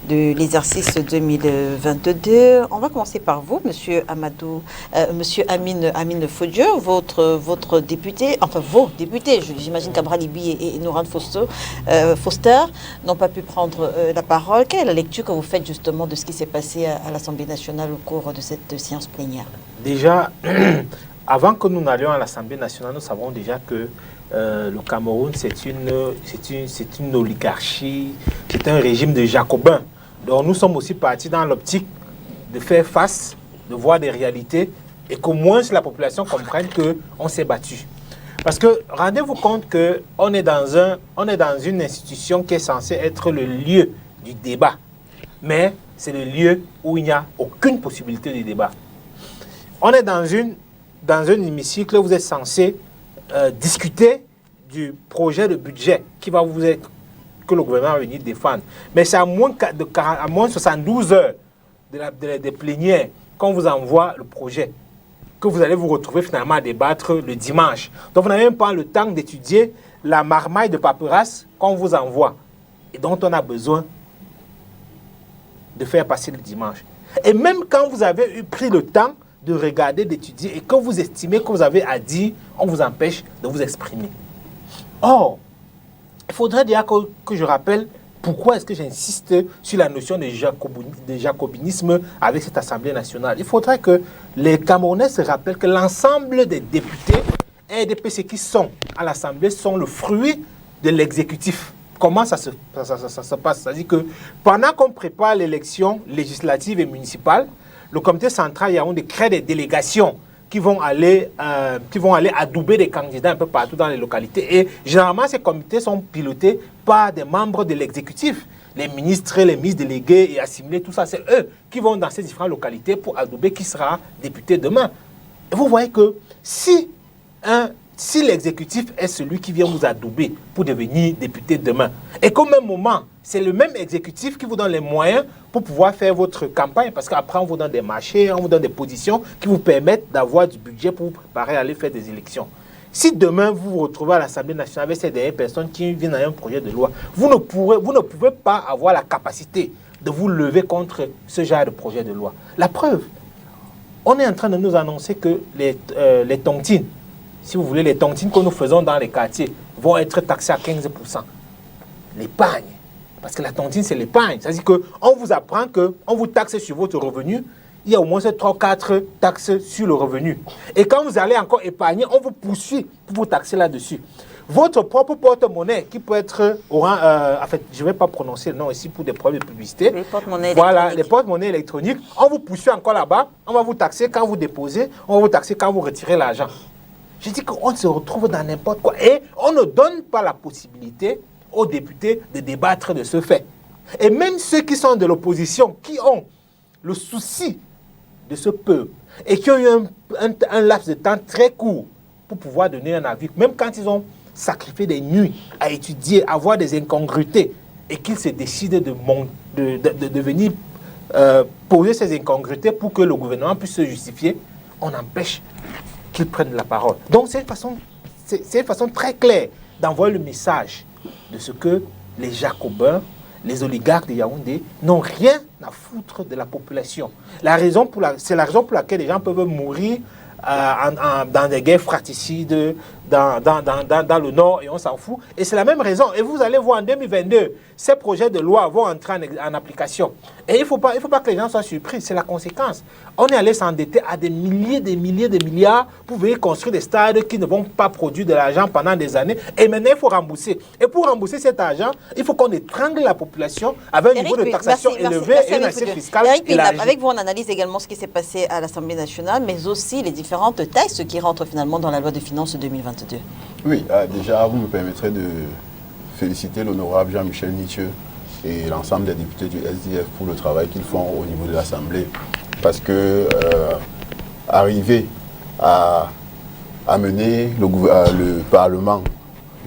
de l'exercice 2022. On va commencer par vous, Monsieur Amadou, Monsieur Amine Fodieu, votre député, enfin vos députés, j'imagine qu'Abraham Libi et Noran Foster n'ont pas pu prendre la parole. Quelle est la lecture que vous faites justement de ce qui s'est passé à l'Assemblée nationale au cours de cette séance plénière? Déjà, avant que nous n'allions à l'Assemblée nationale, nous savons déjà que le Cameroun, c'est une oligarchie, c'est un régime de jacobins. Donc nous sommes aussi partis dans l'optique de faire face, de voir des réalités et qu'au moins la population comprenne qu'on s'est battu. Parce que rendez-vous compte qu'on est dans une institution qui est censée être le lieu du débat. Mais c'est le lieu où il n'y a aucune possibilité de débat. On est dans un hémicycle où vous êtes censé discuter du projet de budget qui va vous être, que le gouvernement va venir défendre. Mais c'est à moins de 72 heures des plénières qu'on vous envoie le projet, que vous allez vous retrouver finalement à débattre le dimanche. Donc vous n'avez même pas le temps d'étudier la marmaille de paperasse qu'on vous envoie et dont on a besoin de faire passer le dimanche. Et même quand vous avez pris le temps de regarder, d'étudier et que vous estimez que vous avez à dire, on vous empêche de vous exprimer. Or, il faudrait dire que je rappelle pourquoi est-ce que j'insiste sur la notion de jacobinisme avec cette Assemblée nationale. Il faudrait que les Camerounais se rappellent que l'ensemble des députés et des PC qui sont à l'Assemblée sont le fruit de l'exécutif. Comment ça se passe? C'est-à-dire que pendant qu'on prépare l'élection législative et municipale, le comité central Yaoundé crée des délégations qui vont aller adouber des candidats un peu partout dans les localités. Et généralement, ces comités sont pilotés par des membres de l'exécutif. Les ministres délégués et assimilés, tout ça, c'est eux qui vont dans ces différentes localités pour adouber qui sera député demain. Et vous voyez que si l'exécutif est celui qui vient vous adouber pour devenir député demain, et qu'au même moment, c'est le même exécutif qui vous donne les moyens pour pouvoir faire votre campagne, parce qu'après, on vous donne des marchés, on vous donne des positions qui vous permettent d'avoir du budget pour vous préparer à aller faire des élections. Si demain, vous vous retrouvez à l'Assemblée nationale avec ces dernières personnes qui viennent à un projet de loi, vous ne pouvez pas avoir la capacité de vous lever contre ce genre de projet de loi. La preuve, on est en train de nous annoncer que les tontines, si vous voulez, les tontines que nous faisons dans les quartiers vont être taxées à 15%. L'épargne. Parce que la tontine, c'est l'épargne. C'est-à-dire qu'on vous apprend qu'on vous taxe sur votre revenu. Il y a au moins 3 ou 4 taxes sur le revenu. Et quand vous allez encore épargner, on vous poursuit pour vous taxer là-dessus. Votre propre porte-monnaie, qui peut être... en fait, je ne vais pas prononcer le nom ici pour des problèmes de publicité. Les porte-monnaies voilà, les porte-monnaies électroniques. On vous poursuit encore là-bas. On va vous taxer quand vous déposez. On va vous taxer quand vous retirez l'argent. Je dis qu'on se retrouve dans n'importe quoi. Et on ne donne pas la possibilité aux députés de débattre de ce fait. Et même ceux qui sont de l'opposition, qui ont le souci de ce peuple et qui ont eu un laps de temps très court pour pouvoir donner un avis, même quand ils ont sacrifié des nuits à étudier, à voir des incongruités, et qu'ils se décident de venir poser ces incongruités pour que le gouvernement puisse se justifier, on empêche qu'ils prennent la parole. Donc c'est une façon très claire d'envoyer le message de ce que les Jacobins, les oligarques de Yaoundé n'ont rien à foutre de la population. C'est la raison pour laquelle les gens peuvent mourir dans des guerres fratricides, dans le Nord et on s'en fout. Et c'est la même raison. Et vous allez voir en 2022, ces projets de loi vont entrer en application. Et il ne faut pas que les gens soient surpris, c'est la conséquence. On est allé s'endetter à des milliers de milliards pour venir construire des stades qui ne vont pas produire de l'argent pendant des années. Et maintenant, il faut rembourser. Et pour rembourser cet argent, il faut qu'on étrangle la population avec un niveau de taxation élevé et une assiette fiscale élargie. Avec vous, on analyse également ce qui s'est passé à l'Assemblée nationale, mais aussi les différentes textes qui rentrent finalement dans la loi de finances 2022. Oui, déjà, vous me permettrez de féliciter l'honorable Jean-Michel Nithieu et l'ensemble des députés du SDF pour le travail qu'ils font au niveau de l'Assemblée. Parce que arriver à mener le Parlement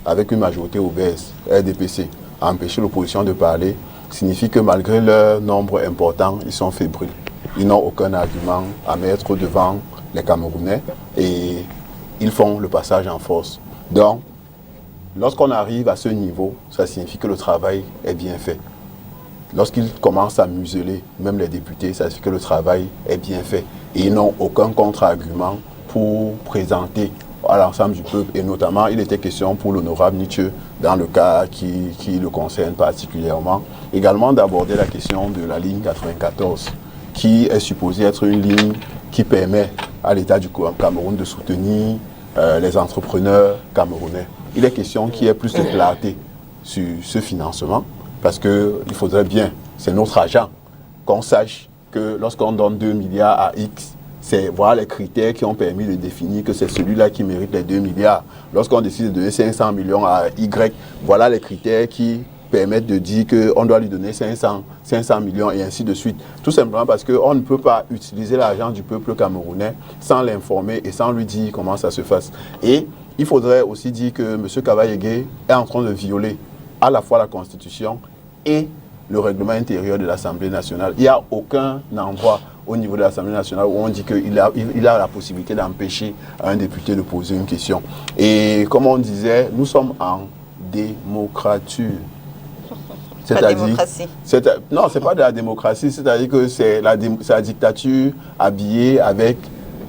avec une majorité obèse, RDPC, à empêcher l'opposition de parler, signifie que malgré leur nombre important, ils sont fébriles. Ils n'ont aucun argument à mettre devant les Camerounais et ils font le passage en force. Donc, lorsqu'on arrive à ce niveau, ça signifie que le travail est bien fait. Lorsqu'ils commencent à museler, même les députés, ça signifie que le travail est bien fait. Et ils n'ont aucun contre-argument pour présenter à l'ensemble du peuple. Et notamment, il était question pour l'honorable Nithieu, dans le cas qui le concerne particulièrement, également d'aborder la question de la ligne 94, qui est supposée être une ligne qui permet à l'État du Cameroun de soutenir les entrepreneurs camerounais. Il est question qu'il y ait plus de clarté sur ce financement, parce qu'il faudrait bien, c'est notre argent, qu'on sache que lorsqu'on donne 2 milliards à X, c'est voilà les critères qui ont permis de définir que c'est celui-là qui mérite les 2 milliards. Lorsqu'on décide de donner 500 millions à Y, voilà les critères qui permettent de dire qu'on doit lui donner 500 millions et ainsi de suite. Tout simplement parce qu'on ne peut pas utiliser l'argent du peuple camerounais sans l'informer et sans lui dire comment ça se fasse. Et il faudrait aussi dire que M. Kavayegué est en train de violer à la fois la Constitution et le règlement intérieur de l'Assemblée nationale. Il n'y a aucun endroit au niveau de l'Assemblée nationale où on dit qu'il a la possibilité d'empêcher un député de poser une question. Et comme on disait, nous sommes en démocrature. C'est-à-dire, non, ce n'est pas de la démocratie, c'est-à-dire que c'est la dictature habillée avec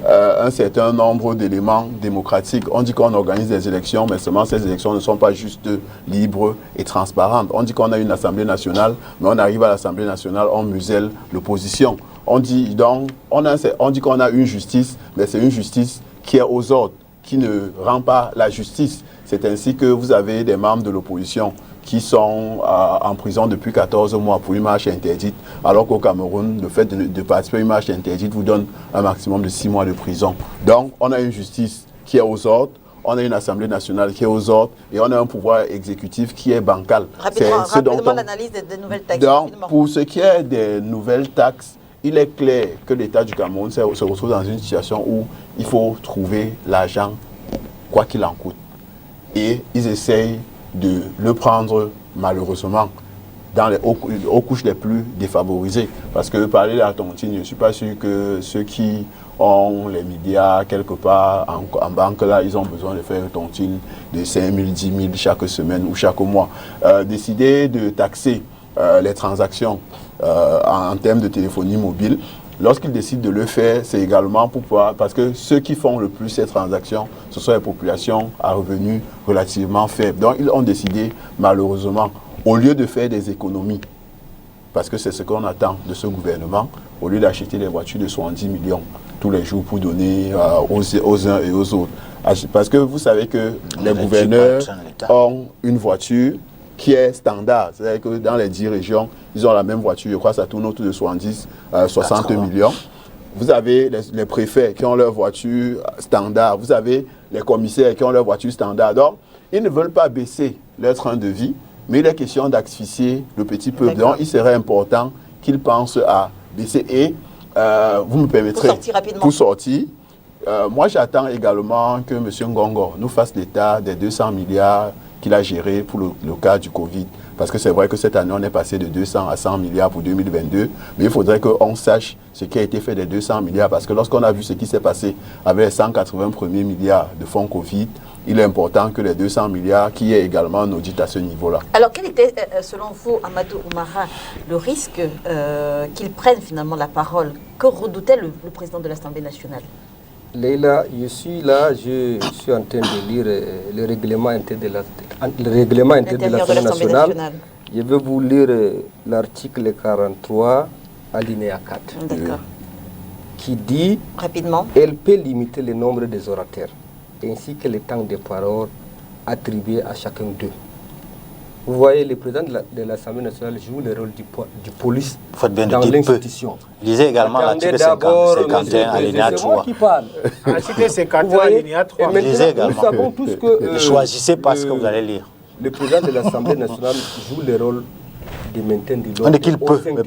un certain nombre d'éléments démocratiques. On dit qu'on organise des élections, mais seulement ces élections ne sont pas juste libres et transparentes. On dit qu'on a une Assemblée nationale, mais on arrive à l'Assemblée nationale, on muselle l'opposition. On dit qu'on a une justice, mais c'est une justice qui est aux ordres, qui ne rend pas la justice. C'est ainsi que vous avez des membres de l'opposition qui sont en prison depuis 14 mois pour une marche interdite, alors qu'au Cameroun, le fait de participer à une marche interdite vous donne un maximum de 6 mois de prison. Donc, on a une justice qui est aux ordres, on a une Assemblée nationale qui est aux ordres, et on a un pouvoir exécutif qui est bancal. Rapidement l'analyse des nouvelles taxes. Donc, pour ce qui est des nouvelles taxes, il est clair que l'État du Cameroun se retrouve dans une situation où il faut trouver l'argent, quoi qu'il en coûte. Et ils essayent de le prendre malheureusement dans les aux couches les plus défavorisées. Parce que parler de la tontine, je ne suis pas sûr que ceux qui ont les médias quelque part en banque, là, ils ont besoin de faire une tontine de 5 000, 10 000 chaque semaine ou chaque mois. Décider de taxer les transactions en termes de téléphonie mobile, lorsqu'ils décident de le faire, c'est également pour pouvoir, parce que ceux qui font le plus ces transactions, ce sont les populations à revenus relativement faibles. Donc, ils ont décidé, malheureusement, au lieu de faire des économies, parce que c'est ce qu'on attend de ce gouvernement, au lieu d'acheter des voitures de 70 millions tous les jours pour donner aux uns et aux autres. Parce que vous savez que les gouverneurs ont une voiture qui est standard. C'est-à-dire que dans les 10 régions, ils ont la même voiture. Je crois que ça tourne autour de 60 millions. Vous avez les préfets qui ont leur voiture standard. Vous avez les commissaires qui ont leur voiture standard. Donc, ils ne veulent pas baisser leur train de vie, mais il est question d'asphyxier le petit peuple. Donc, il serait important qu'ils pensent à baisser. Et vous me permettrez, pour sortir, moi j'attends également que M. Ngongo nous fasse l'état des 200 milliards qu'il a géré pour le cas du Covid. Parce que c'est vrai que cette année, on est passé de 200 à 100 milliards pour 2022. Mais il faudrait qu'on sache ce qui a été fait des 200 milliards. Parce que lorsqu'on a vu ce qui s'est passé avec les 180 premiers milliards de fonds Covid, il est important que les 200 milliards, qu'il y ait également un audit à ce niveau-là. Alors, quel était, selon vous, Amadou Oumara, le risque qu'il prenne finalement la parole? Que redoutait le président de l'Assemblée nationale? Leïla, je suis là, je suis en train de lire le règlement intérieur de l'Assemblée nationale. Je vais vous lire l'article 43, alinéa 4. D'accord. Qui dit rapidement, elle peut limiter le nombre des orateurs, ainsi que le temps de parole attribué à chacun d'eux. Vous voyez, le président de l'Assemblée nationale joue le rôle du police dans l'institution. Lisez également l'article 51, alinéa 3. C'est moi qui parle. L'article 51, alinéa 3. Lisez également. Nous savons tous que... choisissez pas ce que vous allez lire. Le président de l'Assemblée nationale joue le rôle de maintien de l'ordre. On dit qu'il peut, mais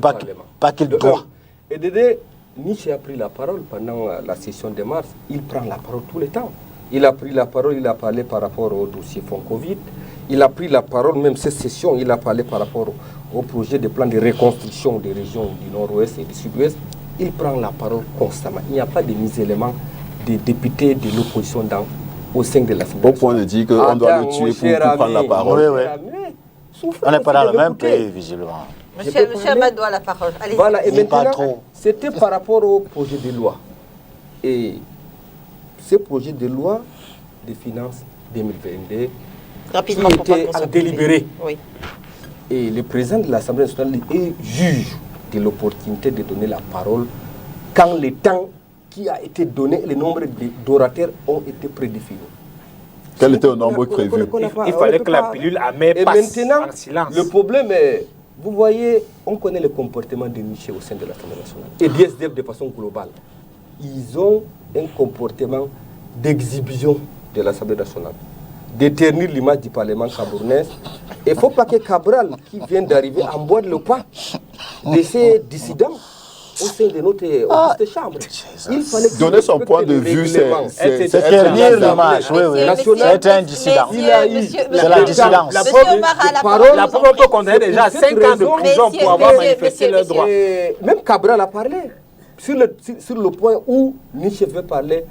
pas qu'il doit. Et Dédé, Nietzsche a pris la parole pendant la session de mars. Il prend la parole tout le temps. Il a pris la parole, il a parlé par rapport au dossier fonds Covid. Il a pris la parole, même cette session, il a parlé par rapport au projet de plan de reconstruction des régions du nord-ouest et du sud-ouest. Il prend la parole constamment. Il n'y a pas de mis-éléments des députés de l'opposition au sein de l'Assemblée. Au point de dire qu'on doit le tuer pour prendre la parole. Oui, oui. On n'est pas dans le même pays, visiblement. Monsieur Amadou a la parole. Allez-y. Voilà, et maintenant, c'était par rapport au projet de loi. Et ce projet de loi de finances 2022 rapidement, qui était en délibéré. Oui. Et le président de l'Assemblée nationale est juge de l'opportunité de donner la parole quand le temps qui a été donné, le nombre d'orateurs ont été prédéfinis. Quel était le nombre prévu? Il fallait que la pilule amère passe en silence. Le problème est, vous voyez, on connaît le comportement de Nietzsche au sein de l'Assemblée nationale et d'ISDF de façon globale. Ils ont un comportement d'exhibition de l'Assemblée nationale, d'éternir l'image du Parlement camerounais. Il ne faut pas que Cabral, qui vient d'arriver, emboîte le pas de ces dissidents au sein de notre auguste chambre. Il fallait donner son point de vue, c'est ternir l'image. Oui, oui. C'est un dissident. C'est la dissidence. La preuve peut condamner déjà 5 ans de prison pour avoir manifesté leurs droits. Même Cabral a parlé sur le point où Nietzsche veut parler.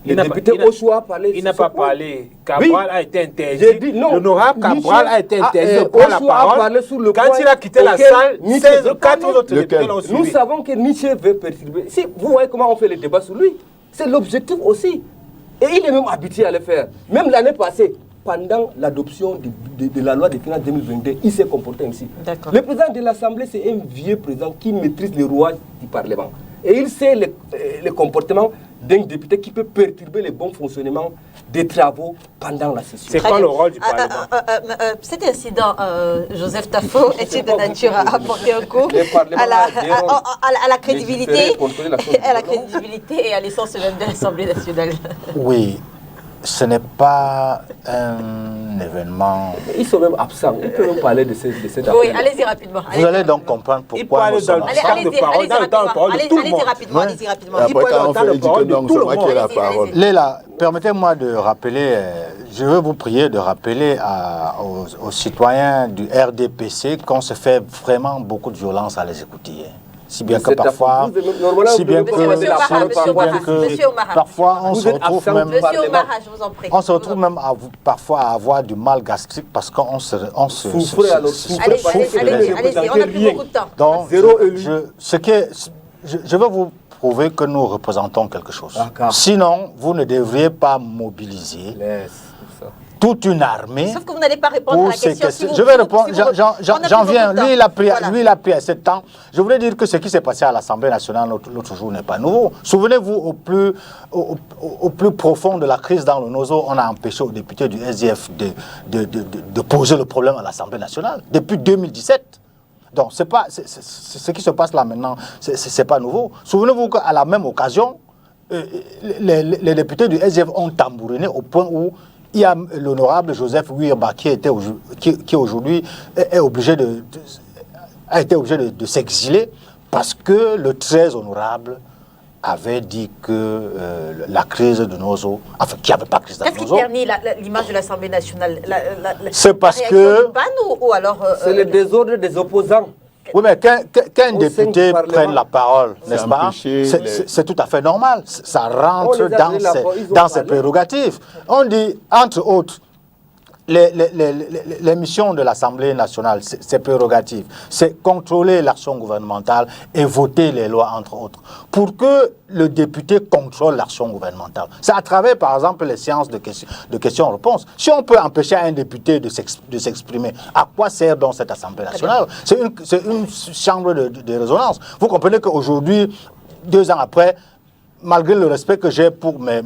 Le député Ochoa a parlé. Il n'a pas parlé. Cabral a été interdit. L'honorable Cabral a été interdit de prendre la parole. Quand il a quitté la salle, 4 autres députés l'ont suivi. Nous savons que Nietzsche veut perturber. Si vous voyez comment on fait le débat sur lui, c'est l'objectif aussi. Et il est même habitué à le faire. Même l'année passée, pendant l'adoption de la loi des finances 2022, il s'est comporté ainsi. Le président de l'Assemblée, c'est un vieux président qui maîtrise les rouages du Parlement. Et il sait le comportement d'un député qui peut perturber le bon fonctionnement des travaux pendant la session. C'est quoi le rôle du Parlement? Cet incident, Joseph Tafo, est-il de nature à apporter un coup à la crédibilité et à l'essence même de l'Assemblée nationale? Oui. Ce n'est pas un événement... Ils sont même absents. On peut même parler de cette affaire. Oui, allez-y rapidement. Vous allez donc comprendre pourquoi nous sommes allez-y rapidement. Après, quand on fait le dit que donc, c'est moi qui ai la parole. Léla, permettez-moi de rappeler, je veux vous prier de rappeler aux citoyens du RDPC qu'on se fait vraiment beaucoup de violence à les écouter. Si bien que parfois, parfois on se retrouve même, parfois à avoir du mal gastrique parce qu'on se souffre. Allez-y, on n'a plus beaucoup de temps. Donc, je veux vous prouver que nous représentons quelque chose. Sinon, vous ne devriez pas mobiliser toute une armée. Sauf que vous n'allez pas répondre à la question. Je vais répondre, j'en viens. Lui, il a pris assez de temps. Je voulais dire que ce qui s'est passé à l'Assemblée nationale l'autre jour n'est pas nouveau. Souvenez-vous, au plus profond de la crise dans le Nozo, on a empêché aux députés du SDF de poser le problème à l'Assemblée nationale depuis 2017. Donc, ce qui se passe là maintenant, c'est pas nouveau. Souvenez-vous qu'à la même occasion, les députés du SDF ont tambouriné au point où il y a l'honorable Joseph Wirba qui aujourd'hui a été obligé de s'exiler parce que le très honorable avait dit que la crise de Nozo, enfin qu'il n'y avait pas de crise de Nozo. Qu'est-ce qui ternit l'image de l'Assemblée nationale? C'est parce que... C'est le désordre des opposants. Oui, mais qu'un député prenne la parole, n'est-ce pas? C'est tout à fait normal. Ça rentre dans ses prérogatives. On dit, entre autres, les missions de l'Assemblée nationale, ses prérogatives, c'est contrôler l'action gouvernementale et voter les lois, entre autres. Pour que le député contrôle l'action gouvernementale, c'est à travers, par exemple, les séances de questions-réponses. Si on peut empêcher un député de s'exprimer, à quoi sert donc cette Assemblée nationale? C'est une chambre de résonance. Vous comprenez qu'aujourd'hui, 2 ans après, malgré le respect que j'ai pour mes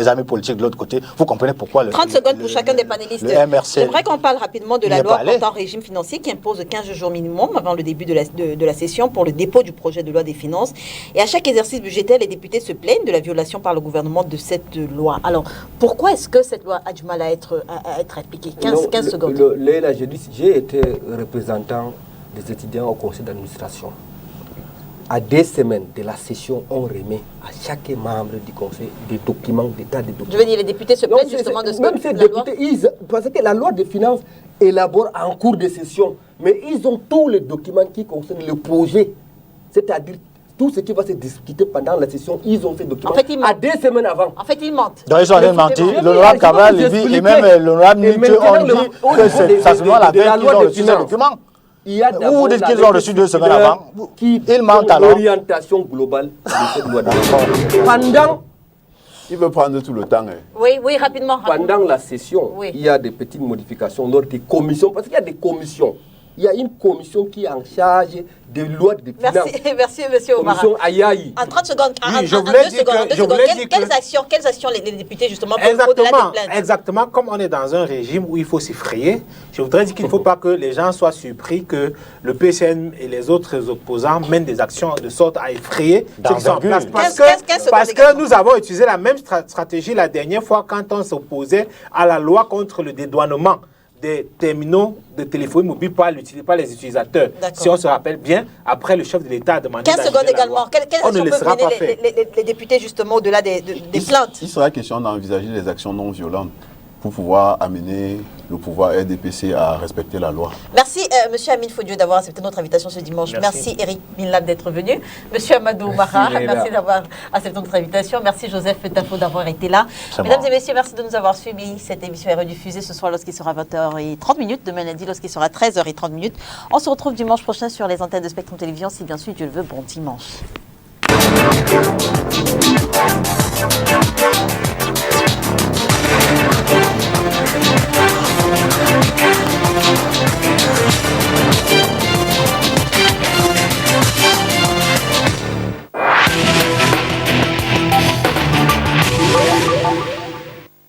amis politiques de l'autre côté, vous comprenez pourquoi 30 secondes pour chacun des panélistes. J'aimerais qu'on parle rapidement de la loi portant régime financier qui impose 15 jours minimum avant le début de la session pour le dépôt du projet de loi des finances. Et à chaque exercice budgétaire, les députés se plaignent de la violation par le gouvernement de cette loi. Alors, pourquoi est-ce que cette loi a du mal à être appliquée? 15 secondes. Léla, j'ai été représentant des étudiants au conseil d'administration. À 2 semaines de la session, on remet à chaque membre du conseil des documents, des tas de documents. Je veux dire, les députés se plaignent justement de ce même ces députés, parce que la loi de finances élabore en cours de session, mais ils ont tous les documents qui concernent le projet, c'est-à-dire tout ce qui va se discuter pendant la session, ils ont ces documents. En fait, ils mentent. À 2 semaines avant. En fait, ils mentent. Donc ils ont rien menti. L'honorable Cabral et même l'honorable Nietzsche ont dit que c'est seulement la veille qu'ils ont reçu ces documents. Il y a vous dites qu'ils ont reçu 2 semaines avant. Ils mentent alors. L'orientation globale de cette loi. Pendant... Il veut prendre tout le temps. Oui, rapidement. Pendant la session, il y a des petites modifications lors des commissions, parce qu'il y a des commissions. Il y a une commission qui est en charge des lois de finances. Merci, monsieur Omar. Commission Ayaï. En 30 secondes, quelles actions les députés, justement, pour au-delà des plaintes? Exactement, comme on est dans un régime où il faut s'effrayer, je voudrais dire qu'il ne faut pas que les gens soient surpris que le PCN et les autres opposants mènent des actions de sorte à effrayer ceux qui sont en place. Parce que nous avons utilisé la même stratégie la dernière fois quand on s'opposait à la loi contre le dédouanement des terminaux de téléphonie mobile par les utilisateurs. Si on se rappelle bien, après le chef de l'État a demandé 15 secondes également. Quelles on ne actions laissera peuvent pas mener les députés justement au-delà des plaintes? Il sera question d'envisager des actions non violentes pour pouvoir amener le pouvoir RDPC à respecter la loi. Merci, monsieur Amin Fodieu, d'avoir accepté notre invitation ce dimanche. Merci Eric Minlab d'être venu. Monsieur Amadou Oumarra, merci d'avoir accepté notre invitation. Merci Joseph Tafo d'avoir été là. Mesdames et messieurs, merci de nous avoir suivis. Cette émission est rediffusée ce soir lorsqu'il sera 20h30, demain lundi lorsqu'il sera 13h30. On se retrouve dimanche prochain sur les antennes de Spectrum Télévision. Si bien sûr Dieu le veut, bon dimanche.